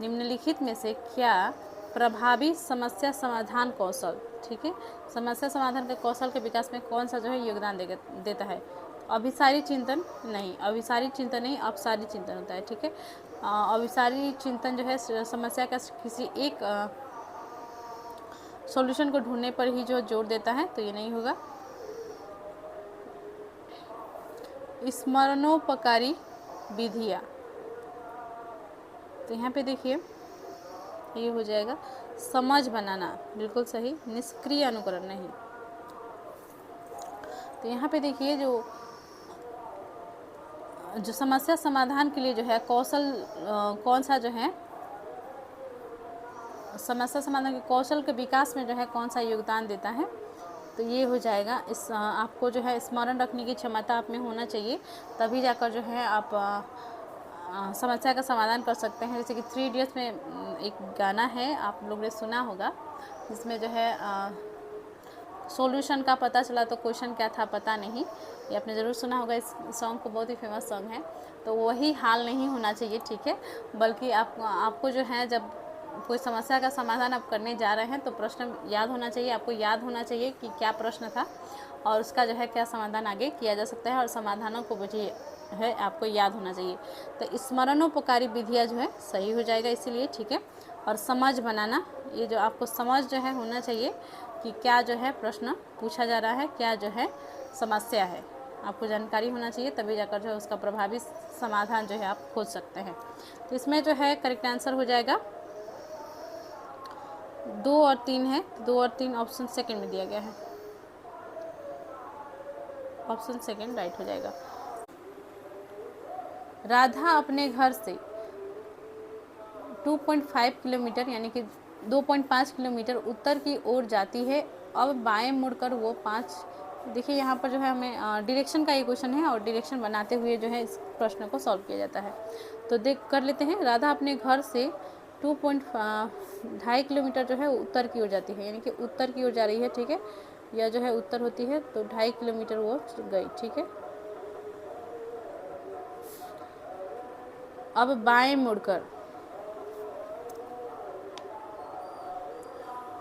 निम्नलिखित में से क्या प्रभावी समस्या समाधान कौशल, ठीक है, समस्या समाधान के कौशल के विकास में कौन सा जो है योगदान देता है? अभिसारी चिंतन नहीं, अभिसारी चिंतन नहीं, अपसारी चिंतन होता है, ठीक है। अभिसारी चिंतन जो है समस्या का किसी एक सॉल्यूशन को ढूंढने पर ही जो जोर देता है, तो ये नहीं होगा। स्मरणोपकारी विधियाँ, तो यहाँ पे देखिए ये हो जाएगा समझ बनाना, बिल्कुल सही। निष्क्रिय अनुकरण नहीं। तो यहाँ पे देखिए जो समस्या समाधान के लिए जो है कौशल कौन सा जो है समस्या समाधान के कौशल के विकास में जो है कौन सा योगदान देता है? तो ये हो जाएगा इस आपको जो है स्मरण रखने की क्षमता आप में होना चाहिए, तभी जाकर जो है आप समस्या का समाधान कर सकते हैं। जैसे कि 3 इडियट्स में एक गाना है, आप लोगों ने सुना होगा, जिसमें जो है सॉल्यूशन का पता चला तो क्वेश्चन क्या था पता नहीं। ये आपने ज़रूर सुना होगा, इस सॉन्ग को, बहुत ही फेमस सॉन्ग है। तो वही हाल नहीं होना चाहिए, ठीक है, बल्कि आपको जो है जब कोई समस्या का समाधान आप करने जा रहे हैं तो प्रश्न याद होना चाहिए, आपको याद होना चाहिए कि क्या प्रश्न था और उसका जो है क्या समाधान आगे किया जा सकता है, और समाधानों को मुझे है आपको याद होना चाहिए। तो स्मरणोपकारी विधियाँ जो है सही हो जाएगा इसीलिए, ठीक है। और समझ बनाना, ये जो आपको समझ जो है होना चाहिए कि क्या जो है प्रश्न पूछा जा रहा है, क्या जो है समस्या है, आपको जानकारी होना चाहिए, तभी जाकर जो है उसका प्रभावी समाधान जो है आप खोज सकते हैं। तो इसमें जो है करेक्ट आंसर हो जाएगा 2 और 3 है। 2 और 3 ऑप्शन सेकंड में दिया गया है, ऑप्शन सेकंड राइट हो जाएगा। राधा अपने घर से 2.5 किलोमीटर यानी कि 2.5 किलोमीटर उत्तर की ओर जाती है। अब बाएं मुड़कर वो 5, देखिए यहाँ पर जो है हमें डायरेक्शन का ये क्वेश्चन है और डायरेक्शन बनाते हुए जो है इस प्रश्न को सॉल्व किया जाता है। तो देख कर लेते हैं। राधा अपने घर से 2.5 किलोमीटर जो है उत्तर की ओर जाती है, यानी कि उत्तर की ओर जा रही है, ठीक है। यह जो है उत्तर होती है, तो 2.5 किलोमीटर वो गई, ठीक है। अब बाएं मुड़कर,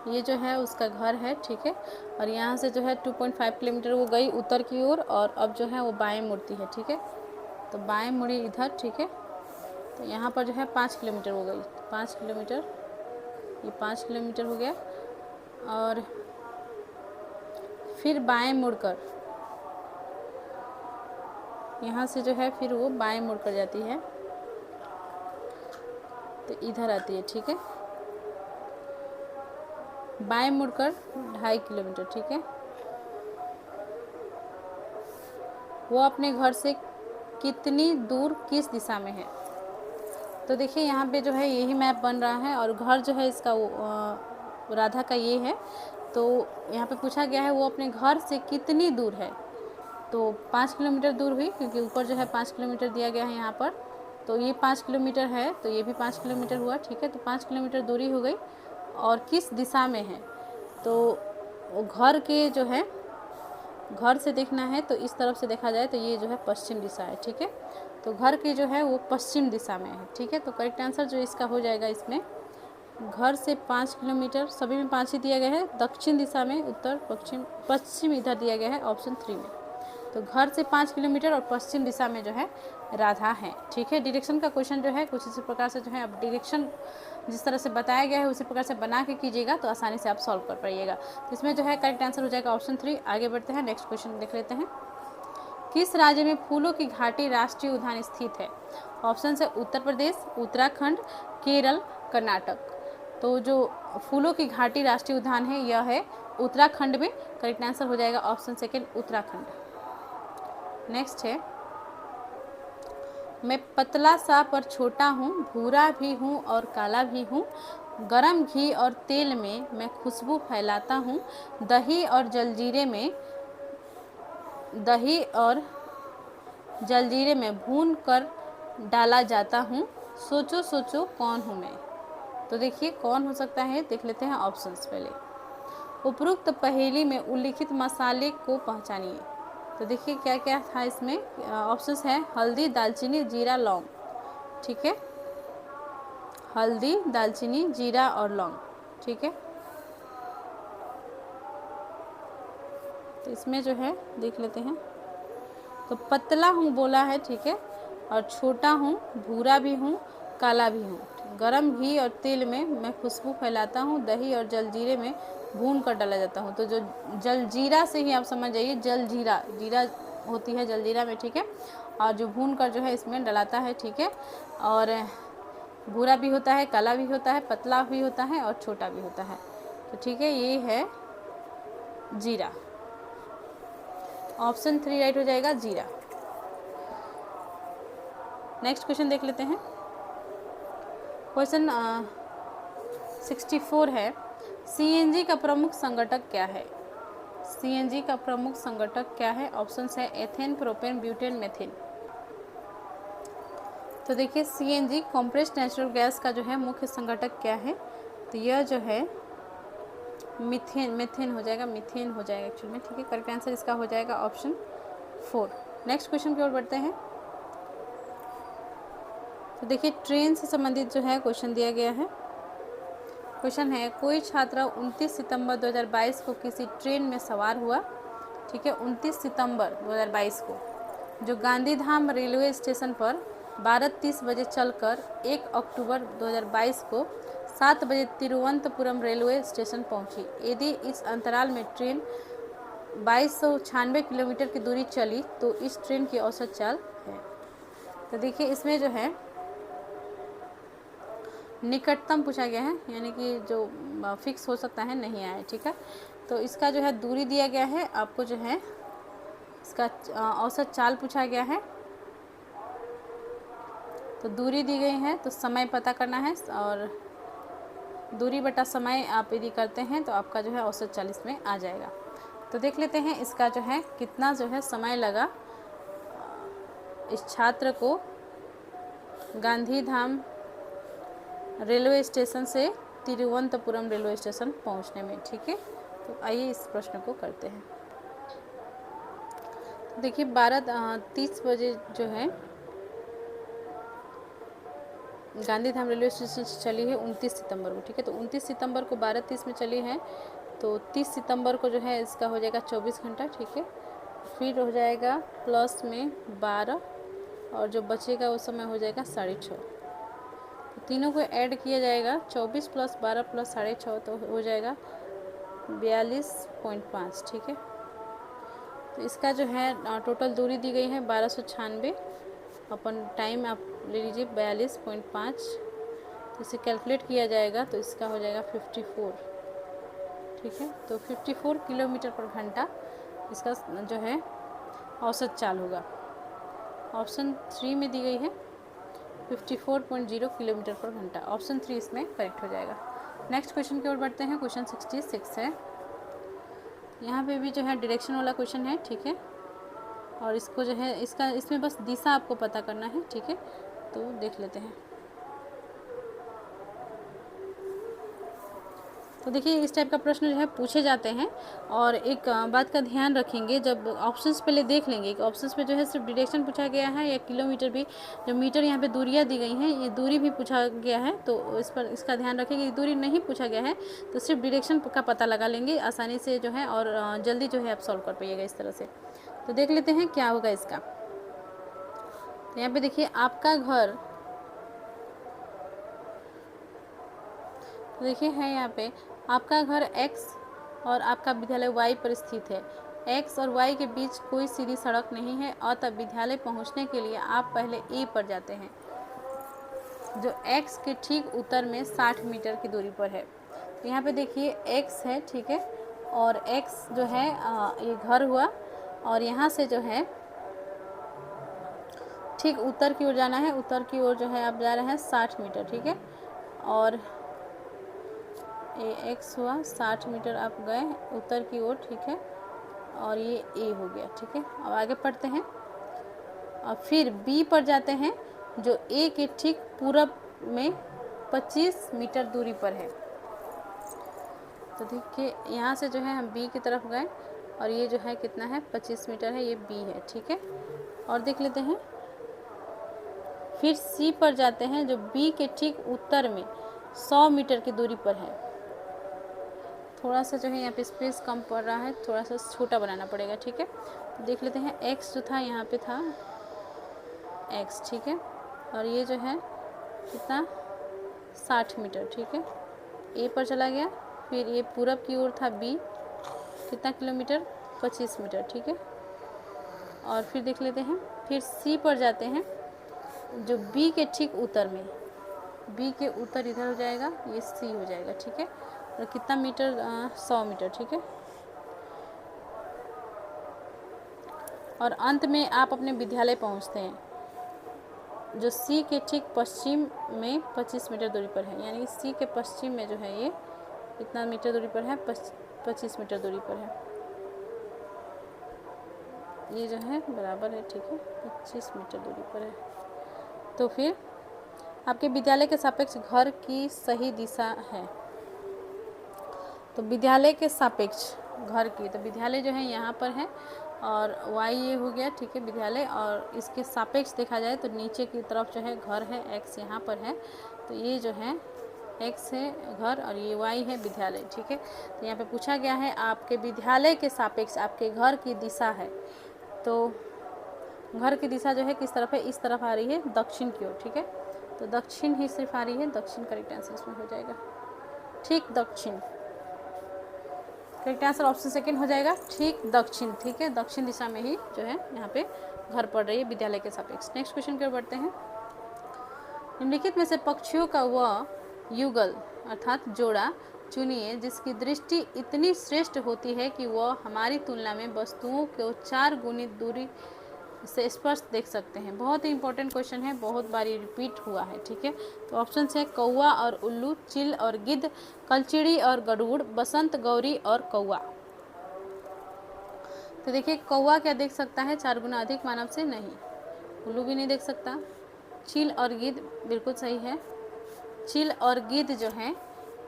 ये जो है उसका घर है, ठीक है। और यहाँ से जो है 2.5 किलोमीटर वो गई उत्तर की ओर, और अब जो है वो बाएं मुड़ती है, ठीक है। तो बाएं मुड़ी इधर, ठीक है। तो यहाँ पर जो है 5 किलोमीटर हो गई, 5 किलोमीटर, ये 5 किलोमीटर हो गया। और फिर बाएं मुड़कर यहाँ से जो है फिर वो बाएं मुड़ कर जाती है, तो इधर आती है, ठीक है। बाएं मुड़कर 2.5 किलोमीटर, ठीक है। वो अपने घर से कितनी दूर किस दिशा में है? तो देखिए यहाँ पे जो है यही मैप बन रहा है और घर जो है इसका राधा का ये है। तो यहाँ पे पूछा गया है वो अपने घर से कितनी दूर है, तो 5 किलोमीटर दूर हुई, क्योंकि ऊपर जो है 5 किलोमीटर दिया गया है यहाँ पर। तो ये 5 किलोमीटर है, तो ये भी 5 किलोमीटर हुआ, ठीक है। तो 5 किलोमीटर दूरी हो गई। और किस दिशा में है, तो घर के जो है, घर से देखना है तो इस तरफ से देखा जाए तो ये जो है पश्चिम दिशा है, ठीक है। तो घर की जो है वो पश्चिम दिशा में है, ठीक है। तो करेक्ट आंसर जो इसका हो जाएगा इसमें, घर से 5 किलोमीटर, सभी में 5 ही दिया गया है, दक्षिण दिशा में, उत्तर पश्चिम, पश्चिम इधर दिया गया है ऑप्शन 3 में। तो घर से 5 किलोमीटर और पश्चिम दिशा में जो है राधा है, ठीक है। डायरेक्शन का क्वेश्चन जो है कुछ इसी प्रकार से जो है, अब डायरेक्शन जिस तरह से बताया गया है उसी प्रकार से बना के कीजिएगा तो आसानी से आप सॉल्व कर पाइएगा। तो इसमें जो है करेक्ट आंसर हो जाएगा ऑप्शन 3। आगे बढ़ते हैं, नेक्स्ट क्वेश्चन देख लेते हैं। किस राज्य में फूलों की घाटी राष्ट्रीय उद्यान स्थित है? ऑप्शन है उत्तर प्रदेश, उत्तराखंड, केरल, कर्नाटक। तो जो फूलों की घाटी राष्ट्रीय उद्यान है यह है उत्तराखंड में। करेक्ट आंसर हो जाएगा ऑप्शन सेकेंड, उत्तराखंड। नेक्स्ट है, मैं पतला सा पर छोटा हूँ, भूरा भी हूँ और काला भी हूँ, गरम घी और तेल में मैं खुशबू फैलाता हूँ, दही और जलजीरे में भून कर डाला जाता हूँ, सोचो सोचो कौन हूँ मैं? तो देखिए कौन हो सकता है, देख लेते हैं ऑप्शंस पहले। उपरोक्त पहेली में उल्लिखित मसाले को पहचानिए। तो देखिए क्या क्या था इसमें, ऑप्शंस है हल्दी, दालचीनी, जीरा, लौंग, ठीक है। हल्दी, दालचीनी, जीरा और लौंग, ठीक है। तो इसमें जो है देख लेते हैं, तो पतला हूँ बोला है, ठीक है, और छोटा हूँ, भूरा भी हूँ, काला भी हूँ, गरम घी और तेल में मैं खुशबू फैलाता हूँ, दही और जलजीरे में भून कर डाला जाता हूँ। तो जो जलजीरा से ही आप समझ जाइए, जलजीरा, जीरा होती है जलजीरा में, ठीक है, और जो भून कर जो है इसमें डलाता है, ठीक है। और भूरा भी होता है, काला भी होता है, पतला भी होता है और छोटा भी होता है। तो ठीक है, ये है जीरा, ऑप्शन 3 राइट हो जाएगा, जीरा। नेक्स्ट क्वेश्चन देख लेते हैं। क्वेश्चन 64 है, सीएनजी का प्रमुख संगठक क्या है? सीएनजी का प्रमुख संगठक क्या है? ऑप्शन है एथेन, प्रोपेन, ब्यूटेन, मेथिन। तो देखिए सीएनजी कॉम्प्रेस्ड नेचुरल गैस का जो है मुख्य संगठक क्या है? तो यह जो है मीथेन हो जाएगा, मीथेन हो जाएगा एक्चुअली में, ठीक है। करेक्ट आंसर इसका हो जाएगा ऑप्शन 4। नेक्स्ट क्वेश्चन की ओर बढ़ते हैं। तो देखिए ट्रेन से संबंधित जो है क्वेश्चन दिया गया है। क्वेश्चन है, कोई छात्र 29 सितंबर 2022 को किसी ट्रेन में सवार हुआ, ठीक है, 29 सितंबर 2022 को, जो गांधीधाम रेलवे स्टेशन पर 12:30 बजे चलकर 1 अक्टूबर 2022 को 7 बजे तिरुवनंतपुरम रेलवे स्टेशन पहुंची। यदि इस अंतराल में ट्रेन 2296 किलोमीटर की दूरी चली तो इस ट्रेन की औसत चाल है। तो देखिए इसमें जो है निकटतम पूछा गया है, यानी कि जो फिक्स हो सकता है नहीं आया, ठीक है। तो इसका जो है दूरी दिया गया है, आपको जो है इसका औसत चाल पूछा गया है। तो दूरी दी गई है तो समय पता करना है, और दूरी बटा समय आप यदि करते हैं तो आपका जो है औसत चाल इसमें आ जाएगा। तो देख लेते हैं इसका जो है कितना जो है समय लगा इस छात्र को गांधीधाम रेलवे स्टेशन से तिरुवनंतपुरम रेलवे स्टेशन पहुंचने में, ठीक है। तो आइए इस प्रश्न को करते हैं। तो देखिए 12:30 बजे जो है गांधीधाम रेलवे स्टेशन से चली है 29 सितंबर को, ठीक है। तो 29 सितंबर को 12:30 में चली है, तो 30 सितंबर को जो है इसका हो जाएगा 24 घंटा, ठीक है। फिर हो जाएगा प्लस में 12 और जो बचेगा वो समय हो जाएगा 6:30। तो तीनों को ऐड किया जाएगा, 24 + 12 + 6:30 तो हो जाएगा 42.5, ठीक है। तो इसका जो है टोटल दूरी दी गई है 1296, अपन टाइम आप ले लीजिए 42.5। तो इसे कैलकुलेट किया जाएगा तो इसका हो जाएगा 54, ठीक है। तो 54 किलोमीटर पर घंटा इसका जो है औसत चाल होगा। ऑप्शन 3 में दी गई है 54.0 किलोमीटर पर घंटा। ऑप्शन 3 इसमें करेक्ट हो जाएगा। नेक्स्ट क्वेश्चन की ओर बढ़ते हैं। क्वेश्चन 66 है। यहाँ पे भी जो है डायरेक्शन वाला क्वेश्चन है, ठीक है। और इसको जो है इसमें बस दिशा आपको पता करना है, ठीक है। तो देख लेते हैं। तो देखिए इस टाइप का प्रश्न जो है पूछे जाते हैं। और एक बात का ध्यान रखेंगे, जब ऑप्शंस पहले देख लेंगे कि ऑप्शंस में जो है सिर्फ डायरेक्शन पूछा गया है या किलोमीटर भी, जो मीटर यहाँ पे दूरियाँ दी गई हैं ये दूरी भी पूछा गया है, तो इस पर इसका ध्यान रखेंगे। दूरी नहीं पूछा गया है तो सिर्फ डायरेक्शन का पता लगा लेंगे आसानी से जो है, और जल्दी जो है आप सॉल्व कर पाइएगा इस तरह से। तो देख लेते हैं क्या होगा इसका। तो यहाँ पे देखिए आपका घर, तो देखिए है यहाँ पे आपका घर x और आपका विद्यालय y पर स्थित है। x और y के बीच कोई सीधी सड़क नहीं है, अतः विद्यालय पहुँचने के लिए आप पहले A पर जाते हैं, जो x के ठीक उत्तर में 60 मीटर की दूरी पर है। तो यहाँ पे देखिए x है, ठीक है। और x जो है ये घर हुआ, और यहाँ से जो है ठीक उत्तर की ओर जाना है। उत्तर की ओर जो है आप जा रहे हैं 60 मीटर, ठीक है। और ये x हुआ, 60 मीटर आप गए उत्तर की ओर, ठीक है। और ये a हो गया, ठीक है। अब आगे पढ़ते हैं। और फिर b पर जाते हैं, जो a के ठीक पूरब में 25 मीटर दूरी पर है। तो देखिए यहाँ से जो है हम b की तरफ गए, और ये जो है कितना है 25 मीटर है, ये b है, ठीक है। और देख लेते हैं। फिर c पर जाते हैं, जो b के ठीक उत्तर में 100 मीटर की दूरी पर है। थोड़ा सा जो है यहाँ पे स्पेस कम पड़ रहा है, थोड़ा सा छोटा बनाना पड़ेगा, ठीक है। तो देख लेते हैं। x जो था यहाँ पे था x, ठीक है। और ये जो है कितना 60 मीटर, ठीक है। a पर चला गया। फिर ये पूरब की ओर था b, कितना किलोमीटर 25 मीटर, ठीक है। और फिर देख लेते हैं। फिर c पर जाते हैं, जो b के ठीक उत्तर में, b के उत्तर इधर हो जाएगा, ये c हो जाएगा, ठीक है। और कितना मीटर 100 मीटर, ठीक है। और अंत में आप अपने विद्यालय पहुंचते हैं, जो c के ठीक पश्चिम में 25 मीटर दूरी पर है। यानी c के पश्चिम में जो है ये कितना मीटर दूरी पर है 25 मीटर दूरी पर है। ये जो है बराबर है, ठीक है, 25 मीटर दूरी पर है। तो फिर आपके विद्यालय के सापेक्ष घर की सही दिशा है। तो विद्यालय के सापेक्ष घर की, तो विद्यालय जो है यहाँ पर है, और y ये हो गया, ठीक है, विद्यालय। और इसके सापेक्ष देखा जाए तो नीचे की तरफ जो है घर है, x यहाँ पर है। तो ये जो है x है घर, और ये y है विद्यालय, ठीक है। तो यहाँ पे पूछा गया है आपके विद्यालय के सापेक्ष आपके घर की दिशा है। तो घर की दिशा जो है किस तरफ है, इस तरफ आ रही है, दक्षिण की ओर, ठीक है। तो दक्षिण ही सिर्फ आ रही है, दक्षिण करेक्ट आंसर इसमें हो जाएगा, ठीक दक्षिण। करेक्ट आंसर ऑप्शन सेकंड हो जाएगा, ठीक दक्षिण, ठीक है। दक्षिण दिशा में ही जो है यहाँ पे घर पड़ रही है विद्यालय के सापेक्ष। नेक्स्ट क्वेश्चन की ओर बढ़ते हैं। निम्नलिखित में से पक्षियों का वह युगल अर्थात जोड़ा चुनिए जिसकी दृष्टि इतनी श्रेष्ठ होती है कि वह हमारी तुलना में वस्तुओं को 4 गुनी दूरी से स्पष्ट देख सकते हैं। बहुत ही इंपॉर्टेंट क्वेश्चन है, बहुत बार रिपीट हुआ है, ठीक है। तो ऑप्शन है कौवा और उल्लू, चिल और गिद्ध, कलचिड़ी और गरुड़, बसंत गौरी और कौवा। तो देखिए कौवा क्या देख सकता है 4 गुना अधिक मानव से? नहीं। उल्लू भी नहीं देख सकता। चिल और गिद्ध बिल्कुल सही है। चिल और गिद्ध जो है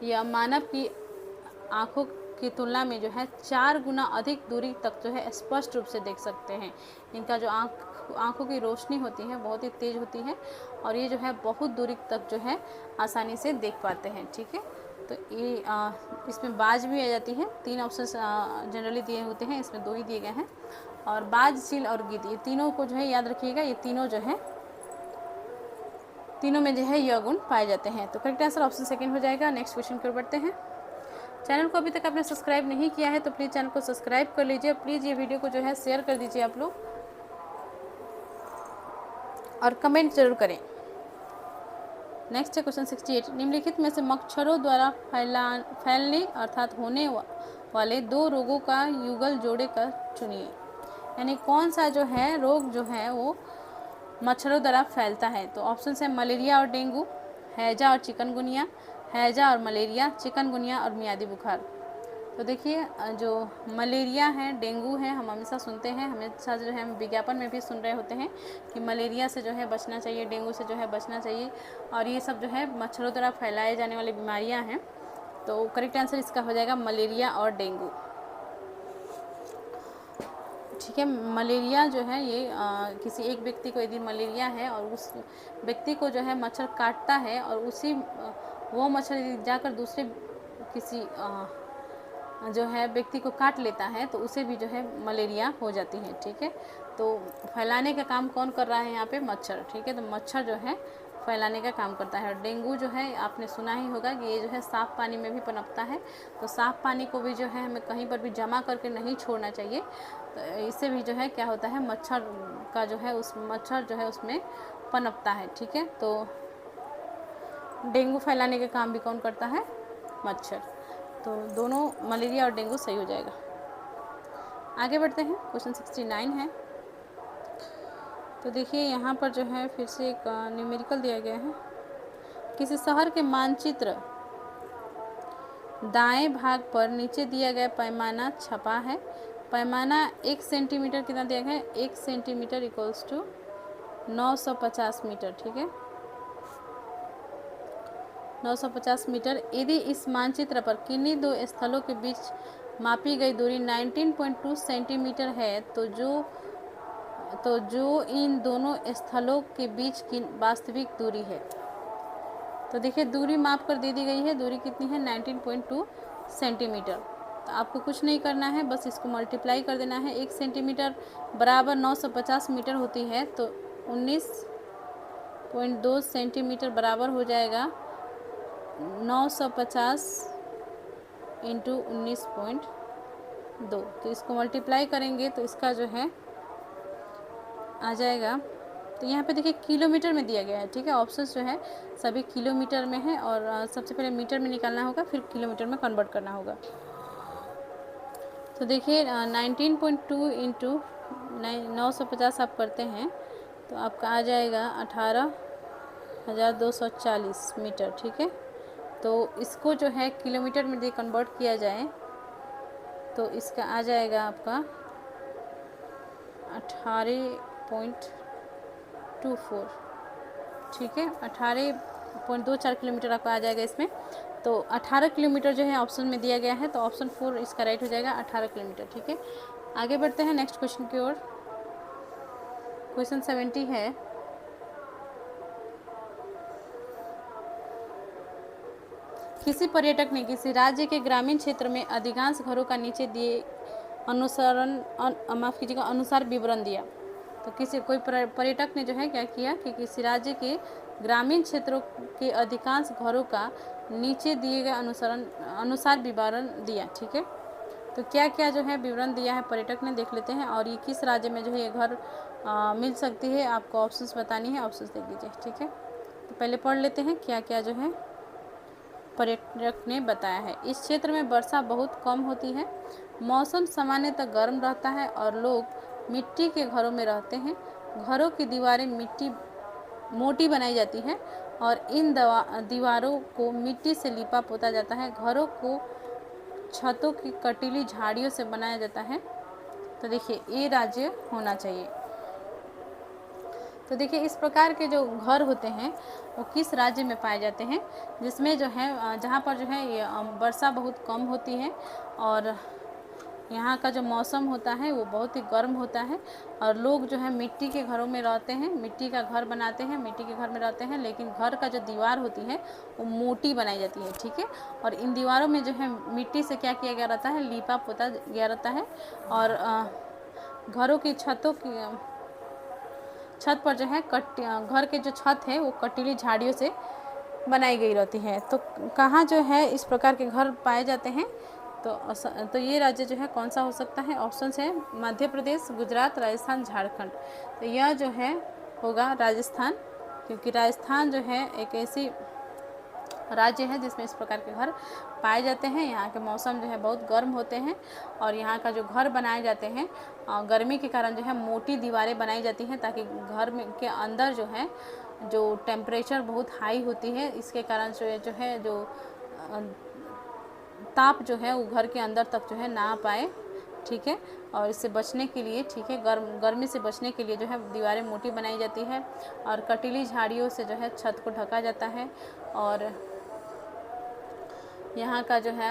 यह मानव की आँखों की तुलना में जो है 4 गुना अधिक दूरी तक जो है स्पष्ट रूप से देख सकते हैं। इनका जो आँखों की रोशनी होती है बहुत ही तेज होती है, और ये जो है बहुत दूरी तक जो है आसानी से देख पाते हैं, ठीक है। तो ये इसमें बाज भी आ जाती है। 3 ऑप्शन जनरली दिए होते हैं, इसमें 2 ही दिए गए हैं। और बाज, चिल और गिद्ध, ये तीनों को जो है याद रखिएगा, ये तीनों जो है तीनों में जो है यह गुण पाए जाते हैं। तो करेक्ट आंसर ऑप्शन सेकंड हो जाएगा। नेक्स्ट क्वेश्चन की ओर बढ़ते हैं। चैनल को अभी तक आपने सब्सक्राइब नहीं किया है तो प्लीज़ चैनल को सब्सक्राइब कर लीजिए। प्लीज़ ये वीडियो को जो है शेयर कर दीजिए आप लोग, और कमेंट जरूर करें। नेक्स्ट है क्वेश्चन 68, निम्नलिखित में से मच्छरों द्वारा फैलने अर्थात होने वाले दो रोगों का युगल जोड़े कर चुनिए। यानी कौन सा जो है रोग जो है वो मच्छरों द्वारा फैलता है। तो ऑप्शन है मलेरिया और डेंगू, हैजा और चिकनगुनिया, हैजा और मलेरिया, चिकनगुनिया और मियादी बुखार। तो देखिए जो मलेरिया है, डेंगू है, हम हमेशा सुनते हैं, हमेशा जो है हम विज्ञापन में भी सुन रहे होते हैं कि मलेरिया से जो है बचना चाहिए, डेंगू से जो है बचना चाहिए, और ये सब जो है मच्छरों द्वारा फैलाए जाने वाली बीमारियां हैं। तो करेक्ट आंसर इसका हो जाएगा मलेरिया और डेंगू। ठीक है, मलेरिया जो है ये किसी एक व्यक्ति को यदि मलेरिया है और उस व्यक्ति को जो है मच्छर काटता है और उसी वो मच्छर यदि जाकर दूसरे किसी जो है व्यक्ति को काट लेता है तो उसे भी जो है मलेरिया हो जाती है। ठीक है, तो फैलाने का काम कौन कर रहा है यहाँ पे? मच्छर। ठीक है, तो मच्छर जो है फैलाने का काम करता है। और डेंगू जो है आपने सुना ही होगा कि ये जो है साफ़ पानी में भी पनपता है, तो साफ़ पानी को भी जो है हमें कहीं पर भी जमा करके नहीं छोड़ना चाहिए। तो इससे भी जो है क्या होता है, मच्छर का जो है उस मच्छर जो है उसमें पनपता है। ठीक है, तो डेंगू फैलाने का काम भी कौन करता है? मच्छर। तो दोनों मलेरिया और डेंगू सही हो जाएगा। आगे बढ़ते हैं, क्वेश्चन 69 है। तो देखिए यहाँ पर जो है फिर से एक न्यूमेरिकल दिया गया है। किसी शहर के मानचित्र दाएं भाग पर नीचे दिया गया पैमाना छपा है। पैमाना 1 सेंटीमीटर कितना दिया गया है? 1 सेंटीमीटर इक्वल्स टू 950 मीटर। ठीक है, 950 मीटर। यदि इस मानचित्र पर किन्हीं दो स्थलों के बीच मापी गई दूरी 19.2 सेंटीमीटर है तो जो इन दोनों स्थलों के बीच की वास्तविक दूरी है। तो देखिए दूरी माप कर दे दी गई है, दूरी कितनी है? 19.2 सेंटीमीटर। तो आपको कुछ नहीं करना है, बस इसको मल्टीप्लाई कर देना है। 1 सेंटीमीटर बराबर 950 मीटर होती है, तो 19.2 सेंटीमीटर बराबर हो जाएगा 950 इंटू 19.2। तो इसको मल्टीप्लाई करेंगे तो इसका जो है आ जाएगा। तो यहाँ पे देखिए किलोमीटर में दिया गया है। ठीक है, ऑप्शंस जो है सभी किलोमीटर में है, और सबसे पहले मीटर में निकालना होगा, फिर किलोमीटर में कन्वर्ट करना होगा। तो देखिए 19.2 इंटू 950 आप करते हैं तो आपका आ जाएगा 18,240 मीटर। ठीक है, तो इसको जो है किलोमीटर में यदि कन्वर्ट किया जाए तो इसका आ जाएगा आपका 18.24। ठीक है, 18.24 किलोमीटर आपका आ जाएगा इसमें। तो 18 किलोमीटर जो है ऑप्शन में दिया गया है, तो ऑप्शन 4 इसका राइट हो जाएगा, 18 किलोमीटर। ठीक है, आगे बढ़ते हैं नेक्स्ट क्वेश्चन की ओर। क्वेश्चन 70 है। किसी पर्यटक ने किसी राज्य के ग्रामीण क्षेत्र में अधिकांश घरों का नीचे दिए अनुसार विवरण दिया। तो किसी कोई पर्यटक ने जो है क्या किया कि किसी राज्य के ग्रामीण क्षेत्रों के अधिकांश घरों का नीचे दिए गए अनुसार विवरण दिया। ठीक है, तो क्या क्या जो है विवरण दिया है पर्यटक ने, देख लेते हैं। और ये किस राज्य में जो है ये घर मिल सकती है, आपको ऑप्शंस बतानी है, ऑप्शंस देख लीजिए। ठीक है, तो पहले पढ़ लेते हैं क्या क्या जो है पर्यटक ने बताया है। इस क्षेत्र में वर्षा बहुत कम होती है, मौसम सामान्यतः गर्म रहता है और लोग मिट्टी के घरों में रहते हैं। घरों की दीवारें मोटी बनाई जाती है और इन दीवारों को मिट्टी से लिपा पोता जाता है। घरों को छतों की कटीली झाड़ियों से बनाया जाता है। तो देखिए ये राज्य होना चाहिए। तो देखिए इस प्रकार के जो घर होते हैं वो किस राज्य में पाए जाते हैं, जिसमें जो है जहाँ पर जो है ये वर्षा बहुत कम होती है और यहाँ का जो मौसम होता है वो बहुत ही गर्म होता है और लोग जो है मिट्टी के घरों में रहते हैं, मिट्टी का घर बनाते हैं, मिट्टी के घर में रहते हैं, लेकिन घर का जो दीवार होती है वो मोटी बनाई जाती है। ठीक है, और इन दीवारों में जो है मिट्टी से क्या किया गया रहता है, लीपा पोता गया रहता है और घरों की छत पर जो है घर के जो छत है वो कटीली झाड़ियों से बनाई गई रहती है। तो कहाँ जो है इस प्रकार के घर पाए जाते हैं? तो ये राज्य जो है कौन सा हो सकता है? ऑप्शन है मध्य प्रदेश, गुजरात, राजस्थान, झारखंड। तो यह जो है होगा राजस्थान, क्योंकि राजस्थान जो है एक ऐसी राज्य है जिसमें इस प्रकार के घर पाए जाते हैं। यहाँ के मौसम जो है बहुत गर्म होते हैं और यहाँ का जो घर बनाए जाते हैं गर्मी के कारण जो है मोटी दीवारें बनाई जाती हैं, ताकि घर में के अंदर जो है जो टेम्परेचर बहुत हाई होती है, इसके कारण जो ताप जो है वो घर के अंदर तक जो है ना पाए। ठीक है, और इससे बचने के लिए, ठीक है, गर्मी से बचने के लिए जो है दीवारें मोटी बनाई जाती है और कटीली झाड़ियों से जो है छत को ढका जाता है। और यहाँ का जो है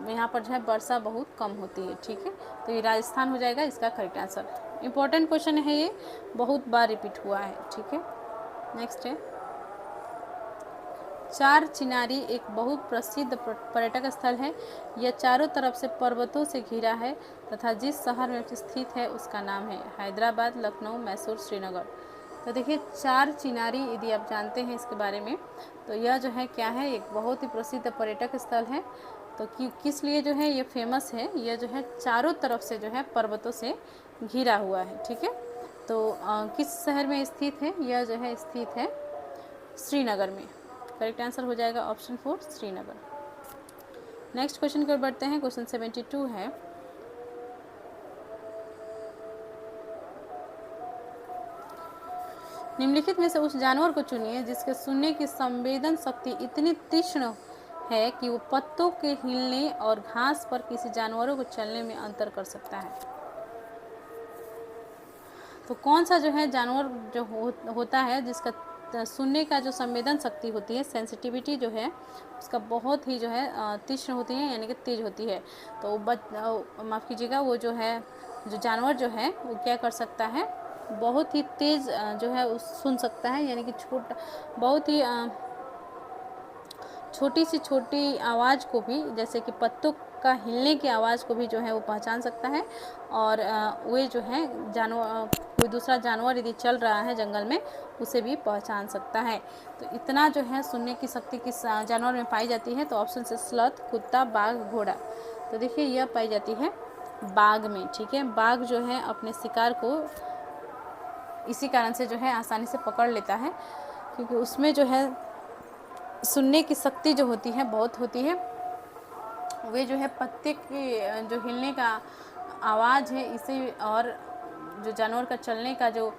यहाँ पर जो है वर्षा बहुत कम होती है। ठीक है, तो ये राजस्थान हो जाएगा इसका करेक्ट आंसर। इम्पोर्टेंट क्वेश्चन है, ये बहुत बार रिपीट हुआ है। ठीक है, नेक्स्ट है चार चिनारी एक बहुत प्रसिद्ध पर्यटक स्थल है। यह चारों तरफ से पर्वतों से घिरा है तथा जिस शहर में स्थित है उसका नाम है हैदराबाद, लखनऊ, मैसूर, श्रीनगर। तो देखिए चार चिनारी, यदि आप जानते हैं इसके बारे में, तो यह जो है क्या है, एक बहुत ही प्रसिद्ध पर्यटक स्थल है। तो किस लिए जो है ये फेमस है? यह जो है चारों तरफ से जो है पर्वतों से घिरा हुआ है। ठीक है, तो किस शहर में स्थित है? यह जो है स्थित है श्रीनगर में। करेक्ट आंसर हो जाएगा ऑप्शन 4 श्रीनगर। नेक्स्ट क्वेश्चन की ओर बढ़ते हैं। क्वेश्चन 72 है, निम्नलिखित में से उस जानवर को चुनिए जिसके सुनने की संवेदन शक्ति इतनी तीक्ष्ण है कि वो पत्तों के हिलने और घास पर किसी जानवरों को चलने में अंतर कर सकता है। तो कौन सा जो है जानवर जो होता है जिसका सुनने का जो संवेदन शक्ति होती है, सेंसिटिविटी जो है उसका बहुत ही जो है तीक्ष्ण होती है, यानी कि तेज होती है। तो माफ़ कीजिएगा, वो जो है जो जानवर जो है वो क्या कर सकता है, बहुत ही तेज़ जो है सुन सकता है, यानी कि बहुत ही छोटी से छोटी आवाज़ को भी, जैसे कि पत्तों का हिलने की आवाज़ को भी जो है वो पहचान सकता है। और वे जो है जानवर, कोई दूसरा जानवर यदि चल रहा है जंगल में, उसे भी पहचान सकता है। तो इतना जो है सुनने की शक्ति किस जानवर में पाई जाती है? तो ऑप्शन से स्लथ, कुत्ता, बाघ, घोड़ा। तो देखिए यह पाई जाती है बाघ में। ठीक है, बाघ जो है अपने शिकार को इसी कारण से जो है आसानी से पकड़ लेता है, क्योंकि उसमें जो है सुनने की शक्ति जो होती है बहुत होती है। वे जो है पत्ते के जो हिलने का आवाज़ है इसे, और जो जानवर का चलने का जो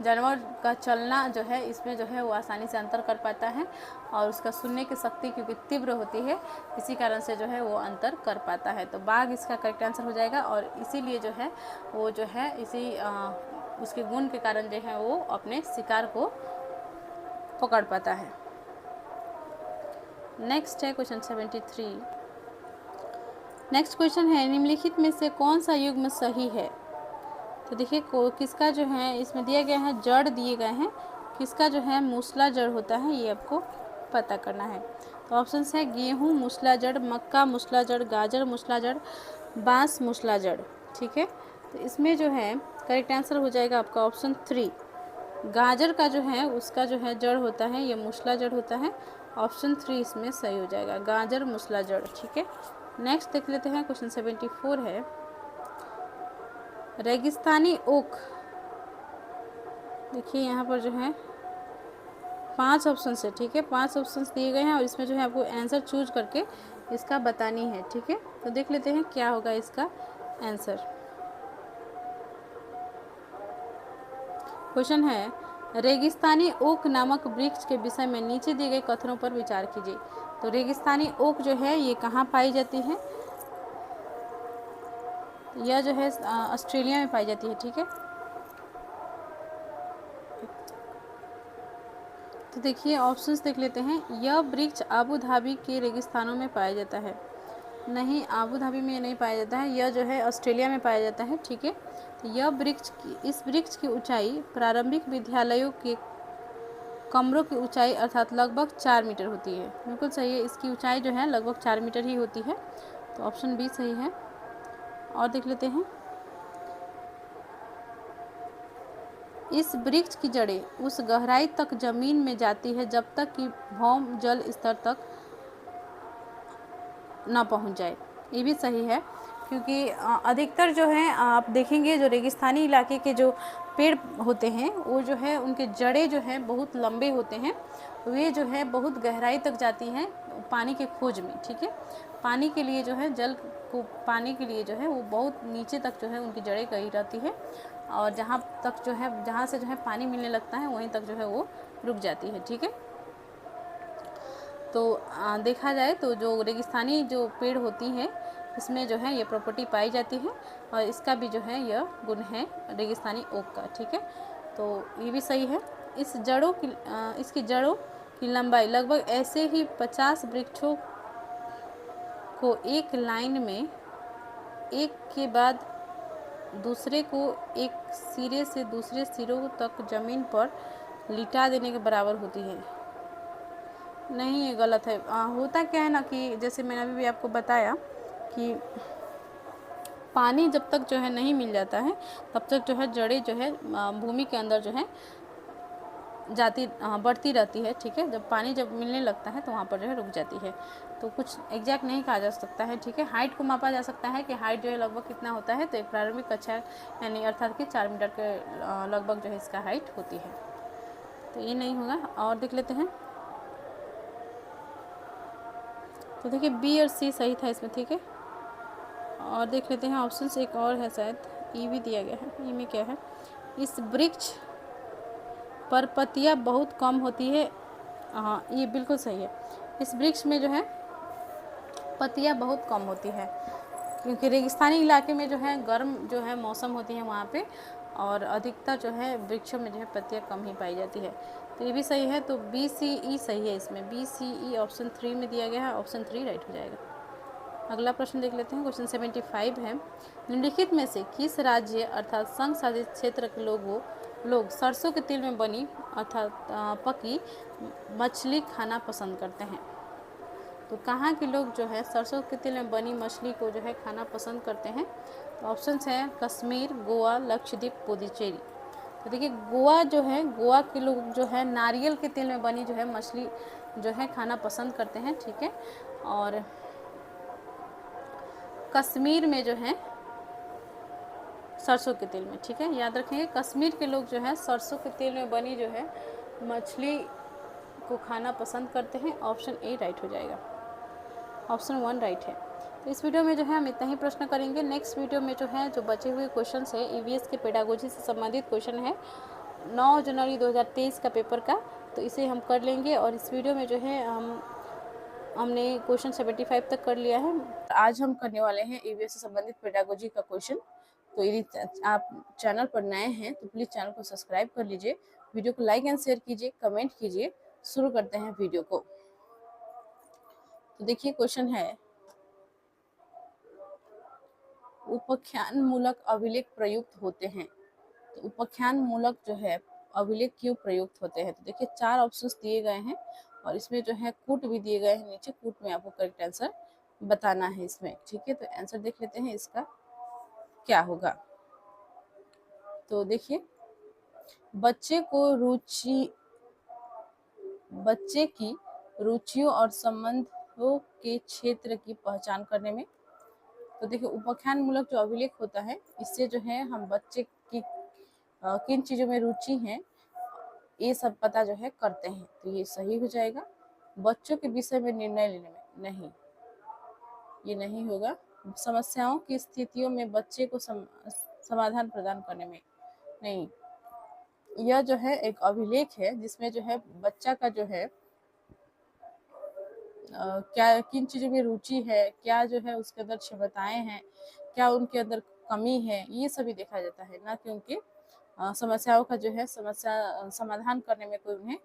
जानवर का चलना जो है, इसमें जो है वो आसानी से अंतर कर पाता है। और उसका सुनने की शक्ति क्योंकि तीव्र होती है, इसी कारण से जो है वो अंतर कर पाता है। तो बाघ इसका करेक्ट आंसर हो जाएगा। और इसीलिए जो है वो जो है उसके गुण के कारण जो है वो अपने शिकार को पकड़ पाता है। नेक्स्ट है क्वेश्चन 73। नेक्स्ट क्वेश्चन है, निम्नलिखित में से कौन सा युग्म सही है? तो देखिए किसका जो है इसमें दिया गया है, जड़ दिए गए हैं, किसका जो है मूसला जड़ होता है ये आपको पता करना है। तो ऑप्शन है गेहूँ मूसला जड़, मक्का मूसला जड़, गाजर मूसला जड़, बांस मूसला जड़। ठीक है, तो इसमें जो है करेक्ट आंसर हो जाएगा आपका ऑप्शन 3। गाजर का जो है उसका जो है जड़ होता है, ये मूसला जड़ होता है। ऑप्शन 3 इसमें सही हो जाएगा, गाजर मूसला जड़। ठीक है, नेक्स्ट देख लेते हैं। क्वेश्चन 74 है, रेगिस्तानी ओक। देखिए यहाँ पर जो है 5 ऑप्शन है। ठीक है, 5 ऑप्शन दिए गए हैं और इसमें जो है आपको आंसर चूज करके इसका बतानी है। ठीक है, तो देख लेते हैं क्या होगा इसका आंसर। क्वेश्चन है, रेगिस्तानी ओक नामक वृक्ष के विषय में नीचे दिए गए कथनों पर विचार कीजिए। तो रेगिस्तानी ओक जो है ये कहाँ पाई जाती है? यह जो है ऑस्ट्रेलिया में पाई जाती है। ठीक है, तो देखिए ऑप्शंस देख लेते हैं। यह वृक्ष आबू धाबी के रेगिस्तानों में पाया जाता है। नहीं, आबू धाबी में नहीं पाया जाता है, यह जो है ऑस्ट्रेलिया में पाया जाता है। ठीक है, तो यह इस वृक्ष की ऊंचाई प्रारंभिक विद्यालयों के कमरों की ऊंचाई अर्थात लगभग 4 मीटर होती है। बिल्कुल सही है, इसकी ऊंचाई जो है लगभग 4 मीटर ही होती है। तो ऑप्शन बी सही है। और देख लेते हैं, इस वृक्ष की जड़ें उस गहराई तक जमीन में जाती है जब तक कि भौम जल स्तर तक ना पहुंच जाए। ये भी सही है, क्योंकि अधिकतर जो है आप देखेंगे जो रेगिस्तानी इलाके के जो पेड़ होते हैं वो जो है उनके जड़ें जो है बहुत लंबे होते हैं, वे जो है बहुत गहराई तक जाती हैं पानी के खोज में। ठीक है, पानी के लिए जो है जल को पाने के लिए जो है वो बहुत नीचे तक जो है उनकी जड़ें गई रहती है, और जहाँ तक जो है जहाँ से जो है पानी मिलने लगता है वहीं तक जो है वो रुक जाती है। ठीक है, तो देखा जाए तो जो रेगिस्तानी जो पेड़ होती हैं इसमें जो है ये प्रॉपर्टी पाई जाती है, और इसका भी जो है यह गुण है रेगिस्तानी ओक का। ठीक है, तो ये भी सही है। इसकी जड़ों की लंबाई लगभग ऐसे ही 50 वृक्षों को एक लाइन में एक के बाद दूसरे को एक सिरे से दूसरे सिरों तक जमीन पर लिटा देने के बराबर होती है। नहीं, ये गलत है। होता क्या है ना कि जैसे मैंने अभी भी आपको बताया कि पानी जब तक जो है नहीं मिल जाता है तब तक जो है जड़ें जो है भूमि के अंदर जो है बढ़ती रहती है। ठीक है, जब पानी जब मिलने लगता है तो वहाँ पर जो है रुक जाती है। तो कुछ एग्जैक्ट नहीं कहा जा सकता है। ठीक है, हाइट को मापा जा सकता है कि हाइट जो है लगभग कितना होता है, तो एक प्रारंभिक कक्षा यानी अर्थात कि 4 मीटर के लगभग जो है इसका हाइट होती है। तो ये नहीं होगा। और देख लेते हैं, तो देखिए बी और सी सही था इसमें। ठीक है, और देख लेते हैं ऑप्शन एक और है, शायद ई भी दिया गया है। ई में क्या है, इस वृक्ष पर पत्तियाँ बहुत कम होती है। हाँ, ये बिल्कुल सही है। इस वृक्ष में जो है पत्तियाँ बहुत कम होती है, क्योंकि रेगिस्तानी इलाके में जो है गर्म जो है मौसम होती है वहाँ पे, और अधिकतर जो है वृक्षों में जो है पत्तियाँ कम ही पाई जाती है। तो ये भी सही है। तो बी सी ई सही है इसमें। बी सी ई ऑप्शन 3 में दिया गया है, ऑप्शन 3 राइट हो जाएगा। अगला प्रश्न देख लेते हैं। क्वेश्चन 75 है, निम्नलिखित में से किस राज्य अर्थात संघ शासित क्षेत्र के लोग सरसों के तेल में बनी अर्थात पकी मछली खाना पसंद करते हैं? तो कहाँ के लोग जो है सरसों के तेल में बनी मछली को जो है खाना पसंद करते हैं? तो ऑप्शंस हैं कश्मीर, गोवा, लक्षद्वीप, पुडुचेरी। तो देखिए गोवा जो है, गोवा के लोग जो है नारियल के तेल में बनी जो है मछली जो है खाना पसंद करते हैं। ठीक है, और कश्मीर में जो है सरसों के तेल में। ठीक है, याद रखेंगे कश्मीर के लोग जो है सरसों के तेल में बनी जो है मछली को खाना पसंद करते हैं। ऑप्शन ए राइट हो जाएगा। ऑप्शन 1 राइट है। तो इस वीडियो में जो है हम इतना ही प्रश्न करेंगे। नेक्स्ट वीडियो में जो है जो बचे हुए क्वेश्चन है ईवीएस के पेडागोजी से संबंधित क्वेश्चन है 9 जनवरी 2023 का पेपर का, तो इसे हम कर लेंगे। और इस वीडियो में जो है हमने क्वेश्चन 75 तक कर लिया है। आज हम करने वाले हैं ईवीएस से संबंधित पेडागोजी का क्वेश्चन। तो यदि आप चैनल पर नए हैं तो प्लीज़ चैनल को सब्सक्राइब कर लीजिए, वीडियो को लाइक एंड शेयर कीजिए, कमेंट कीजिए। शुरू करते हैं वीडियो को। तो देखिए क्वेश्चन है, उपाख्यान मूलक अभिलेख प्रयुक्त होते हैं। तो उपाख्यान मूलक जो है अभिलेख क्यों प्रयुक्त होते हैं? तो देखिए 4 ऑप्शंस दिए गए हैं, और इसमें जो है कूट भी दिए गए हैं नीचे। कूट में आपको करेक्ट आंसर बताना है इसमें। ठीक है, तो आंसर देख लेते हैं इसका क्या होगा। तो देखिए बच्चे की रुचियों और संबंधों के क्षेत्र की पहचान करने में। तो देखिए उपाख्यान मूलक जो अभिलेख होता है इससे जो है हम बच्चे की किन चीज़ों में रुचि है ये सब पता जो है करते हैं। तो ये सही हो जाएगा। बच्चों के विषय में निर्णय लेने में नहीं, ये नहीं होगा। समस्याओं की स्थितियों में बच्चे को समाधान प्रदान करने में नहीं। यह जो है एक अभिलेख है जिसमें जो है बच्चा का जो है क्या किन चीज़ों में रुचि है, क्या जो है उसके अंदर क्षमताएं हैं, क्या उनके अंदर कमी है, ये सभी देखा जाता है, ना कि उनके समस्याओं का जो है समस्या समाधान करने में कोई उन्हें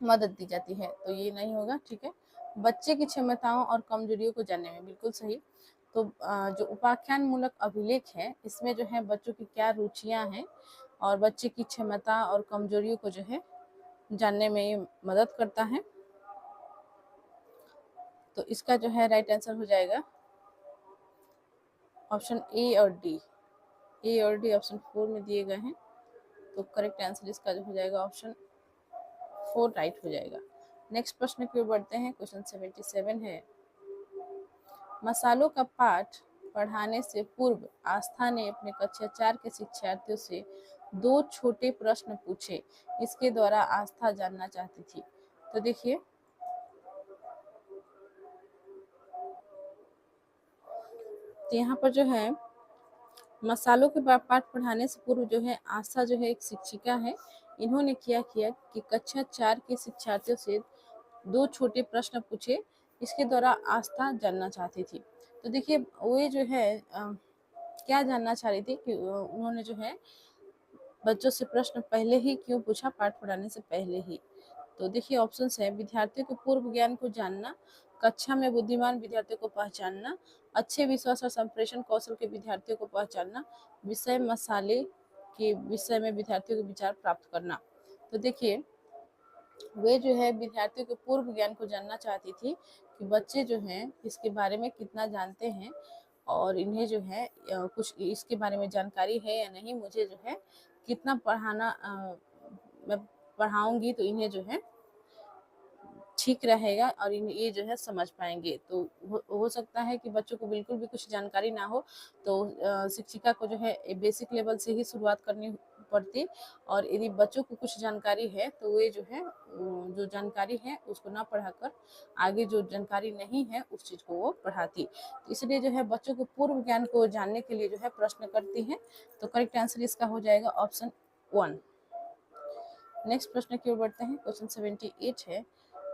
मदद दी जाती है। तो ये नहीं होगा। ठीक है, बच्चे की क्षमताओं और कमजोरियों को जानने में बिल्कुल सही। तो जो उपाख्यान मूलक अभिलेख है इसमें जो है बच्चों की क्या रुचियां हैं और बच्चे की क्षमता और कमजोरियों को जो है जानने में ये मदद करता है। तो इसका जो है राइट आंसर हो जाएगा ऑप्शन ए और डी। ए और डी ऑप्शन 4 में दिए गए हैं। तो करेक्ट आंसर इसका जो हो जाएगा ऑप्शन 4 राइट हो जाएगा। नेक्स्ट प्रश्न की ओर बढ़ते हैं। क्वेश्चन 77 है, मसालों का पाठ पढ़ाने से पूर्व आस्था ने अपने कक्षा 4 के शिक्षार्थियों से 2 छोटे प्रश्न पूछे, इसके द्वारा आस्था जानना चाहती थी। तो देखिए तो यहाँ पर जो है मसालों के पाठ पढ़ाने से पूर्व जो है आस्था जो है एक शिक्षिका है, इन्होंने क्या किया कि कक्षा 4 के शिक्षार्थियों से 2 छोटे प्रश्न पूछे, इसके द्वारा आस्था जानना चाहती थी। तो देखिए वो जो है क्या जानना चाह रही थी कि उन्होंने जो है बच्चों से प्रश्न पहले ही क्यों पूछा, पाठ पढ़ाने से पहले ही। तो देखिए ऑप्शंस है, विद्यार्थियों के पूर्व ज्ञान को जानना, कक्षा में बुद्धिमान विद्यार्थियों को पहचानना, अच्छे विश्वास और संप्रेषण कौशल के विद्यार्थियों को पहचानना, विषय मसाले के विषय में विद्यार्थियों के विचार प्राप्त करना। तो देखिए वे जो है विद्यार्थियों के पूर्व ज्ञान को जानना चाहती थी कि बच्चे जो हैं इसके बारे में कितना जानते हैं और इन्हें जो है कुछ इसके बारे में जानकारी है या नहीं, मुझे जो है कितना पढ़ाना मैं पढ़ाऊंगी तो इन्हें जो है ठीक रहेगा और ये जो है समझ पाएंगे। तो हो सकता है कि बच्चों को बिल्कुल भी कुछ जानकारी ना हो, तो शिक्षिका को जो है बेसिक लेवल से ही शुरुआत करनी पड़ती, और यदि बच्चों को कुछ जानकारी है तो वे जो है जो जानकारी है उसको ना पढ़ाकर आगे जो जानकारी नहीं है उस चीज को वो पढ़ाती। तो इसलिए जो है बच्चों को पूर्व ज्ञान को जानने के लिए जो है प्रश्न करती है। तो करेक्ट आंसर इसका हो जाएगा ऑप्शन 1। नेक्स्ट प्रश्न की ओर बढ़ते हैं। क्वेश्चन 78 है,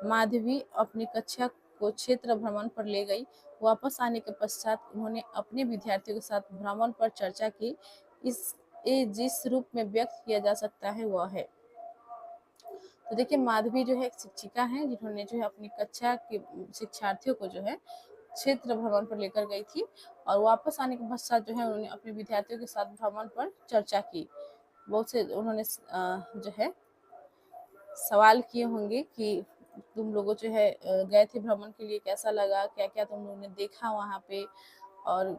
माधवी अपनी कक्षा को क्षेत्र भ्रमण पर ले गई। वापस आने के पश्चात उन्होंने अपने विद्यार्थियों के साथ भ्रमण पर चर्चा की। इसे जिस रूप में व्यक्त किया जा सकता है वह है। तो देखिए माधवी जो है एक शिक्षिका है जिन्होंने जो है अपनी कक्षा के शिक्षार्थियों को जो है क्षेत्र भ्रमण पर लेकर गई थी, और वापस आने के पश्चात जो है उन्होंने अपने विद्यार्थियों के साथ भ्रमण पर चर्चा की। बहुत से उन्होंने जो है सवाल किए होंगे कि तुम लोगों जो है गए थे भ्रमण के लिए, कैसा लगा, क्या क्या तुम लोगों ने देखा वहाँ पे, और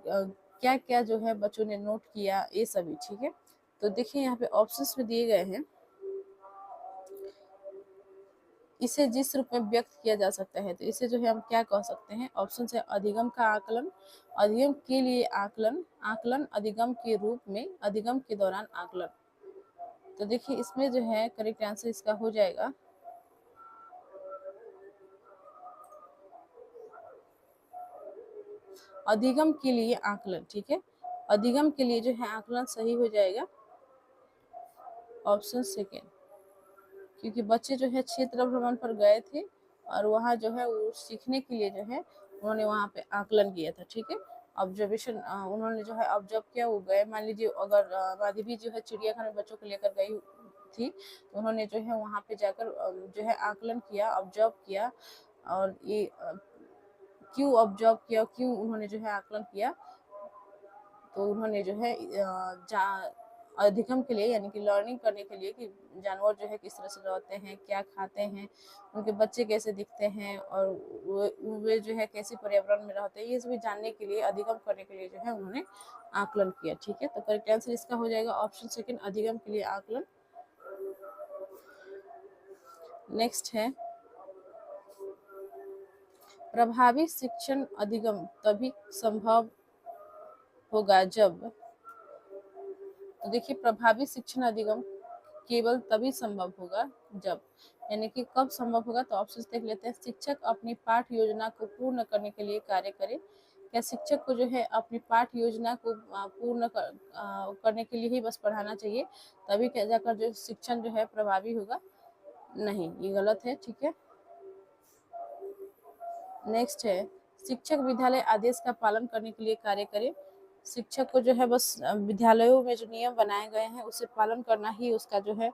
क्या क्या जो है बच्चों ने नोट किया, ये सभी। ठीक है, तो देखिए यहाँ पे ऑप्शंस में दिए गए हैं, इसे जिस रूप में व्यक्त किया जा सकता है, तो इसे जो है हम क्या कह सकते हैं। ऑप्शन है अधिगम का आकलन, अधिगम के लिए आकलन, आकलन अधिगम के रूप में, अधिगम के दौरान आकलन। तो देखिए इसमें जो है करेक्ट आंसर इसका हो जाएगा अधिगम के लिए आकलन। ठीक है, अधिगम के लिए जो है आकलन सही हो जाएगा ऑप्शन सेकेंड, क्योंकि बच्चे जो है क्षेत्र भ्रमण पर गए थे और वहाँ जो है वो सीखने के लिए जो है उन्होंने वहाँ पे आकलन किया था। ठीक है, ऑब्जर्वेशन उन्होंने जो है ऑब्जर्व किया, वो गए। मान लीजिए अगर माधवी जो है चिड़ियाघर में बच्चों को लेकर गई थी, तो उन्होंने जो है वहाँ पे जाकर जो है आकलन किया, ऑब्जर्व किया, और ये क्यों ऑब्जर्व किया, क्यों उन्होंने जो है आकलन किया, तो उन्होंने जो है अधिगम के लिए यानी कि लर्निंग करने के लिए कि जानवर जो है किस तरह से रहते हैं, क्या खाते हैं, उनके बच्चे कैसे दिखते हैं, और वे जो है कैसे पर्यावरण में रहते हैं, ये सभी जानने के लिए, अधिगम करने के लिए जो है उन्होंने आकलन किया। ठीक है, तो करेक्ट आंसर इसका हो जाएगा ऑप्शन सेकंड, अधिगम के लिए आकलन। नेक्स्ट है, प्रभावी शिक्षण अधिगम तभी संभव होगा जब, तो देखिए प्रभावी शिक्षण अधिगम केवल तभी संभव होगा जब, यानी कि कब संभव होगा, तो ऑप्शन देख लेते हैं। शिक्षक अपनी पाठ योजना को पूर्ण करने के लिए कार्य करे। क्या शिक्षक को जो है अपनी पाठ योजना को पूर्ण करने के लिए ही बस पढ़ाना चाहिए, तभी क्या जाकर जो शिक्षण जो है प्रभावी होगा? नहीं, ये गलत है। ठीक है, नेक्स्ट है, शिक्षक विद्यालय आदेश का पालन करने के लिए कार्य करे। शिक्षक को जो है बस विद्यालयों में जो नियम बनाए गए हैं उसे पालन करना ही उसका जो है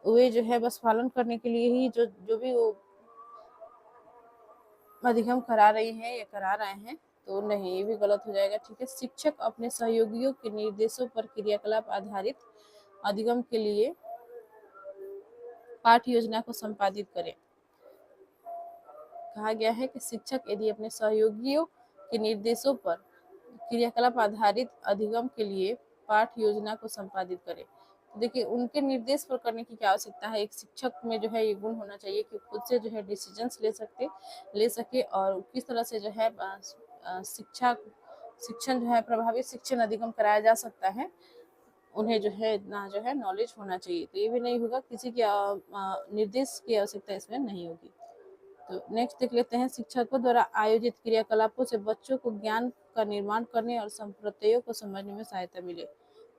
वे जो है बस पालन करने के लिए ही जो भी वो अधिगम करा रही हैं या करा रहे हैं, तो नहीं, ये भी गलत हो जाएगा। ठीक है, शिक्षक अपने सहयोगियों के निर्देशों पर क्रियाकलाप आधारित अधिगम के लिए पाठ योजना को संपादित करें। कहा गया है कि शिक्षक यदि अपने सहयोगियों के निर्देशों पर क्रियाकलाप आधारित अधिगम के लिए पाठ योजना को संपादित करे। तो देखिए उनके निर्देश पर करने की क्या आवश्यकता है। एक शिक्षक में जो है ये गुण होना चाहिए कि खुद से जो है डिसीजंस ले सके और किस तरह से जो है शिक्षण जो है प्रभावी शिक्षण अधिगम कराया जा सकता है। उन्हें जो है इतना जो है नॉलेज होना चाहिए। तो ये भी नहीं होगा, किसी के निर्देश की आवश्यकता इसमें नहीं होगी। तो नेक्स्ट देख लेते हैं, शिक्षकों द्वारा आयोजित क्रियाकलापों से बच्चों को ज्ञान का निर्माण करने और संप्रत्ययों को समझने में सहायता मिले।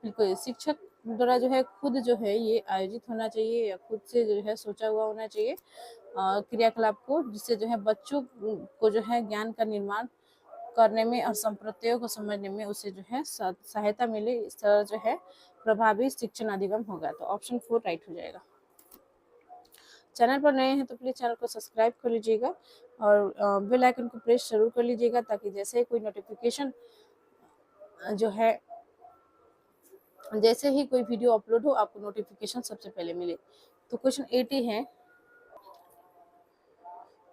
बिल्कुल, शिक्षक द्वारा जो है खुद जो है ये आयोजित होना चाहिए या खुद से जो है सोचा हुआ होना चाहिए क्रियाकलाप को, जिससे जो है बच्चों को जो है ज्ञान का निर्माण करने में और संप्रत्ययों को समझने में उसे जो है सहायता मिले। इस तरह जो है प्रभावी शिक्षण अधिगम होगा। तो ऑप्शन 4 राइट हो जाएगा। चैनल पर नए हैं तो प्लीज चैनल को सब्सक्राइब कर लीजिएगा और बेल आइकन को प्रेस जरूर कर लीजिएगा, ताकि जैसे ही कोई नोटिफिकेशन जो है जैसे ही कोई वीडियो अपलोड हो आपको नोटिफिकेशन सबसे पहले मिले। तो क्वेश्चन 80 है,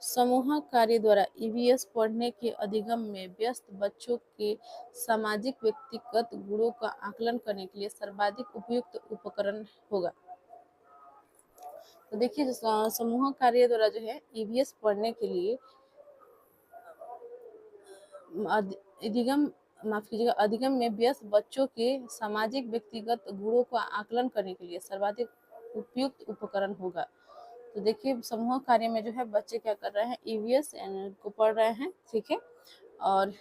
समूह कार्य द्वारा ईवीएस पढ़ने के अधिगम में व्यस्त बच्चों के सामाजिक व्यक्तिगत गुणों का आकलन करने के लिए सर्वाधिक उपयुक्त उपकरण होगा। तो देखिए समूह कार्य द्वारा जो है ईवीएस पढ़ने के लिए अधिगम में व्यस्त बच्चों के सामाजिक व्यक्तिगत गुणों का आकलन करने के लिए सर्वाधिक उपयुक्त उपकरण होगा। तो देखिए समूह कार्य में जो है बच्चे क्या कर रहे हैं, ईवीएस को पढ़ रहे हैं, ठीक है, और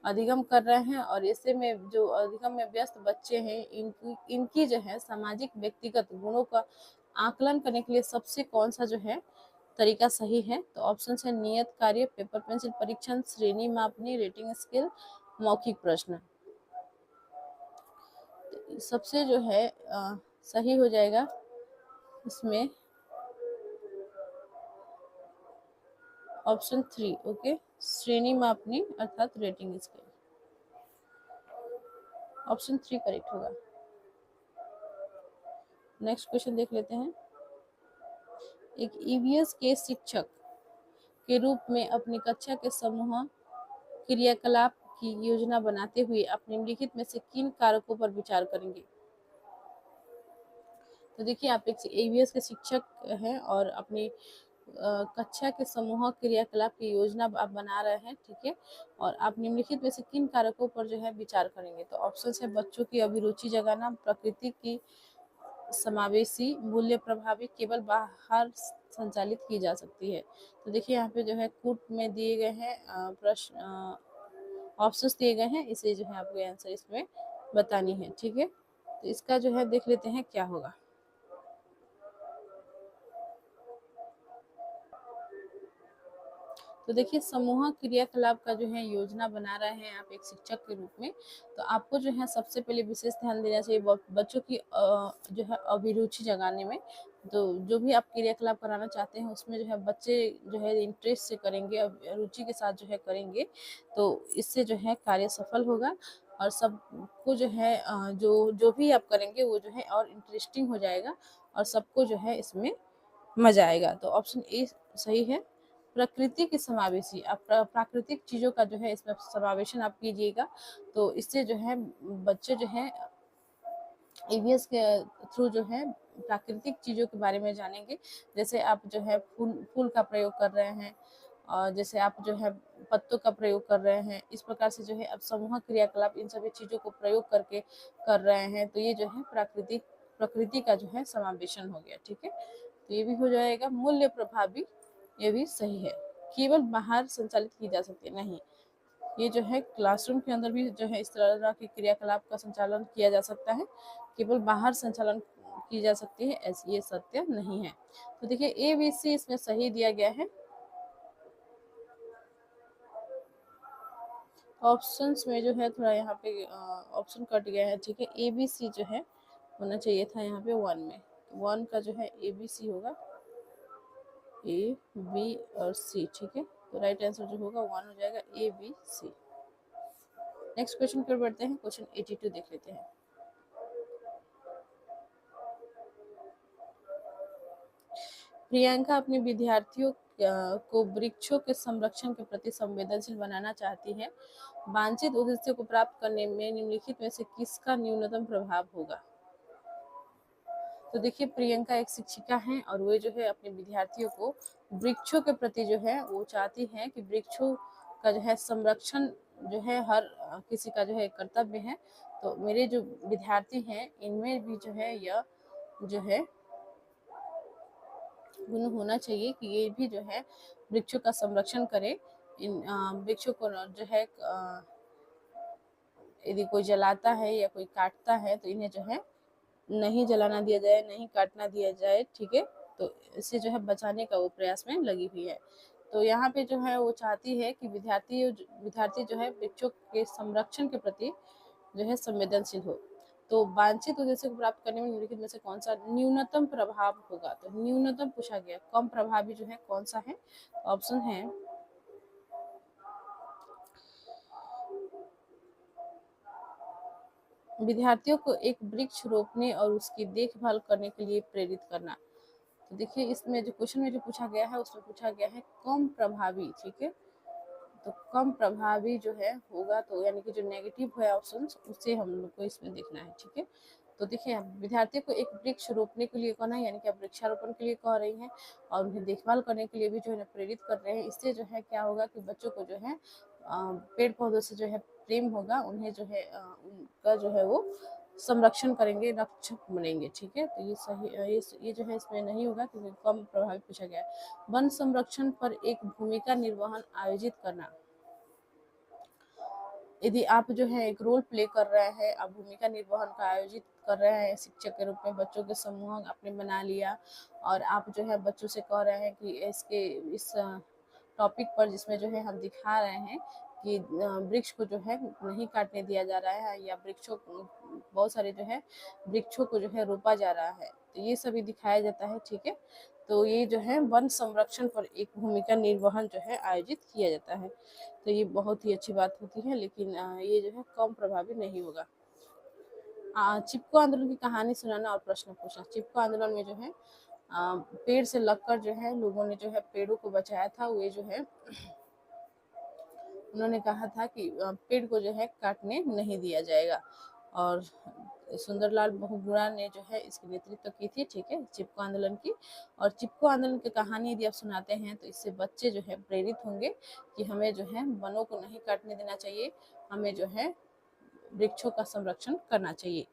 अधिगम कर रहे हैं। और ऐसे में जो अधिगम में व्यस्त बच्चे हैं इनकी जो है सामाजिक व्यक्तिगत गुणों का आकलन करने के लिए सबसे कौन सा जो है तरीका सही है। तो ऑप्शन है नियत कार्य, पेपर पेंसिल परीक्षण, श्रेणी मापनी, रेटिंग स्केल, मौखिक प्रश्न। तो सबसे जो है सही हो जाएगा इसमें ऑप्शन 3, ओके, श्रेणी मापनी अर्थात रेटिंग स्केल। ऑप्शन 3 करेक्ट होगा। नेक्स्ट क्वेश्चन देख लेते हैं, एक ईवीएस के शिक्षक के रूप में अपनी कक्षा के समूह क्रियाकलाप की योजना बनाते हुए आप निम्नलिखित में से किन कारकों पर विचार करेंगे। तो देखिए आप एक ईवीएस के शिक्षक हैं और अपनी कक्षा के समूह क्रियाकलाप की योजना आप बना रहे हैं, ठीक है, और आप निम्नलिखित में से किन कारकों पर जो है विचार करेंगे। तो ऑप्शन है बच्चों की अभिरुचि जगाना, प्रकृति की समावेशी, मूल्य प्रभावी, केवल बाहर संचालित की जा सकती है। तो देखिए यहाँ पे जो है कूट में दिए गए हैं प्रश्न, ऑप्शंस दिए गए हैं, इसे जो है आपको आंसर इसमें बतानी है, ठीक है। तो इसका जो है देख लेते हैं क्या होगा। तो देखिए समूह क्रियाकलाप का जो है योजना बना रहे हैं आप एक शिक्षक के रूप में, तो आपको जो है सबसे पहले विशेष ध्यान देना चाहिए बच्चों की जो है अभिरुचि जगाने में। तो जो भी आप क्रियाकलाप कराना चाहते हैं उसमें जो है बच्चे जो है इंटरेस्ट से करेंगे, रुचि के साथ जो है करेंगे, तो इससे जो है कार्य सफल होगा और सबको जो है जो जो भी आप करेंगे वो जो है और इंटरेस्टिंग हो जाएगा और सबको जो है इसमें मजा आएगा। तो ऑप्शन ए सही है। प्रकृति की समावेशी, आप प्राकृतिक चीजों का जो है इसमें समावेशन आप कीजिएगा, तो इससे जो है बच्चे जो है ईवीएस के थ्रू जो है प्राकृतिक चीजों के बारे में जानेंगे। जैसे आप जो है फूल का प्रयोग कर रहे हैं और जैसे आप जो है पत्तों का प्रयोग कर रहे हैं, इस प्रकार से जो है अब समूह क्रियाकलाप इन सभी चीजों को प्रयोग करके कर रहे हैं, तो ये जो है प्रकृति का जो है समावेशन हो गया, ठीक है। तो ये भी हो जाएगा। मूल्य प्रभावी, ये भी सही है। केवल बाहर संचालित की जा सकती है, नहीं, ये जो है क्लासरूम के अंदर भी जो है इस तरह के क्रियाकलाप का संचालन किया जा सकता है, केवल बाहर संचालन की जा सकती है, ऐसी ये सत्य नहीं है। तो देखिए ABC इसमें सही दिया गया है। ऑप्शंस में जो है थोड़ा यहाँ पे ऑप्शन कट गया है, ठीक है। ABC जो है होना चाहिए था यहाँ पे 1 में, 1 का जो है ABC होगा, A, B और C, ठीक है। तो राइट आंसर जो होगा 1 हो जाएगा, ABC। नेक्स्ट क्वेश्चन पर बढ़ते हैं, क्वेश्चन 82 देख लेते हैं। प्रियंका अपने विद्यार्थियों को वृक्षों के संरक्षण के प्रति संवेदनशील बनाना चाहती है। वांछित उद्देश्य को प्राप्त करने में निम्नलिखित में से किसका न्यूनतम प्रभाव होगा? तो देखिए, प्रियंका एक शिक्षिका हैं और वे जो है अपने विद्यार्थियों को वृक्षों के प्रति जो है वो चाहती हैं कि वृक्षों का जो है संरक्षण जो है हर किसी का जो है कर्तव्य है। तो मेरे जो विद्यार्थी हैं इनमें भी जो है यह जो है गुण होना चाहिए कि ये भी जो है वृक्षों का संरक्षण करे। इन वृक्षों को जो है यदि कोई जलाता है या कोई काटता है तो इन्हें जो है नहीं जलाना दिया जाए, नहीं काटना दिया जाए, ठीक है। तो इसे जो है बचाने का वो प्रयास में लगी हुई है। तो यहाँ पे जो है वो चाहती है कि विद्यार्थी जो है वृक्षों के संरक्षण के प्रति जो है संवेदनशील हो। तो वांछित उद्देश्य को प्राप्त करने में निम्नलिखित में से कौन सा न्यूनतम प्रभाव होगा? तो न्यूनतम पूछा गया, कम प्रभावी जो है कौन सा है? ऑप्शन है विद्यार्थियों को एक वृक्ष रोपने और उसकी देखभाल करने के लिए प्रेरित करना। तो देखिए, इसमें जो क्वेश्चन में जो पूछा गया है उसमें पूछा गया है कम प्रभावी, ठीक है। तो कम प्रभावी जो है होगा, तो यानी कि जो नेगेटिव है ऑप्शन उसे हम लोग को इसमें देखना है, ठीक है। तो देखिए, विद्यार्थियों को एक वृक्ष रोपने के लिए कहना है, यानी कि आप वृक्षारोपण के लिए कह रही हैं और उन्हें देखभाल करने के लिए भी जो है प्रेरित कर रहे हैं। इससे जो है क्या होगा कि बच्चों को जो है पेड़ पौधों से जो है प्रेम होगा, उन्हें जो है उनका जो है वो संरक्षण करेंगे, रक्षक बनेंगे, ठीक है। तो ये सही ये जो है इसमें नहीं होगा क्योंकि कम प्रभावी पूछा गया है। वन संरक्षण पर एक भूमिका निर्वहन आयोजित करना। यदि आप जो है एक रोल प्ले कर रहे हैं, आप भूमिका निर्वहन का आयोजित कर रहे हैं शिक्षक के रूप में, बच्चों के समूह आपने बना लिया और आप जो है बच्चों से कह रहे हैं कि इस टॉपिक पर जिसमें जो है हम दिखा रहे हैं कि वृक्ष को जो है नहीं काटने दिया जा रहा है या बहुत सारे जो है वृक्षों को जो है रोपा जा रहा है, तो ये सभी दिखाया जाता है, ठीक है। तो ये जो है वन संरक्षण पर एक भूमिका निर्वहन जो है आयोजित किया जाता है। तो ये बहुत ही अच्छी बात होती है, लेकिन ये जो है कम प्रभावी नहीं होगा। चिपको आंदोलन की कहानी सुनाना और प्रश्न पूछना। चिपको आंदोलन में जो है पेड़ से लगकर जो है लोगों ने जो है पेड़ों को बचाया था। वे जो है उन्होंने कहा था कि पेड़ को जो है काटने नहीं दिया जाएगा और सुंदरलाल बहुगुणा ने जो है इसकी नेतृत्व की थी, ठीक है, चिपको आंदोलन की। और चिपको आंदोलन की कहानी यदि आप सुनाते हैं तो इससे बच्चे जो है प्रेरित होंगे कि हमें जो है वनों को नहीं काटने देना चाहिए, हमें जो है वृक्षों का संरक्षण करना चाहिए।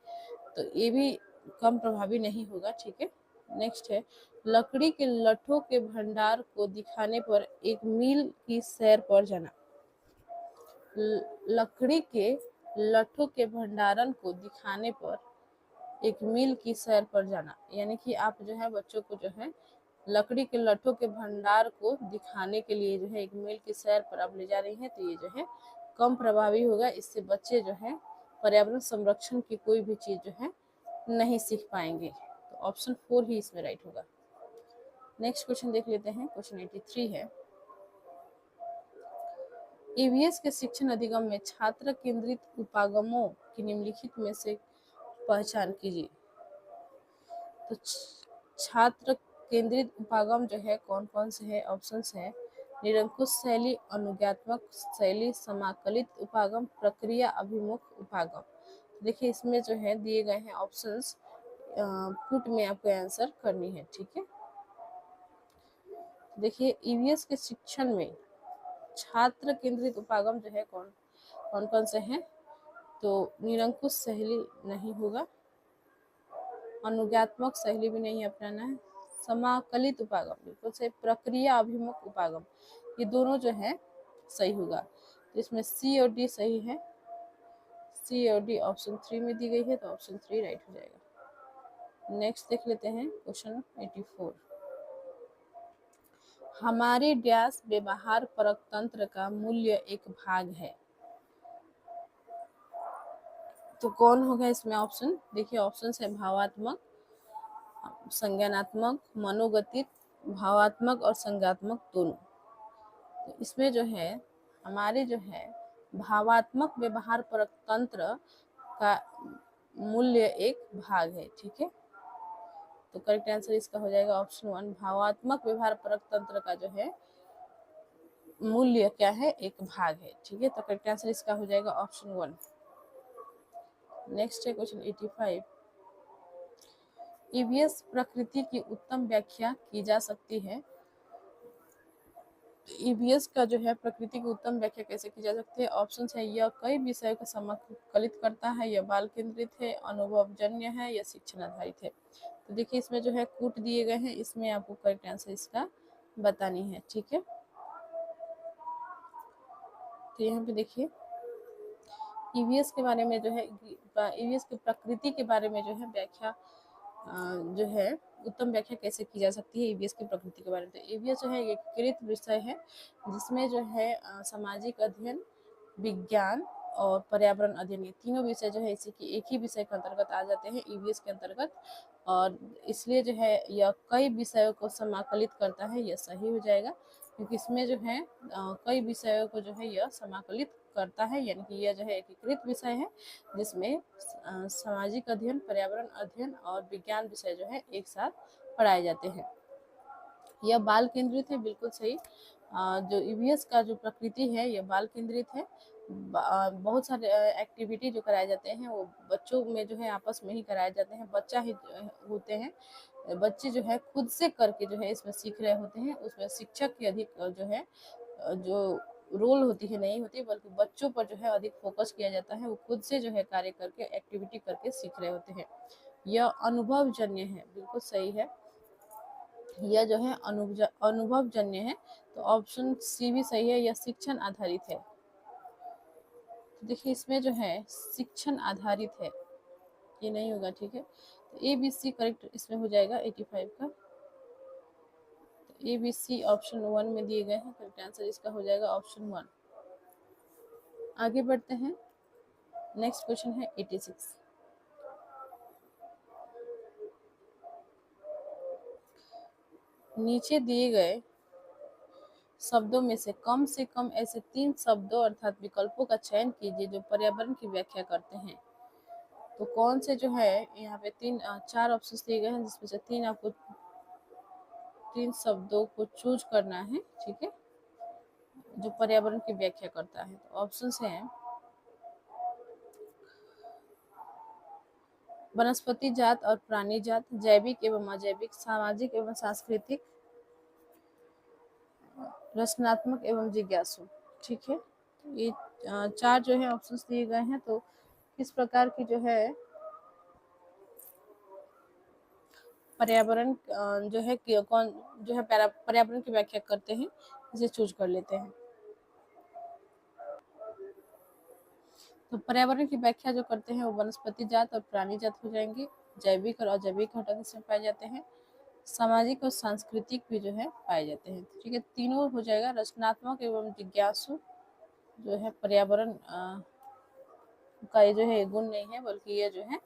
तो ये भी कम प्रभावी नहीं होगा, ठीक है। नेक्स्ट है लकड़ी के लट्ठों के भंडार को दिखाने पर एक मील की सैर पर जाना। लकड़ी के लट्ठों के भंडारण को दिखाने पर एक मील की सैर पर जाना, यानी कि आप जो है बच्चों को जो है लकड़ी के लट्ठों के भंडार को दिखाने के लिए जो है एक मील की सैर पर आप ले जा रही हैं, तो ये जो है कम प्रभावी होगा। इससे बच्चे जो है पर्यावरण संरक्षण की कोई भी चीज जो है नहीं सीख पाएंगे। तो ऑप्शन 4 ही इसमें राइट होगा। नेक्स्ट क्वेश्चन देख लेते हैं, क्वेश्चन 83 है ईवीएस के शिक्षण अधिगम में छात्र केंद्रित उपागमों की निम्नलिखित में से पहचान कीजिए। तो छात्र केंद्रित उपागम जो है कौन कौन से है? ऑप्शंस है निरंकुश शैली, अनुज्ञात्मक शैली, समाकलित उपागम, प्रक्रिया अभिमुख उपागम। देखिए, इसमें जो है दिए गए हैं ऑप्शंस, पुट में आपको आंसर करनी है, ठीक है। देखिए, ईवीएस के शिक्षण में छात्र केंद्रित उपागम जो है कौन कौन से हैं? तो निरंकुश शैली नहीं होगा, अनुज्ञात्मक शैली भी नहीं अपनाना है, समाकलित उपागम बिल्कुल सही, प्रक्रिया अभिमुख उपागम ये दोनों जो है सही होगा। तो इसमें सी और डी सही है, सी और डी ऑप्शन 3 में दी गई है, तो ऑप्शन 3 राइट हो जाएगा। नेक्स्ट देख लेते हैं क्वेश्चन 84 हमारे डैश व्यवहार परक तंत्र का मूल्य एक भाग है। तो कौन होगा इसमें ऑप्शन? देखिए, ऑप्शन है भावात्मक, संज्ञानात्मक, मनोगतिक, भावात्मक और संज्ञात्मक दोनों। तो इसमें जो है हमारे जो है भावात्मक व्यवहार परक तंत्र का मूल्य एक भाग है, ठीक है। तो करेक्ट आंसर इसका हो जाएगा ऑप्शन 1। भावात्मक व्यवहार परक तंत्र का जो है मूल्य क्या है, एक भाग है। ठीक है, तो करेक्ट आंसर इसका हो जाएगा ऑप्शन 1। नेक्स्ट है क्वेश्चन 85। ईवीएस प्रकृति की उत्तम व्याख्या की जा सकती है। ईवीएस का जो है प्रकृति की उत्तम व्याख्या कैसे की जा सकती है? ऑप्शन है, यह कई विषयों को समाकलित करता है, यह बाल केंद्रित है, अनुभवजन्य है, या शिक्षण आधारित है। तो देखिए इसमें जो है कूट दिए गए हैं, इसमें आपको करेक्ट आंसर इसका बतानी है। ठीक है, तो यहाँ पे देखिए ईवीएस के बारे में जो है, ईवीएस की प्रकृति के बारे में जो है व्याख्या जो है उत्तम व्याख्या कैसे की जा सकती है ईवीएस की प्रकृति के बारे में। तो ईवीएस जो है एक एकीकृत विषय है जिसमें जो है सामाजिक अध्ययन, विज्ञान और पर्यावरण अध्ययन, ये तीनों विषय जो है इसी की एक ही विषय के अंतर्गत आ जाते हैं ईवीएस के अंतर्गत, और इसलिए जो है यह कई विषयों को समाकलित करता है। यह सही हो जाएगा क्योंकि इसमें जो है कई विषयों को जो है यह समाकलित करता है, यानी कि यह जो है एकीकृत विषय है जिसमें सामाजिक अध्ययन, पर्यावरण अध्ययन और विज्ञान विषय जो है एक साथ पढ़ाए जाते हैं। यह बाल केंद्रित है, बिल्कुल सही। जो ईवीएस का जो प्रकृति है यह बाल केंद्रित है। बहुत सारे एक्टिविटी जो कराए जाते हैं वो बच्चों में जो है आपस में ही कराए जाते हैं, बच्चा ही होते हैं, बच्चे जो है खुद से करके जो है इसमें सीख रहे होते हैं। उसमें शिक्षक की अधिक जो है जो रोल होती है नहीं होती, बल्कि बच्चों पर जो है अधिक फोकस किया जाता है, वो खुद से जो है कार्य करके एक्टिविटी करके सीख रहे होते हैं। यह अनुभवजन्य है, बिल्कुल सही है। यह जो है अनुभवजन्य है, तो ऑप्शन सी भी सही है, यह शिक्षण आधारित है। तो देखिए इसमें जो है शिक्षण आधारित है, ये नहीं होगा। ठीक है, तो ए बी सी करेक्ट इसमें हो जाएगा 85 का। तो ए बी सी ऑप्शन 1 में दिए गए हैं, करेक्ट आंसर इसका हो जाएगा ऑप्शन 1। आगे बढ़ते हैं, नेक्स्ट क्वेश्चन है 86। नीचे दिए गए शब्दों में से कम ऐसे 3 शब्दों अर्थात विकल्पों का चयन कीजिए जो पर्यावरण की व्याख्या करते हैं। तो कौन से जो है यहाँ पे 4 ऑप्शन दिए गए हैं जिसमें से 3 शब्दों को चूज करना है। ठीक है, जो पर्यावरण की व्याख्या करता है। तो ऑप्शंस हैं वनस्पति जात और प्राणी जात, जैविक एवं अजैविक, सामाजिक एवं सांस्कृतिक, रचनात्मक एवं जिज्ञासु। ठीक है, तो ये 4 जो है ऑप्शंस दिए गए हैं। तो किस प्रकार की जो है पर्यावरण जो है कौन जो है पर्यावरण की व्याख्या करते हैं, इसे चूज कर लेते हैं। तो पर्यावरण की व्याख्या जो करते हैं वो वनस्पति जात और प्राणी जात हो जाएंगे, जैविक और अजैविक घटक इसमें पाए जाते हैं, सामाजिक और सांस्कृतिक भी जो है पाए जाते हैं। ठीक है, तीनों हो जाएगा। रचनात्मक एवं जिज्ञासु जो है पर्यावरण का ये जो है गुण नहीं है, बल्कि ये जो है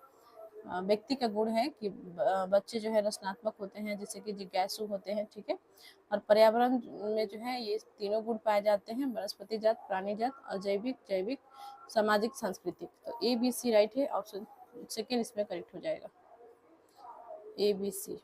व्यक्ति का गुण है कि बच्चे जो है रचनात्मक होते हैं, जैसे कि जिज्ञासु होते हैं। ठीक है, और पर्यावरण में जो है ये तीनों गुण पाए जाते हैं, वनस्पति जात, प्राणी जात, अजैविक, जैविक, सामाजिक, सांस्कृतिक। तो ए बी सी राइट है, ऑप्शन सेकेंड इसमें करेक्ट हो जाएगा, ए बी सी।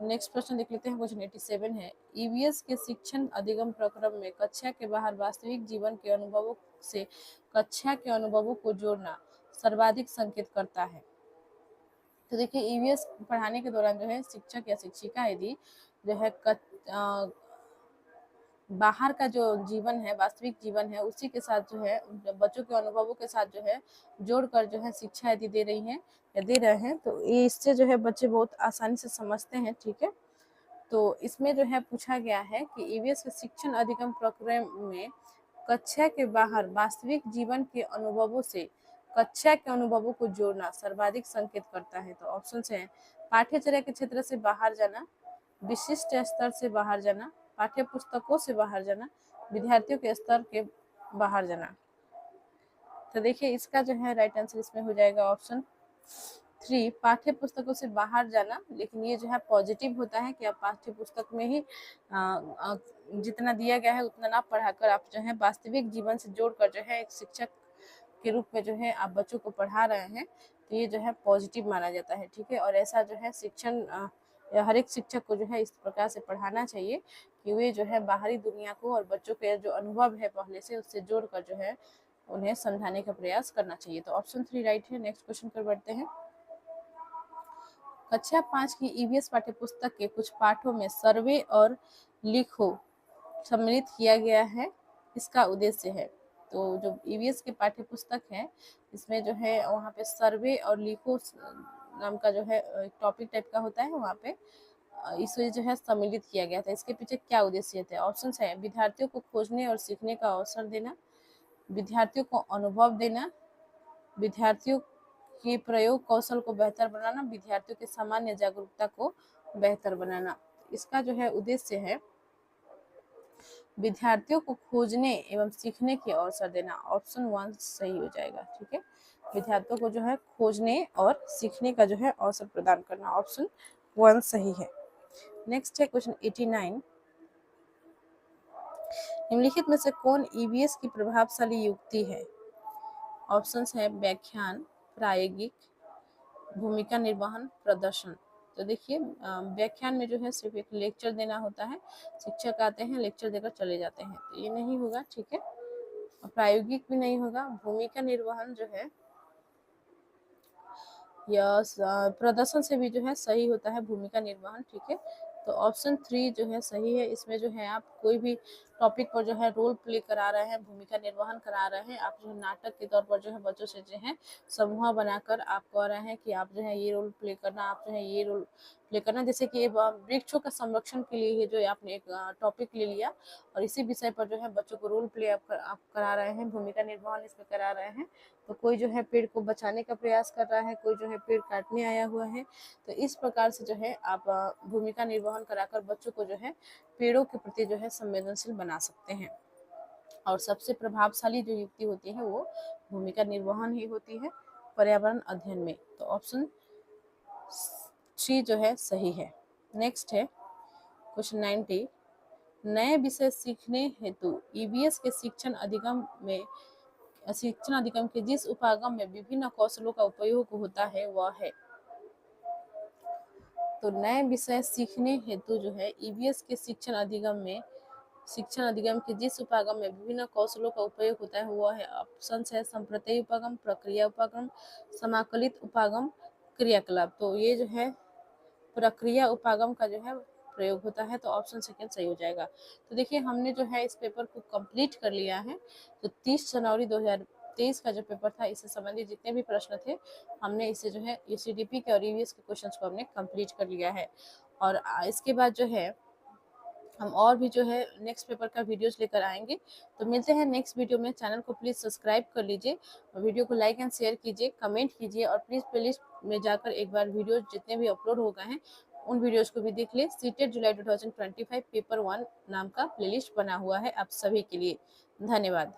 नेक्स्ट प्रश्न देख लेते हैं, क्वेश्चन 87 है। ईवीएस के शिक्षण अधिगम प्रक्रम में कक्षा के बाहर वास्तविक जीवन के अनुभवों से कक्षा के अनुभवों को जोड़ना सर्वाधिक संकेत करता है। तो देखिए ईवीएस पढ़ाने के दौरान जो है शिक्षक या शिक्षिका यदि जो है बाहर का जो जीवन है, वास्तविक जीवन है, उसी के साथ जो है बच्चों के अनुभवों के साथ जो है जोड़कर जो है शिक्षा यदि दे रही हैं या दे रहे हैं, तो इससे जो है बच्चे बहुत आसानी से समझते हैं। ठीक है, तो इसमें जो है पूछा गया है कि ईवीएस के शिक्षण अधिगम प्रक्रम में कक्षा के बाहर वास्तविक जीवन के अनुभवों से कक्षा के अनुभवों को जोड़ना सर्वाधिक संकेत करता है। तो ऑप्शन है पाठ्यचर्या के क्षेत्र से बाहर जाना, विशिष्ट स्तर से बाहर जाना, पाठ्य पुस्तकों से बाहर जाना, विद्यार्थियों के स्तर के बाहर जाना। तो देखिए इसका जो है राइट आंसर इसमें हो जाएगा ऑप्शन 3, पाठ्य पुस्तकों से बाहर जाना। लेकिन ये जो है पॉजिटिव होता है कि आप पाठ्य पुस्तक में ही जितना दिया गया है उतना ना पढ़ाकर आप जो है वास्तविक जीवन से जोड़कर जो है एक शिक्षक के रूप में जो है आप बच्चों को पढ़ा रहे हैं तो ये जो है पॉजिटिव माना जाता है, ठीक है। और ऐसा जो है शिक्षण हर एक शिक्षक को जो है इस प्रकार से पढ़ाना चाहिए कि वे जो है बाहरी दुनिया को और बच्चों के जो अनुभव है पहले से उससे जोड़कर जो है उन्हें समझाने का प्रयास करना चाहिए। तो ऑप्शन 3 राइट है। नेक्स्ट क्वेश्चन पर बढ़ते हैं। कक्षा 5 की ईवीएस पाठ्यपुस्तक के कुछ पाठों में सर्वे और लिखो सम्मिलित किया गया है, इसका उद्देश्य है। तो जो ईवीएस की पाठ्यपुस्तक है इसमें जो है वहाँ पे सर्वे और लिखो नाम का जो है टॉपिक टाइप का होता है, वहाँ पे इसे जो है सम्मिलित किया गया था। इसके पीछे क्या उद्देश्य थे? ऑप्शन है विद्यार्थियों को खोजने और सीखने का अवसर देना, विद्यार्थियों को अनुभव देना, विद्यार्थियों के प्रयोग कौशल को बेहतर बनाना, विद्यार्थियों के सामान्य जागरूकता को बेहतर बनाना। इसका जो है उद्देश्य है विद्यार्थियों को खोजने एवं सीखने के अवसर देना। ऑप्शन 1 सही हो जाएगा, ठीक है। विद्यार्थियों को जो है खोजने और सीखने का जो है अवसर प्रदान करना, ऑप्शन 1 सही है। नेक्स्ट है क्वेश्चन 89। निम्नलिखित में से कौन ईवीएस की प्रभावशाली युक्ति है? ऑप्शंस है व्याख्यान, प्रायोगिक, भूमिका निर्वहन, प्रदर्शन। तो देखिए व्याख्यान में जो है सिर्फ एक लेक्चर देना होता है, शिक्षक आते हैं लेक्चर देकर चले जाते हैं, तो ये नहीं होगा, ठीक है। प्रायोगिक भी नहीं होगा। भूमिका निर्वहन जो है या प्रदर्शन से भी जो है सही होता है भूमिका निर्वहन, ठीक है। तो ऑप्शन 3 जो है सही है। इसमें जो है आप कोई भी टॉपिक पर जो है रोल प्ले करा रहे हैं, भूमिका निर्वहन करा रहे हैं, आप जो है नाटक के तौर पर जो है बच्चों से जो है समूह बनाकर आप कह रहे हैं कि आप जो है ये रोल प्ले करना, आप जो है ये रोल प्ले करना। जैसे कि वृक्षों का संरक्षण के लिए जो आपने एक टॉपिक ले लिया और इसी विषय पर जो है बच्चों को रोल प्ले आप करा रहे हैं, भूमिका निर्वहन इसमें करा रहे हैं। तो कोई जो है पेड़ को बचाने का प्रयास कर रहा है, कोई जो है पेड़ काटने आया हुआ है। तो इस प्रकार से जो है आप भूमिका निर्वहन कराकर बच्चों को जो है पेड़ों के प्रति जो है संवेदनशील बना सकते हैं। और सबसे प्रभावशाली जो युक्ति होती है वो भूमिका निर्वहन ही होती है पर्यावरण अध्ययन में। तो ऑप्शन 3 जो है सही है। नेक्स्ट है क्वेश्चन 90। नए विषय सीखने हेतु ईवीएस के शिक्षण अधिगम के जिस उपागम में विभिन्न कौशलों का उपयोग होता है वह है। तो नए विषय सीखने हेतु जो है ईवीएस के शिक्षण अधिगम के जिस उपागम में विभिन्न कौशलों का उपयोग होता है वह है। ऑप्शन है संप्रत्यय उपागम, प्रक्रिया उपागम, समाकलित उपागम, क्रियाकलाप। तो ये जो है प्रक्रिया उपागम का जो है प्रयोग होता है, तो ऑप्शन सेकंड सही हो जाएगा। तो देखिए हमने जो है इस पेपर को कंप्लीट कर लिया है। तो 30 जनवरी 2023 का जो पेपर था इससे संबंधित जितने भी प्रश्न थे हमने इसे जो है यूसीडीपी के और ईवीएस के क्वेश्चंस को हमने कंप्लीट कर लिया है। और इसके बाद जो है हम और भी जो है नेक्स्ट पेपर का वीडियोस लेकर आएंगे। तो मिलते हैं नेक्स्ट वीडियो में। चैनल को प्लीज़ सब्सक्राइब कर लीजिए, वीडियो को लाइक एंड शेयर कीजिए, कमेंट कीजिए और प्लीज़ प्लेलिस्ट में जाकर एक बार वीडियो जितने भी अपलोड हो गए हैं उन वीडियोस को भी देख ले। सीटेट जुलाई 2025 पेपर 1 नाम का प्लेलिस्ट बना हुआ है आप सभी के लिए। धन्यवाद।